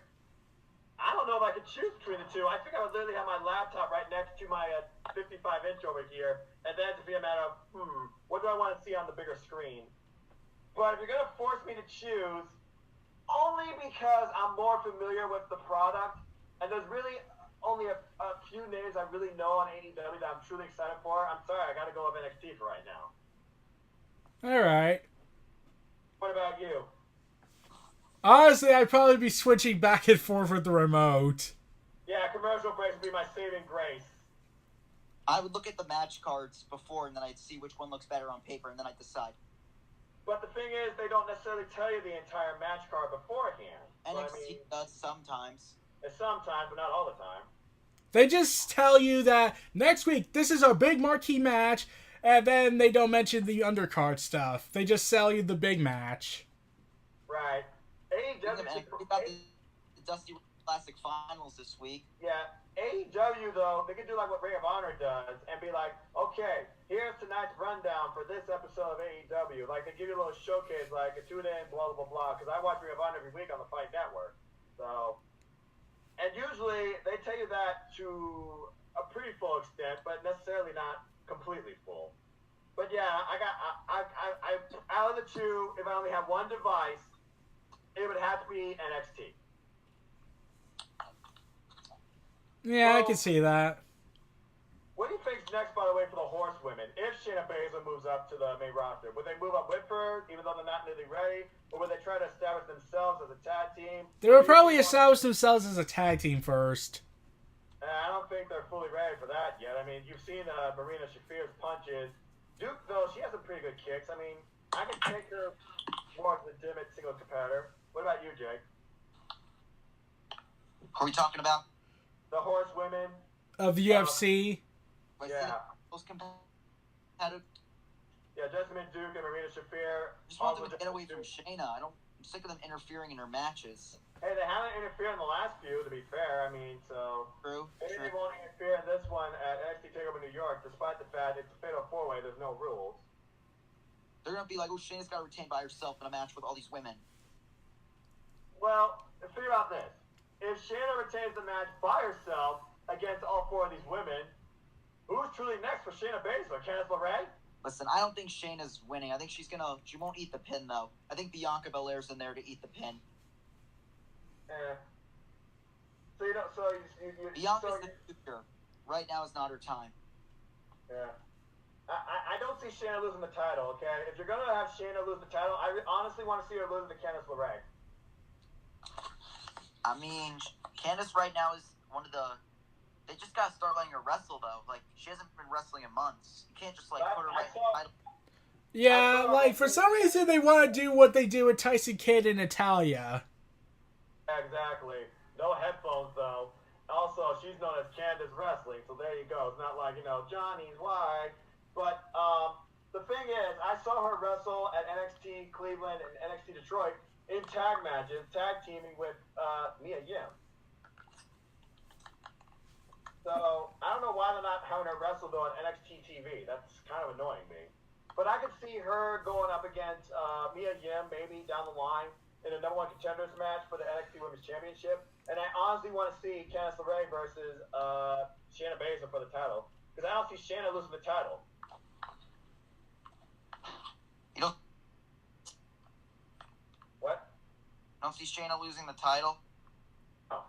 I don't know if I could choose between the two. I think I would literally have my laptop right next to my 55-inch over here, and then to be a matter of, what do I want to see on the bigger screen? But if you're going to force me to choose, only because I'm more familiar with the product, and there's really only a few names I really know on AEW that I'm truly excited for, I'm sorry, I got to go with NXT for right now. All right. What about you? Honestly, I'd probably be switching back and forth with the remote. Yeah, commercial breaks would be my saving grace. I would look at the match cards before, and then I'd see which one looks better on paper, and then I'd decide. But the thing is, they don't necessarily tell you the entire match card beforehand. NXT does sometimes. Sometimes, but not all the time. They just tell you that next week, this is our big marquee match, and then they don't mention the undercard stuff. They just sell you the big match. Right. We got the Dusty Classic Finals this week. Yeah, AEW, though, they could do like what Ring of Honor does and be like, okay, here's tonight's rundown for this episode of AEW. Like, they give you a little showcase, like, tune in, blah, blah, blah, because I watch Ring of Honor every week on the Fight Network. So, and usually they tell you that to a pretty full extent, but necessarily not completely full. But yeah, I out of the two, if I only have one device, it would have to be NXT. Yeah, I can see that. What do you think's next, by the way, for the horsewomen? If Shayna Baszler moves up to the main roster, would they move up with her, even though they're not nearly ready? Or would they try to establish themselves as a tag team? They would probably establish themselves as a tag team first. I don't think they're fully ready for that yet. I mean, you've seen Marina Shafir's punches. Duke, though, she has some pretty good kicks. I mean, I can take her more as a legitimate single competitor. What about you, Jake? Are we talking about The horsewomen? Of the UFC. Yeah. Those competitive. Yeah, Jessamine Duke and Marina Shafir. I just want them to get away from Shayna. I'm sick of them interfering in her matches. Hey, they haven't interfered in the last few, to be fair. I mean, so... True. Maybe they won't interfere in this one at NXT TakeOver New York, despite the fact it's a fatal four-way, there's no rules. They're going to be like, oh, Shayna's got retained by herself in a match with all these women. Well, think about this. If Shayna retains the match by herself against all four of these women, who's truly next for Shayna Baszler? Candice LeRae? Listen, I don't think Shayna's winning. I think she won't eat the pin, though. I think Bianca Belair's in there to eat the pin. So you don't. So you Bianca's the future. Right now is not her time. Yeah. I don't see Shayna losing the title. Okay, if you're gonna have Shayna lose the title, I honestly want to see her lose to Candice LeRae. I mean, Candice right now is one of the. They just gotta start letting her wrestle though. Like she hasn't been wrestling in months. You can't just like put her right in the title. Yeah, like for some reason they want to do what they do with Tyson Kidd and Natalya. Exactly. No headphones though. Also, she's known as Candice Wrestling, so there you go. It's not like Johnny's Wide. But the thing is, I saw her wrestle at NXT Cleveland and NXT Detroit in tag matches, tag teaming with Mia Yim. So I don't know why they're not having her wrestle though on NXT TV. That's kind of annoying me. But I could see her going up against Mia Yim maybe down the line in a number one contenders match for the NXT Women's Championship. And I honestly want to see Candice LeRae versus Shayna Baszler for the title. Because I don't see Shayna losing the title. You don't. What? Don't see Shayna losing the title. No.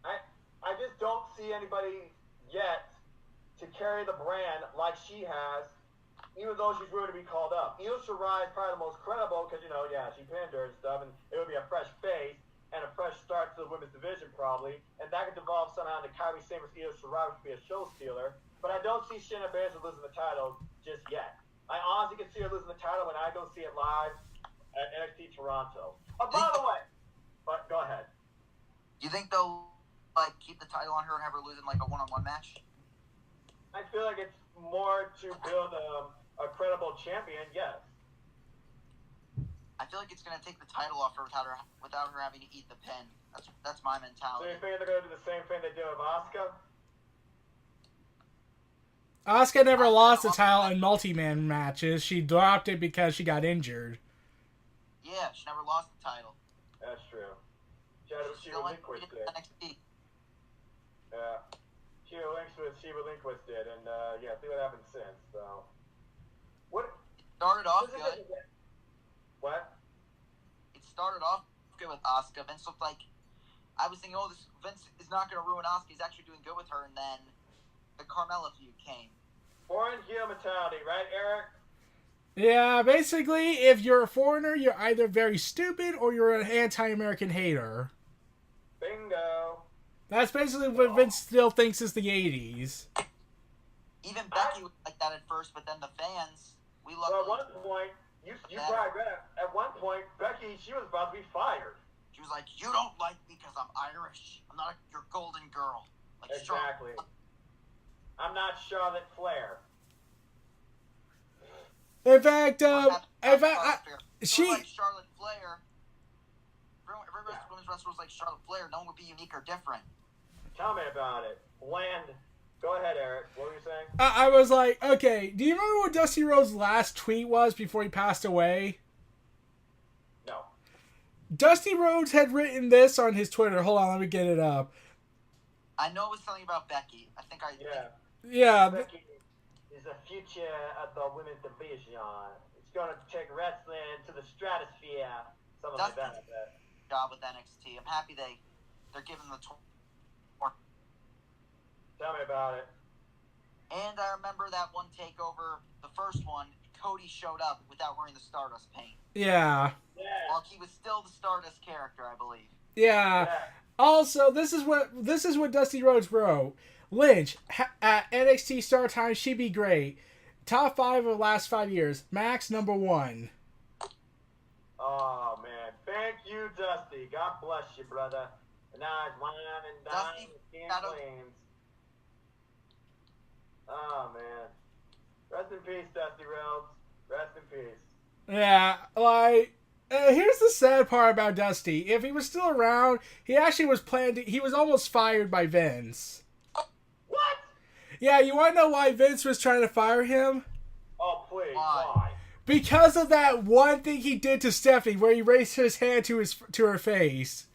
I just don't see anybody yet to carry the brand like she has, even though she's rumored to be called up. Io Shirai is probably the most credible because, she pinned her and stuff, and it would be a fresh face and a fresh start to the women's division probably, and that could devolve somehow into Kairi Sane versus Io Shirai, which would be a show stealer. But I don't see Shayna Baszler losing the title just yet. I honestly can see her losing the title when I go see it live at NXT Toronto. Oh, by the way, but go ahead. You think they'll keep the title on her and have her lose in like a one-on-one match? I feel like it's more to build a credible champion, yes. I feel like it's gonna take the title off her without her having to eat the pin. That's my So mentality. you think they're going to do the same thing they did with Asuka? Asuka never lost the title in multi-man matches. She dropped it because she got injured. Yeah, she never lost the title. That's true. She Still relinquished it. NXT. Yeah. She relinquished it, and see what happened since. So, what? Started off this good. isn't- What? It started off good with Asuka. Vince looked like I was thinking, Vince is not going to ruin Asuka. He's actually doing good with her, and then the Carmella feud came. Foreign heel mentality, right, Eric? Yeah, basically, if you're a foreigner, you're either very stupid or you're an anti-American hater. Bingo. That's basically what Vince still thinks is the 80s. Even Becky was like that at first, but then the fans, we love. Well, at one point, you probably read it. At one point, Becky, she was about to be fired. She was like, "You don't like me because I'm Irish. I'm not your golden girl." Like Exactly. I'm not Charlotte Flair. In fact, she like Charlotte Flair. Every women's wrestler was like Charlotte Flair. No one would be unique or different. Tell me about it. Go ahead, Eric. What were you saying? I was like, okay, do you remember what Dusty Rhodes' last tweet was before he passed away? No. Dusty Rhodes had written this on his Twitter. Hold on, let me get it up. I know it was something about Becky. I think I. Yeah. Becky is the future of the women's division. It's going to take wrestling to the stratosphere. Something like that. Job with NXT. I'm happy they're giving the Tell me about it. And I remember that one takeover, the first one, Cody showed up without wearing the Stardust paint. Yeah. Yeah. While he was still the Stardust character, I believe. Yeah. Yeah. Also, this is what Dusty Rhodes wrote. Lynch at NXT Star Time, she'd be great. Top 5 of the last 5 years. Max number 1. Oh man, thank you, Dusty. God bless you, brother. And now it's wine and dine and flames. Oh man, rest in peace, Dusty Rhodes. Rest in peace. Yeah, like here's the sad part about Dusty. If he was still around, he actually was he was almost fired by Vince. What? Yeah, you want to know why Vince was trying to fire him? Oh please, Why? why? Because of that one thing he did to Stephanie, where he raised his hand to her face.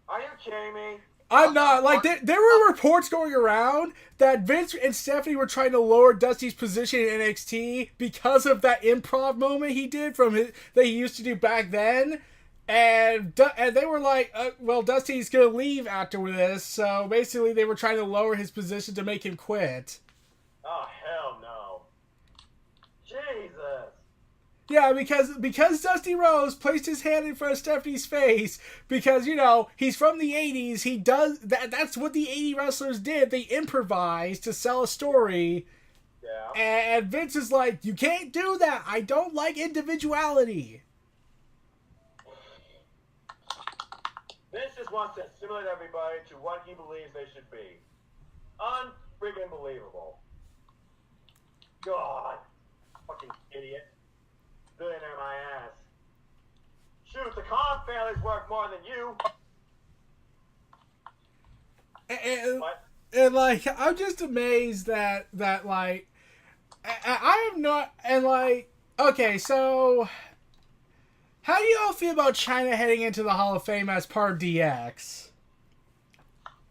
Are you kidding me? I'm not. Like, there were reports going around that Vince and Stephanie were trying to lower Dusty's position in NXT because of that improv moment he did that he used to do back then. And they were like, well, Dusty's going to leave after this. So basically, they were trying to lower his position to make him quit. Oh hell no. Jesus. Yeah, because Dusty Rhodes placed his hand in front of Stephanie's face, because, you know, he's from the 80s, he does, that's what the 80 wrestlers did, they improvised to sell a story, Yeah. and Vince is like, you can't do that, I don't like individuality. Vince just wants to assimilate everybody to what he believes they should be. Unfreaking believable. God. Fucking idiot. Billionaire my ass. Shoot, the Khan family's worth more than you. And, What? and like, I'm just amazed that like, I am not, and like, okay, so, how do you all feel about China heading into the Hall of Fame as part of DX?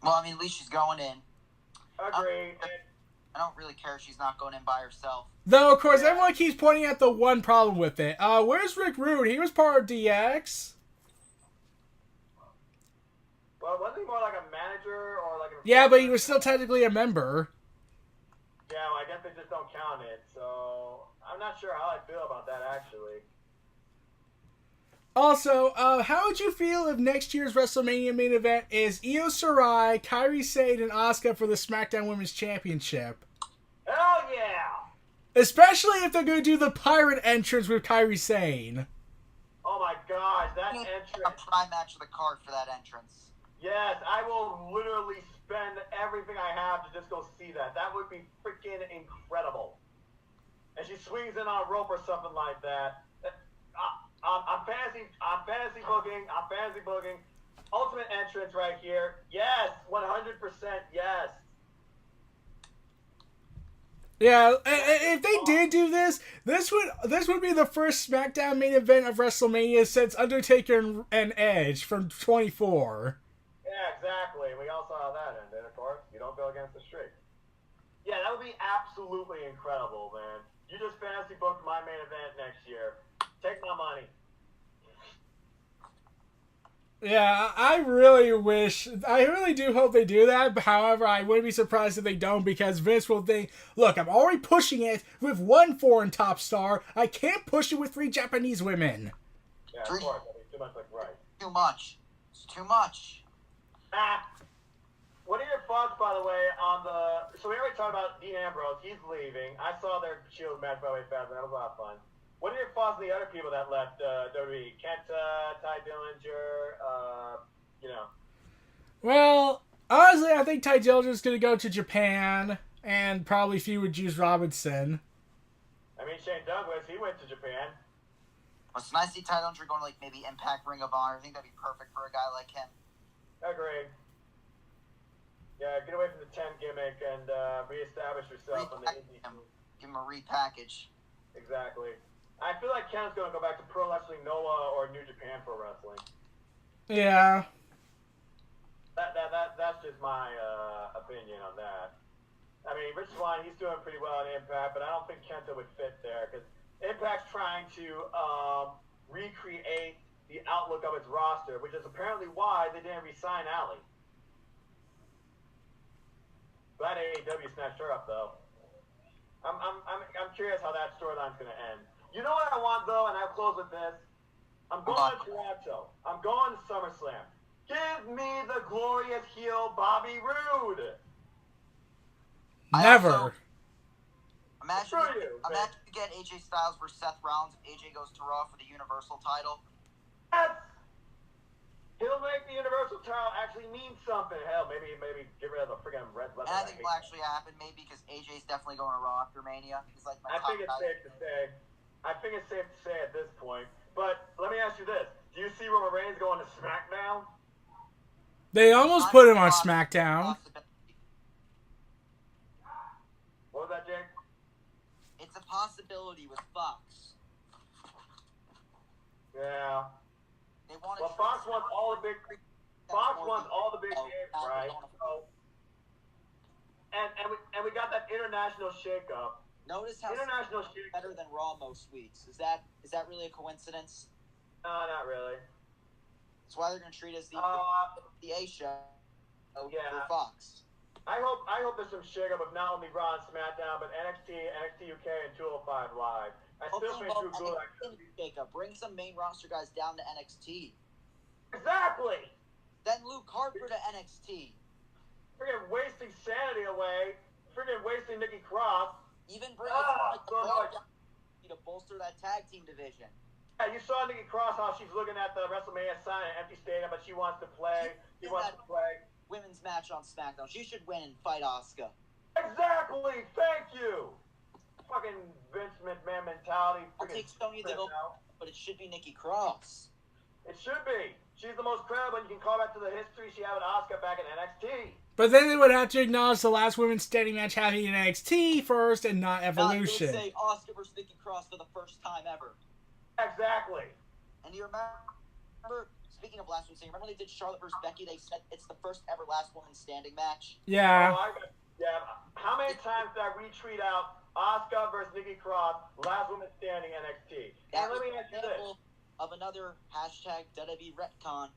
Well, I mean, at least she's going in. Agreed. I don't really care if she's not going in by herself. Though, of course, Yeah. everyone keeps pointing at the one problem with it. Where's Rick Rude? He was part of DX. Well, wasn't he more like a manager or like a... Yeah, but he was still technically a member. Yeah, well, I guess they just don't count it, so... I'm not sure how I feel about that, actually. Also, how would you feel if next year's WrestleMania main event is Io Shirai, Kairi Sane, and Asuka for the SmackDown Women's Championship? Hell yeah! Especially if they're going to do the pirate entrance with Kairi Sane. Oh my gosh, that A entrance... prime match of the card for that entrance. Yes, I will literally spend everything I have to just go see that. That would be freaking incredible. And she swings in on a rope or something like that. I'm fantasy booking. Ultimate entrance right here. Yes, 100%. Yes. Yeah, if they did do this would be the first SmackDown main event of WrestleMania since Undertaker and Edge from 24. Yeah, exactly. We all saw how that ended, of course. You don't go against the streak. Yeah, that would be absolutely incredible, man. You just fantasy booked my main event next year. Take my money. Yeah, I really do hope they do that. However, I wouldn't be surprised if they don't, because Vince will think, look, I'm already pushing it with one foreign top star. I can't push it with 3 Japanese women. Yeah, of course. That'd be too much like right. Too much. It's too much. What are your thoughts, by the way, on the... So we already talked about Dean Ambrose. He's leaving. I saw their Shield match by the way fast, and that was a lot of fun. What are your thoughts on the other people that left WWE? Kenta, Ty Dillinger, you know. Well, honestly, I think Ty Dillinger's going to go to Japan and probably feud with Juice Robinson. I mean, Shane Douglas, he went to Japan. It's nice to see Ty Dillinger going to, like, maybe Impact, Ring of Honor. I think that'd be perfect for a guy like him. Agreed. Yeah, get away from the 10 gimmick and reestablish yourself on the indie scene. Give him a repackage. Exactly. I feel like Ken's going to go back to Pro Wrestling Noah or New Japan Pro Wrestling. Yeah. That's just my opinion on that. I mean, Rich Swann, he's doing pretty well in Impact, but I don't think Kenta would fit there because Impact's trying to recreate the outlook of its roster, which is apparently why they didn't re-sign Ali. Glad AEW snatched her up though. I'm curious how that storyline's gonna end. You know what I want though, and I'll close with this. I'm going to Toronto. I'm going to SummerSlam. Give me the glorious heel Bobby Roode. Never. Imagine Screw you, imagine you get AJ Styles versus Seth Rollins if AJ goes to Raw for the Universal title. Yes! He'll make the Universal title actually mean something. Hell, maybe get rid of the friggin' red leather. And I think it will actually happen, maybe because AJ's definitely going to Raw after Mania. He's like my I top think it's guy. safe to say. I think it's safe to say at this point. But let me ask you this: do you see Roman Reigns going to SmackDown? They almost put him on SmackDown. What was that, Jake? It's a possibility with Fox. Yeah. They want Well, Fox wants all the big games, right? So, and we got that international shakeup. Notice how International it's shakeup. better than Raw most weeks. Is that really a coincidence? No, not really. That's why they're going to treat it as the A show Yeah. for Fox. I hope there's some shakeup of not only Raw and SmackDown, but NXT, NXT UK, and 205 Live. I still think Drew Gulak. Jacob, bring some main roster guys down to NXT. Exactly. Then Luke Harper to NXT. Freaking wasting sanity away. Freaking wasting Nikki Cross. Even bring so much. to bolster that tag team division. Yeah, you saw Nikki Cross how she's looking at the WrestleMania sign, an empty stadium, but she wants to play. She wants to play. Women's match on SmackDown. She should win and fight Asuka. Exactly. Thank you. Fucking Vince McMahon mentality. I'll take Sonya Deville, but it should be Nikki Cross. It should be. She's the most credible. You can call back to the history she had with Asuka back in NXT. But then they would have to acknowledge the last women's standing match happening in NXT first and not Evolution. Say Asuka versus Nikki Cross for the first time ever. Exactly. And you remember, speaking of last women's standing, remember when they did Charlotte versus Becky? They said it's the first ever last woman standing match. Yeah. Yeah. How many times did I retweet out Asuka versus Nikki Cross, last woman standing NXT? That And let was me an ask you this. example of another hashtag WWE retcon.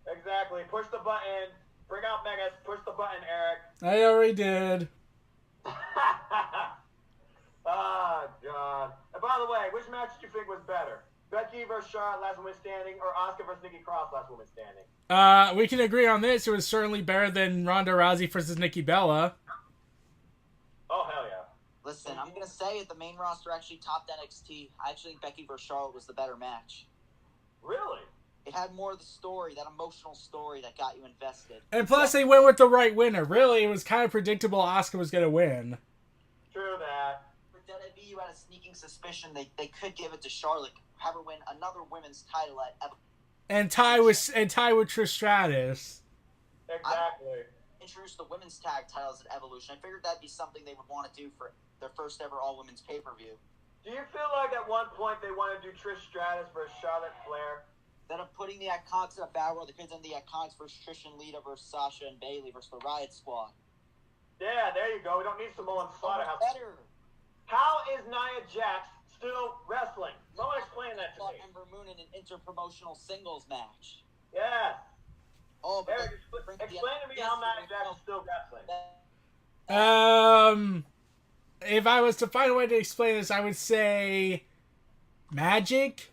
Exactly. Push the button. Bring out Megas. Push the button, Eric. I already did. Oh, God. And by the way, which match did you think was better? Becky versus Charlotte, last woman standing, or Asuka versus Nikki Cross, last woman standing? We can agree on this. It was certainly better than Ronda Rousey versus Nikki Bella. Oh, hell yeah. Listen, I'm going to say it, the main roster actually topped NXT. I actually think Becky versus Charlotte was the better match. Really? It had more of the story, that emotional story that got you invested. And plus, they went with the right winner. Really, it was kind of predictable Asuka was going to win. True that. For WWE, you had a sneaking suspicion they could give it to Charlotte, have her win another women's title at And tie with Trish Stratus. Exactly. introduce the women's tag titles at Evolution. I figured that'd be something they would want to do for their first ever all-women's pay-per-view. Do you feel like at one point they want to do Trish Stratus versus Charlotte Flair? Instead of putting the Iconics in a battle royal, they could have done the Iconics versus Trish and Lita versus Sasha and Bayley versus the Riot Squad. Yeah, there you go. We don't need Samoa and Slaughterhouse. Better. How is Nia Jax still wrestling? Someone explain that to me. Ember Moon in an interpromotional singles match. Yeah. Oh, but Eric, explain to me how Nia Jax is still wrestling. If I was to find a way to explain this, I would say magic.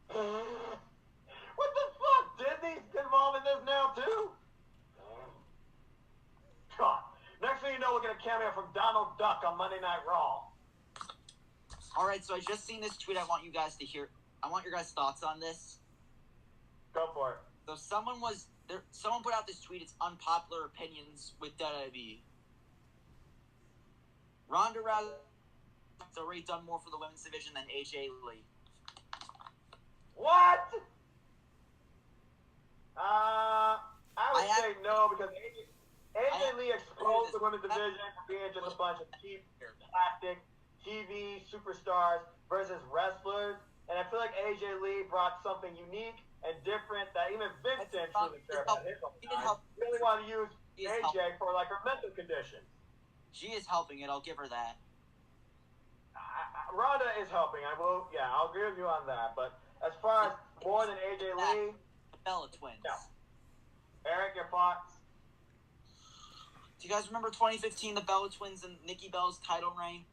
What the fuck? Disney's involved in this now too? God. Next thing you know, we're gonna cameo from Donald Duck on Monday Night Raw. All right, so I just seen this tweet. I want you guys to hear. I want your guys' thoughts on this. Go for it. So someone put out this tweet. It's unpopular opinions with WWE. Ronda Rousey has already done more for the women's division than AJ Lee. What? I would say no because AJ Lee exposed the women's division for being just a bunch of cheap, plastic TV superstars versus wrestlers. And I feel like AJ Lee brought something unique and different that even Vince didn't truly care about his own time. He really wanted to use AJ for like her mental conditions. She is helping it. I'll give her that. Ronda is helping. I'll agree with you on that. But as far as more than AJ Lee, Bella Twins. no. Eric, your thoughts? Do you guys remember 2015, the Bella Twins and Nikki Bella's title reign?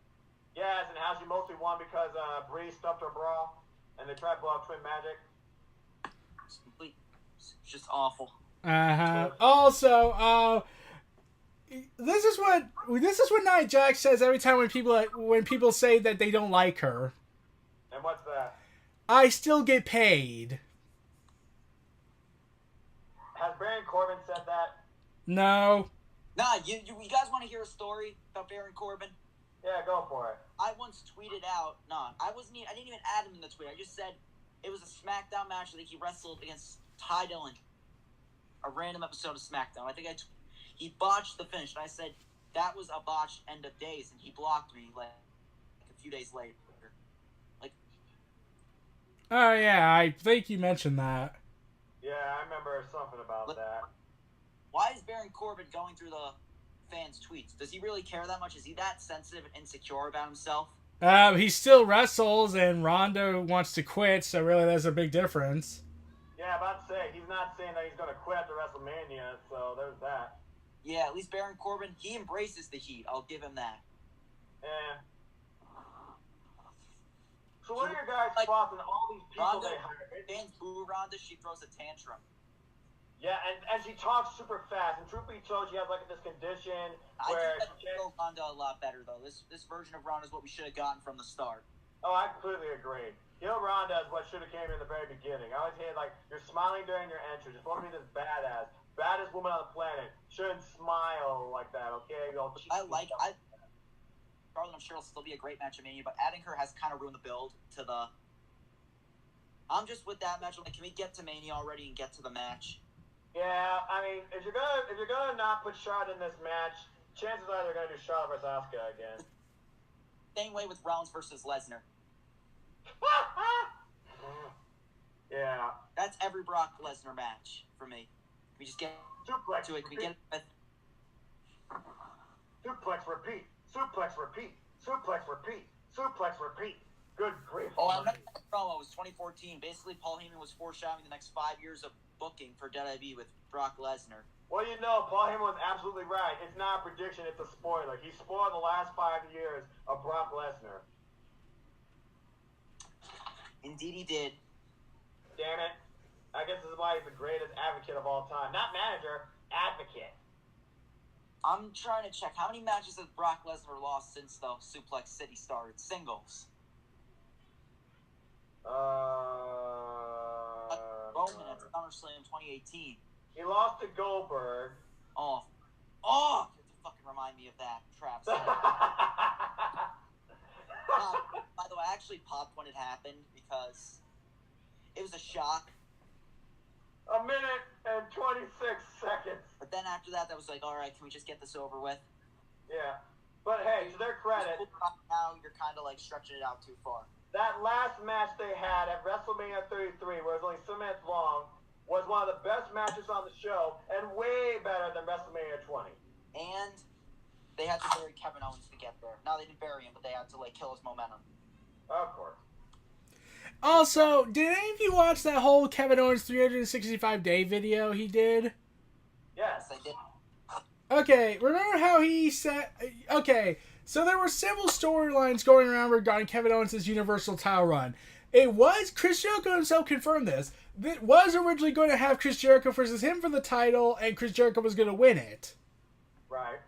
Yes, and how she mostly won because Bree stuffed her bra, and they tried to blow up Twin Magic. It's just awful. Also, this is what Nia Jax says every time when people say that they don't like her. And what's that? I still get paid. Has Baron Corbin said that? No. Nah, you guys want to hear a story about Baron Corbin? Yeah, go for it. I once tweeted out. I didn't even add him in the tweet. I just said it was a SmackDown match. I think he wrestled against Ty Dillon. A random episode of SmackDown. I think he botched the finish, and I said that was a botched end of days, and he blocked me like a few days later. Like, Oh yeah, I think you mentioned that. Yeah, I remember something about that. why is Baron Corbin going through the fans' tweets? Does he really care that much? Is he that sensitive and insecure about himself? He still wrestles, and Ronda wants to quit, so really there's a big difference. Yeah, about to say, he's not saying that he's going to quit after WrestleMania, so there's that. Yeah, at least Baron Corbin, he embraces the heat. I'll give him that. Yeah. So what are your guys' thoughts on all these people Ronda, they hired? fans boo Ronda, she throws a tantrum. Yeah, and she talks super fast, and truth be told, she has like this condition where I she think can't... Ronda a lot better, though. This version of Ronda is what we should have gotten from the start. Oh, I completely agree. Heel Ronda is what should have came in the very beginning. I always hated, like, you're smiling during your entrance. You're supposed to be this badass. Baddest woman on the planet. Shouldn't smile like that, okay? Charlotte, I'm sure it'll still be a great match at Mania, but adding her has kind of ruined the build to the... I'm just with that match. I'm like, can we get to Mania already and get to the match? Yeah, I mean, if you're gonna not put Charlotte in this match, chances are they're gonna do Charlotte versus Asuka again. Same way with Rollins versus Lesnar. Yeah. That's every Brock Lesnar match for me. We just get Suplex, to it. Can we get it? Suplex, repeat. Suplex, repeat. Suplex, repeat. Suplex, repeat. Good grief. Oh, I remember that promo. It was 2014. Basically, Paul Heyman was foreshadowing the next 5 years of booking for WWE with Brock Lesnar. Well, you know, Paul Heyman was absolutely right. It's not a prediction, it's a spoiler. He spoiled the last 5 years of Brock Lesnar. Indeed, he did. Damn it. I guess this is why he's the greatest advocate of all time. Not manager, advocate. I'm trying to check how many matches has Brock Lesnar lost since the Suplex City started. Singles. Roman at SummerSlam 2018. He lost to Goldberg. Oh, you have to fucking remind me of that, Travis. By the way, I actually popped when it happened because it was a shock. A minute and 26 seconds. But then after that was like, all right, can we just get this over with? Yeah. But hey, to their credit, now you're kind of like stretching it out too far. that last match they had at WrestleMania 33, where it was only 7 minutes long, was one of the best matches on the show and way better than WrestleMania 20. And they had to bury Kevin Owens to get there. No, they didn't bury him, but they had to like kill his momentum. Of course. Also, did any of you watch that whole Kevin Owens 365-day video he did? Yes. Yes, I did. Okay, remember how he said... Okay, so there were several storylines going around regarding Kevin Owens' Universal title run. It was, Chris Jericho himself confirmed this, that was originally going to have Chris Jericho versus him for the title, and Chris Jericho was going to win it. Right.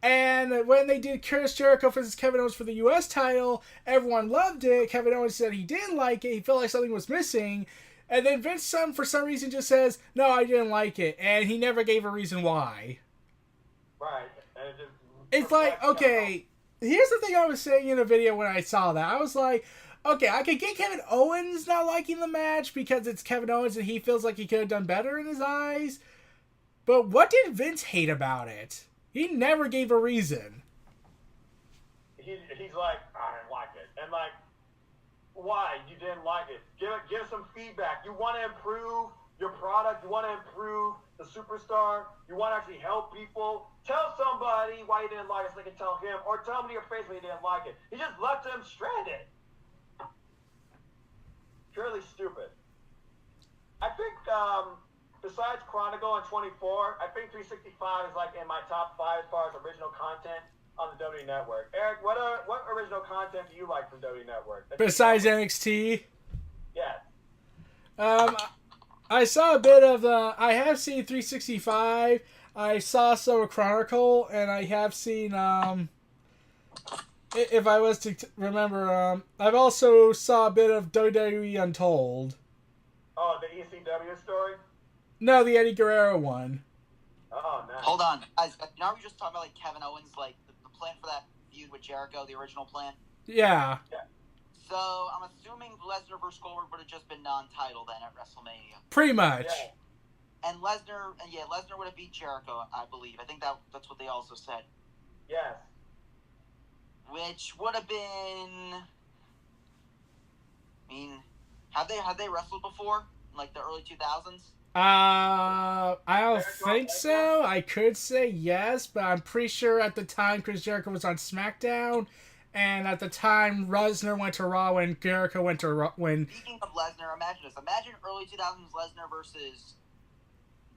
And when they did Chris Jericho versus Kevin Owens for the U.S. title, everyone loved it. Kevin Owens said he didn't like it. He felt like something was missing. And then Vince, for some reason, just says, no, I didn't like it. And he never gave a reason why. Right. And it just It's like, okay, here's the thing I was saying in a video when I saw that. I was like, okay, I could get Kevin Owens not liking the match because it's Kevin Owens and he feels like he could have done better in his eyes. But what did Vince hate about it? He never gave a reason. He's like, I didn't like it. And like, why? You didn't like it. Give some feedback. You want to improve your product. You want to improve the superstar. You want to actually help people. Tell somebody why you didn't like it so they can tell him. Or tell him to your face when you didn't like it. He just left him stranded. Purely stupid. I think besides Chronicle and 24, I think 365 is like in my top 5 as far as original content on the WWE Network. Eric, what original content do you like from WWE Network? Besides NXT, Yes. I saw a bit of the. I have seen 365. I saw some of Chronicle, and I have seen. If I was to remember, I've also saw a bit of WWE Untold. Oh, the ECW story? No, the Eddie Guerrero one. Oh, nice. Hold on, guys. Now we're just talking about like Kevin Owens, like the plan for that feud with Jericho, the original plan. Yeah. So I'm assuming Lesnar versus Goldberg would have just been non-title then at WrestleMania. Pretty much. Yeah. And Lesnar would have beat Jericho, I believe. I think that's what they also said. Yes. Which would have been. I mean, have they wrestled before in like the early 2000s? I don't think so. I could say yes, but I'm pretty sure at the time Chris Jericho was on SmackDown, and at the time Lesnar went to Raw when Jericho went to Raw. Speaking of Lesnar, imagine this. Imagine early 2000s Lesnar versus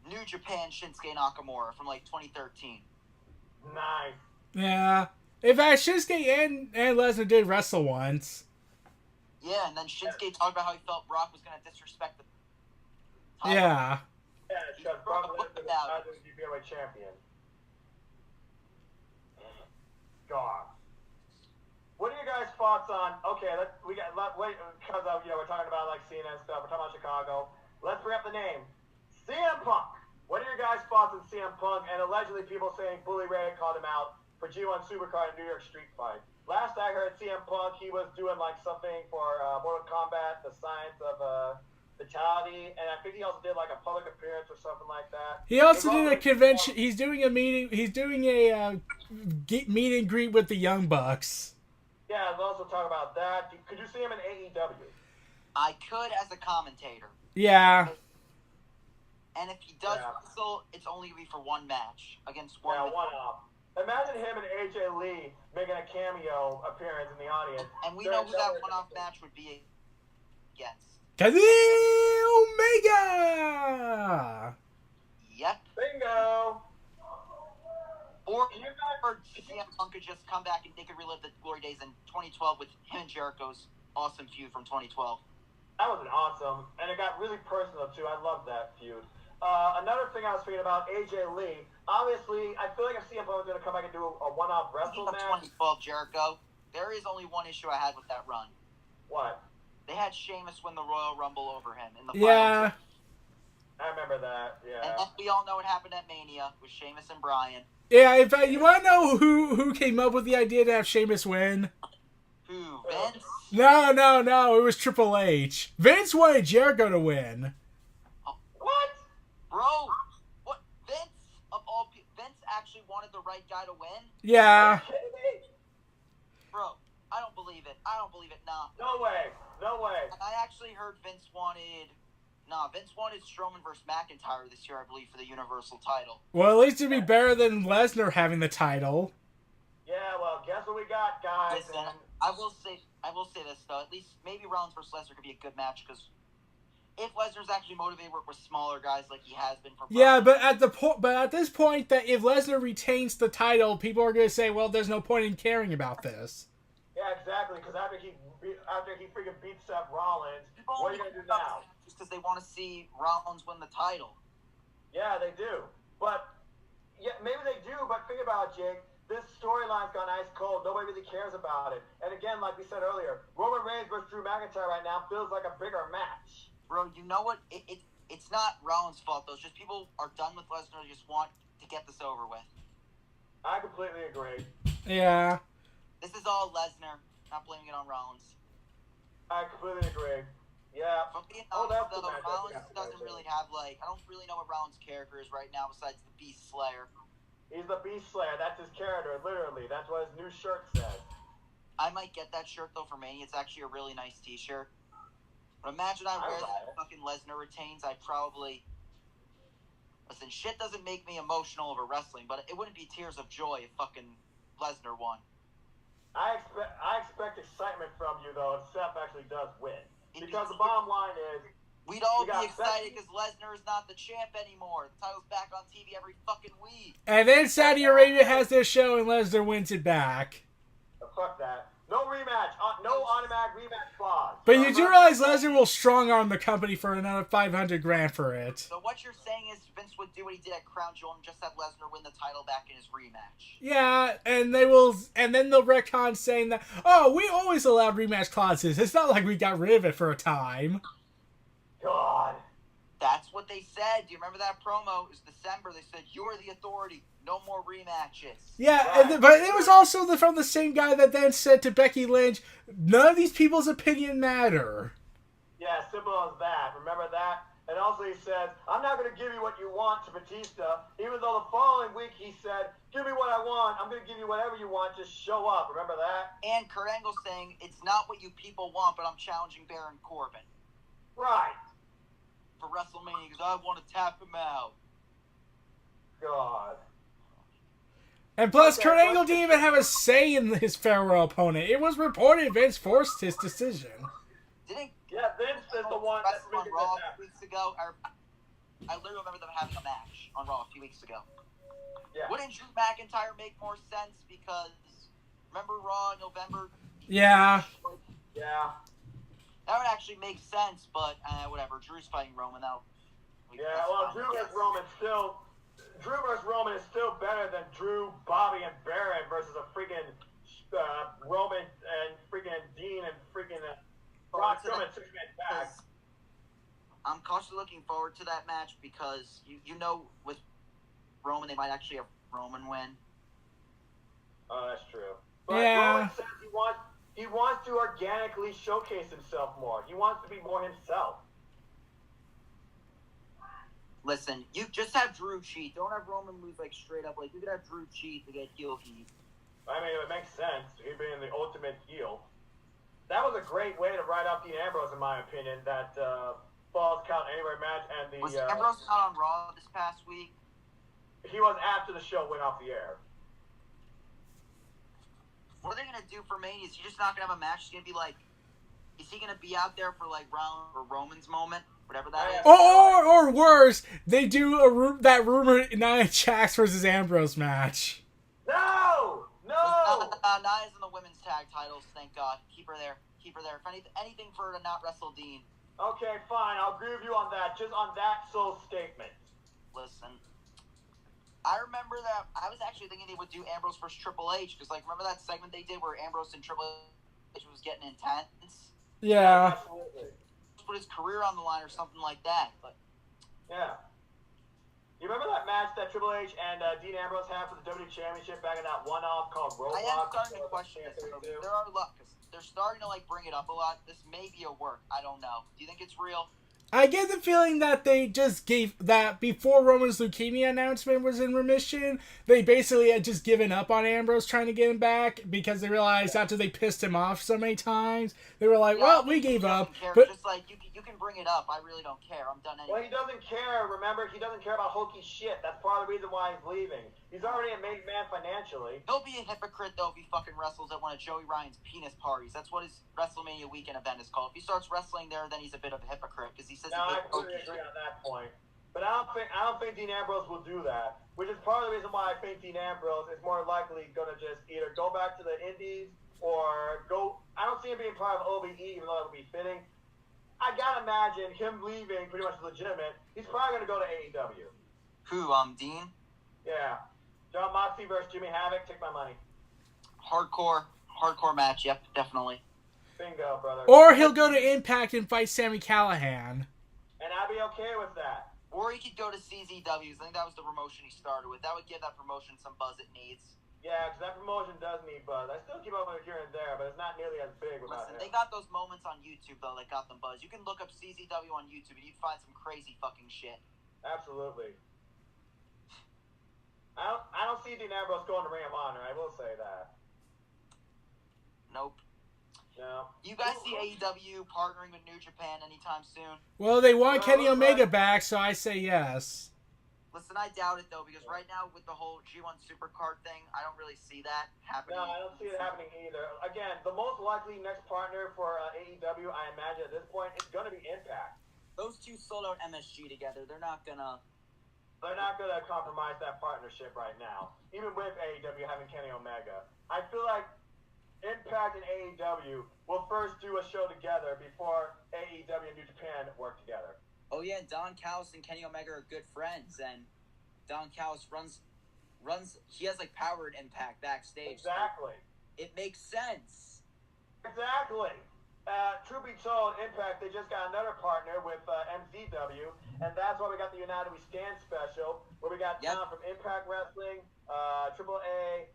New Japan Shinsuke Nakamura from like 2013. Nice. Yeah. In fact, Shinsuke and Lesnar did wrestle once. Yeah, and then Shinsuke talked about how he felt Brock was going to disrespect the title. Yeah. Yeah, because Brock Lesnar was the heavyweight champion. God. What are your guys' thoughts on? Okay, because of we're talking about like Cena and stuff. We're talking about Chicago. Let's bring up the name, CM Punk. What are your guys' thoughts on CM Punk? And allegedly, people saying Bully Ray called him out for G1 Supercard in New York Street Fight. Last I heard, CM Punk, he was doing like something for Mortal Kombat, the Science of Fatality, and I think he also did like a public appearance or something like that. He also did a convention. He's doing a meeting. He's doing a meet and greet with the Young Bucks. Yeah, let's also talk about that. Could you see him in AEW? I could as a commentator. Yeah. And if he does wrestle, it's only be for one match against one. Yeah, one off. Imagine him and AJ Lee making a cameo appearance in the audience. And we know who that one-off match would be against. Kenny Omega! Yep. Bingo! Or CM Punk could just come back and they could relive the glory days in 2012 with him and Jericho's awesome feud from 2012. That was an awesome, and it got really personal too. I love that feud. Another thing I was thinking about, AJ Lee. Obviously, I feel like if CM Punk was going to come back and do a one-off wrestle match. 2012 Jericho, there is only one issue I had with that run. What? They had Sheamus win the Royal Rumble over him in the Yeah. I remember that, yeah. And then we all know what happened at Mania with Sheamus and Bryan. Yeah, in fact, you want to know who came up with the idea to have Sheamus win? Who? Vince? No. It was Triple H. Vince wanted Jericho to win. What? Bro, what? Vince, of all people, Vince actually wanted the right guy to win? Yeah. Are you kidding me? Bro, I don't believe it. Nah. No way. And I actually heard Vince wanted Strowman versus McIntyre this year, I believe, for the Universal title. Well, at least it'd be better than Lesnar having the title. Yeah, well, guess what we got, guys? Listen, I will say this though. At least maybe Rollins versus Lesnar could be a good match because if Lesnar's actually motivated to work with smaller guys like he has been for. Yeah, but at this point, that if Lesnar retains the title, people are going to say, "Well, there's no point in caring about this." Yeah, exactly. Because after he freaking beat Seth Rollins, what are you gonna do now? Just because they want to see Rollins win the title. Yeah, they do. But yeah, maybe they do. But think about it, Jake. This storyline's gone ice cold. Nobody really cares about it. And again, like we said earlier, Roman Reigns versus Drew McIntyre right now feels like a bigger match. Bro, you know what? It's not Rollins' fault though. It's just people are done with Lesnar. Just want to get this over with. I completely agree. Yeah. This is all Lesnar. Not blaming it on Rollins. I completely agree. Yeah. But being Oh, honest, that's the though, match I Rollins forgot to doesn't mention. really have I don't really know what Rollins' character is right now besides the Beast Slayer. He's the Beast Slayer. That's his character, literally. That's what his new shirt says. I might get that shirt though for Mania. It's actually a really nice T-shirt. But imagine I wear that fucking Lesnar retains. I probably listen. Shit doesn't make me emotional over wrestling, but it wouldn't be tears of joy if fucking Lesnar won. I expect excitement from you though if Seth actually does win, because the bottom line is We'd all We be got excited Becky. because Lesnar is not the champ anymore. The title's back on TV every fucking week. And then Saudi Arabia has their show and Lesnar wins it back. Fuck that. No rematch. No automatic rematch clause. But you do realize Lesnar will strong arm the company for another $500,000 for it. So what you're saying is Vince would do what he did at Crown Jewel and just have Lesnar win the title back in his rematch. Yeah, and then they'll retcon saying that, oh, we always allowed rematch clauses. It's not like we got rid of it for a time. God. That's what they said. Do you remember that promo? It was December. They said, you're the authority. No more rematches. Yeah, Right. but it was also from the same guy that then said to Becky Lynch, none of these people's opinion matter. Yeah, simple as that. Remember that? And also he says, I'm not going to give you what you want to Batista, even though the following week he said, give me what I want. I'm going to give you whatever you want. Just show up. Remember that? And Kurt Angle saying, it's not what you people want, but I'm challenging Baron Corbin Right. for WrestleMania because I want to tap him out. God. And plus, Okay, Kurt Angle but- didn't even have a say in his farewell opponent. It was reported Vince forced his decision. Didn't Yeah, Vince is the one that's wrestle on making Raw this a happen. few weeks ago? I literally remember them having a match on Raw a few weeks ago. Yeah. Wouldn't Drew McIntyre make more sense? Because remember Raw in November? Yeah. Yeah. That would actually make sense, but whatever. Drew's fighting Roman now. Yeah, well, Drew versus Roman is still better than Drew, Bobby, and Baron versus a freaking Roman and freaking Dean and freaking Braun Strowman 6-man tag. I'm cautiously looking forward to that match because you know with Roman they might actually have Roman win. Oh, that's true. But Yeah. Roman says he wants to organically showcase himself more. He wants to be more himself. Listen, you just have Drew cheat. Don't have Roman lose like straight up. Like you could have Drew cheat to get heel heat. I mean, it makes sense. He being the ultimate heel. That was a great way to write off Dean Ambrose, in my opinion. That Falls Count Anywhere match and the Was Ambrose not on Raw this past week? he was after the show went off the air. What are they gonna do for Mania? Is he just not gonna have a match? He's gonna be like, is he gonna be out there for like Roman's moment, whatever that is? Or worse, they do that rumor Nia Jax versus Ambrose match. No! No! Nia's in the women's tag titles. Thank God. Keep her there. Keep her there. If anything for her to not wrestle Dean. Okay, fine. I'll agree with you on that. Just on that sole statement. Listen, I remember that I was actually thinking they would do Ambrose versus Triple H because, like, remember that segment they did where Ambrose and Triple H was getting intense? Yeah. Absolutely. Put his career on the line or something like that. But Yeah. You remember that match that Triple H and Dean Ambrose had for the WWE Championship back in that one-off called Roadblock? I am starting to question this. There are luck. They're starting to like bring it up a lot. This may be a work. I don't know. Do you think it's real? I get the feeling that they just gave that before Roman's leukemia announcement was in remission, they basically had just given up on Ambrose trying to get him back because they realized after they pissed him off so many times, they were like, well, we gave up. But Just like you can bring it up. I really don't care. I'm done Well, anyway. he doesn't care. Remember, he doesn't care about hokey shit. That's part of the reason why he's leaving. He's already a made man financially. He'll be a hypocrite though if he fucking wrestles at one of Joey Ryan's penis parties. That's what his WrestleMania weekend event is called. If he starts wrestling there, then he's a bit of a hypocrite because he says No, he I hates completely hokey agree shit. on that point. But I don't think Dean Ambrose will do that. Which is part of the reason why I think Dean Ambrose is more likely going to just either go back to the Indies or go. I don't see him being part of OVE, even though that would be fitting. I gotta imagine him leaving pretty much legitimate. He's probably going to go to AEW. Who? Dean? Yeah. John Moxley versus Jimmy Havoc. Take my money. Hardcore match. Yep, definitely. Bingo, brother. or he'll go to Impact and fight Sami Callihan. And I'd be okay with that. Or he could go to CZWs. I think that was the promotion he started with. That would give that promotion some buzz it needs. Yeah, because that promotion does need buzz. I still keep up with it here and there, but it's not nearly as big without Listen, him. they got those moments on YouTube though that got them buzz. You can look up CZW on YouTube and you'd find some crazy fucking shit. Absolutely. I don't see Dean Ambrose going to Ring of Honor. I will say that. Nope. No. You guys see AEW partnering with New Japan anytime soon? Well, they want Kenny Omega back, so I say yes. Listen, I doubt it though because right now with the whole G1 Supercard thing, I don't really see that happening. No, I don't see it happening either. Again, the most likely next partner for AEW, I imagine at this point, is going to be Impact. Those two sold out MSG together. They're not gonna compromise that partnership right now, even with AEW having Kenny Omega. I feel like Impact and AEW will first do a show together before AEW and New Japan work together. Oh yeah, Don Callis and Kenny Omega are good friends, and Don Callis runs. He has like power and Impact backstage. Exactly. So it makes sense. Exactly. Truth be told, Impact, they just got another partner with MZW, and that's why we got the United We Stand special, where we got talent from Impact Wrestling, AAA,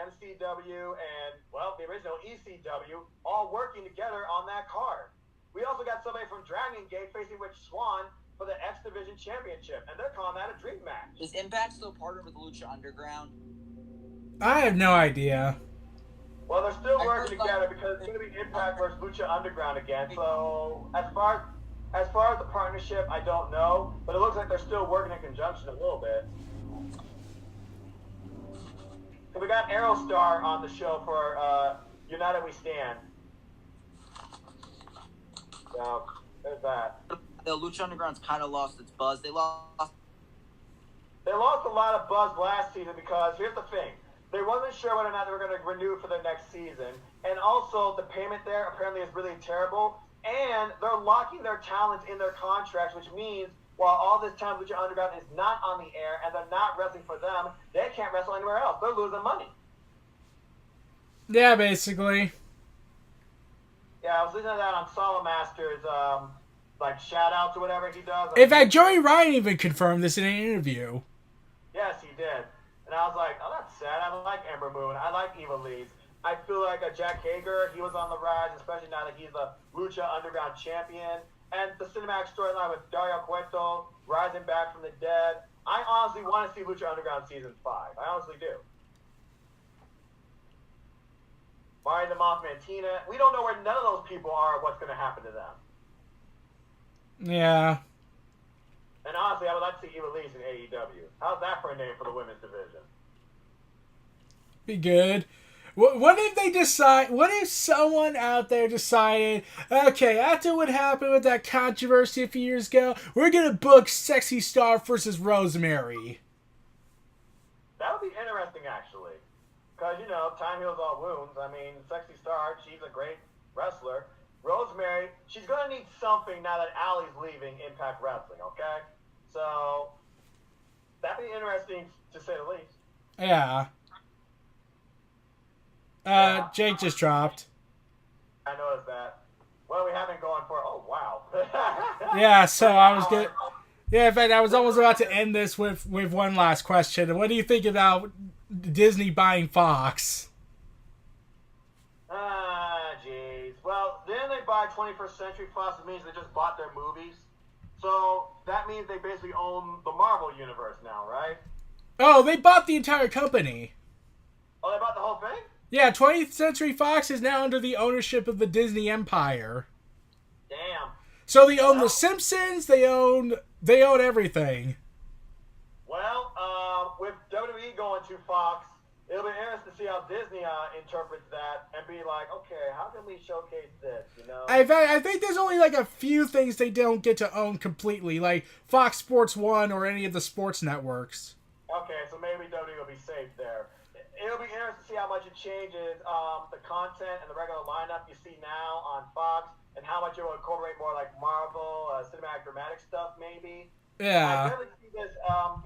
MCW, and, well, the original ECW, all working together on that card. We also got somebody from Dragon Gate facing Rich Swann for the X Division Championship, and they're calling that a dream match. Is Impact still partnered with Lucha Underground? I have no idea. Well, they're still working together because it's going to be Impact versus Lucha Underground again. So as far as the partnership, I don't know, but it looks like they're still working in conjunction a little bit. So we got Aerostar on the show for United We Stand. So there's that. The Lucha Underground's kind of lost its buzz. They lost a lot of buzz last season because here's the thing. They wasn't sure whether or not they were going to renew for the next season. And also, the payment there apparently is really terrible. And they're locking their talents in their contracts, which means while all this time Lucha Underground is not on the air and they're not wrestling for them, they can't wrestle anywhere else. They're losing money. Yeah, basically. Yeah, I was listening to that on Solomaster's, like, shout-outs or whatever he does. In fact, Joey Ryan even confirmed this in an interview. Yes, he did. And I was like, oh, that's sad. I like Ember Moon. I like Eva Lees. I feel like Jack Hager, he was on the rise, especially now that he's the Lucha Underground champion. And the cinematic storyline with Dario Cueto rising back from the dead. I honestly want to see Lucha Underground Season 5. I honestly do. Mario the Mothman Tina. We don't know where none of those people are or what's going to happen to them. Yeah. And honestly, I would like to see Eva Lees in AEW. How's that for a name for the women's division? Be good. What if they decide? What if someone out there decided, okay, after what happened with that controversy a few years ago, we're gonna book Sexy Star versus Rosemary? That would be interesting, actually, because you know, time heals all wounds. I mean, Sexy Star, she's a great wrestler. Rosemary, she's gonna need something now that Allie's leaving Impact Wrestling. Okay, so that'd be interesting to say the least. Yeah. Jake just dropped. I noticed that. What do we have been going for? Oh, wow. Yeah, so I was good. Yeah, in fact, I was almost about to end this with one last question. What do you think about Disney buying Fox? Jeez. Well, then they buy 21st Century Fox. It means they just bought their movies. So that means they basically own the Marvel Universe now, right? Oh, they bought the entire company. Oh, they bought the whole thing? Yeah, 20th Century Fox is now under the ownership of the Disney Empire. Damn. So they own The Simpsons, they own everything. Well, with WWE going to Fox, it'll be interesting to see how Disney interprets that and be like, okay, how can we showcase this, you know? I think there's only like a few things they don't get to own completely, like Fox Sports 1 or any of the sports networks. Okay, so maybe WWE will be safe there. It'll be interesting to see how much it changes the content and the regular lineup you see now on Fox and how much it will incorporate more like Marvel, cinematic dramatic stuff maybe. Yeah. I really see this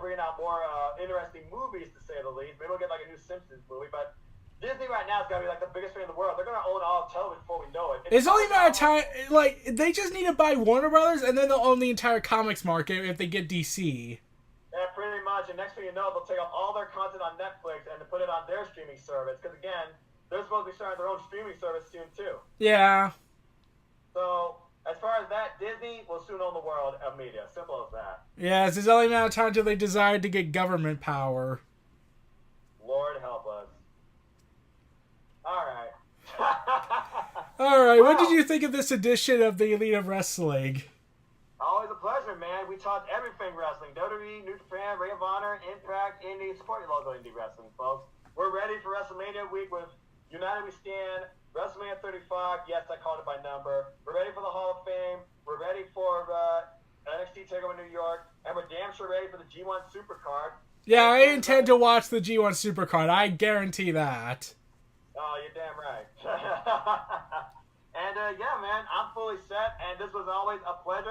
bringing out more interesting movies, to say the least. Maybe we'll get like a new Simpsons movie, but Disney right now is going to be like the biggest thing in the world. They're going to own all of television before we know it. It's only a matter of time. Like, they just need to buy Warner Brothers, and then they'll own the entire comics market if they get DC. Yeah, pretty much. And next thing you know, they'll take up all their content on Netflix and put it on their streaming service. Because, again, they're supposed to be starting their own streaming service soon, too. Yeah. So, as far as that, Disney will soon own the world of media. Simple as that. Yeah, it's only a matter of time until they decide to get government power. Lord help us. All right. All right, what did you think of this edition of the Elite of Wrestling? Always a pleasure, man. We talked everything wrestling. WWE, New Japan, Ring of Honor, Impact, Indie. Support your local indie wrestling, folks. We're ready for WrestleMania week with United We Stand, WrestleMania 35. Yes, I called it by number. We're ready for the Hall of Fame. We're ready for NXT TakeOver New York, and we're damn sure ready for the G1 Supercard. Yeah, I intend to watch the G1 Supercard. I guarantee that. Oh, you're damn right. And yeah, man, I'm fully set, and this was always a pleasure.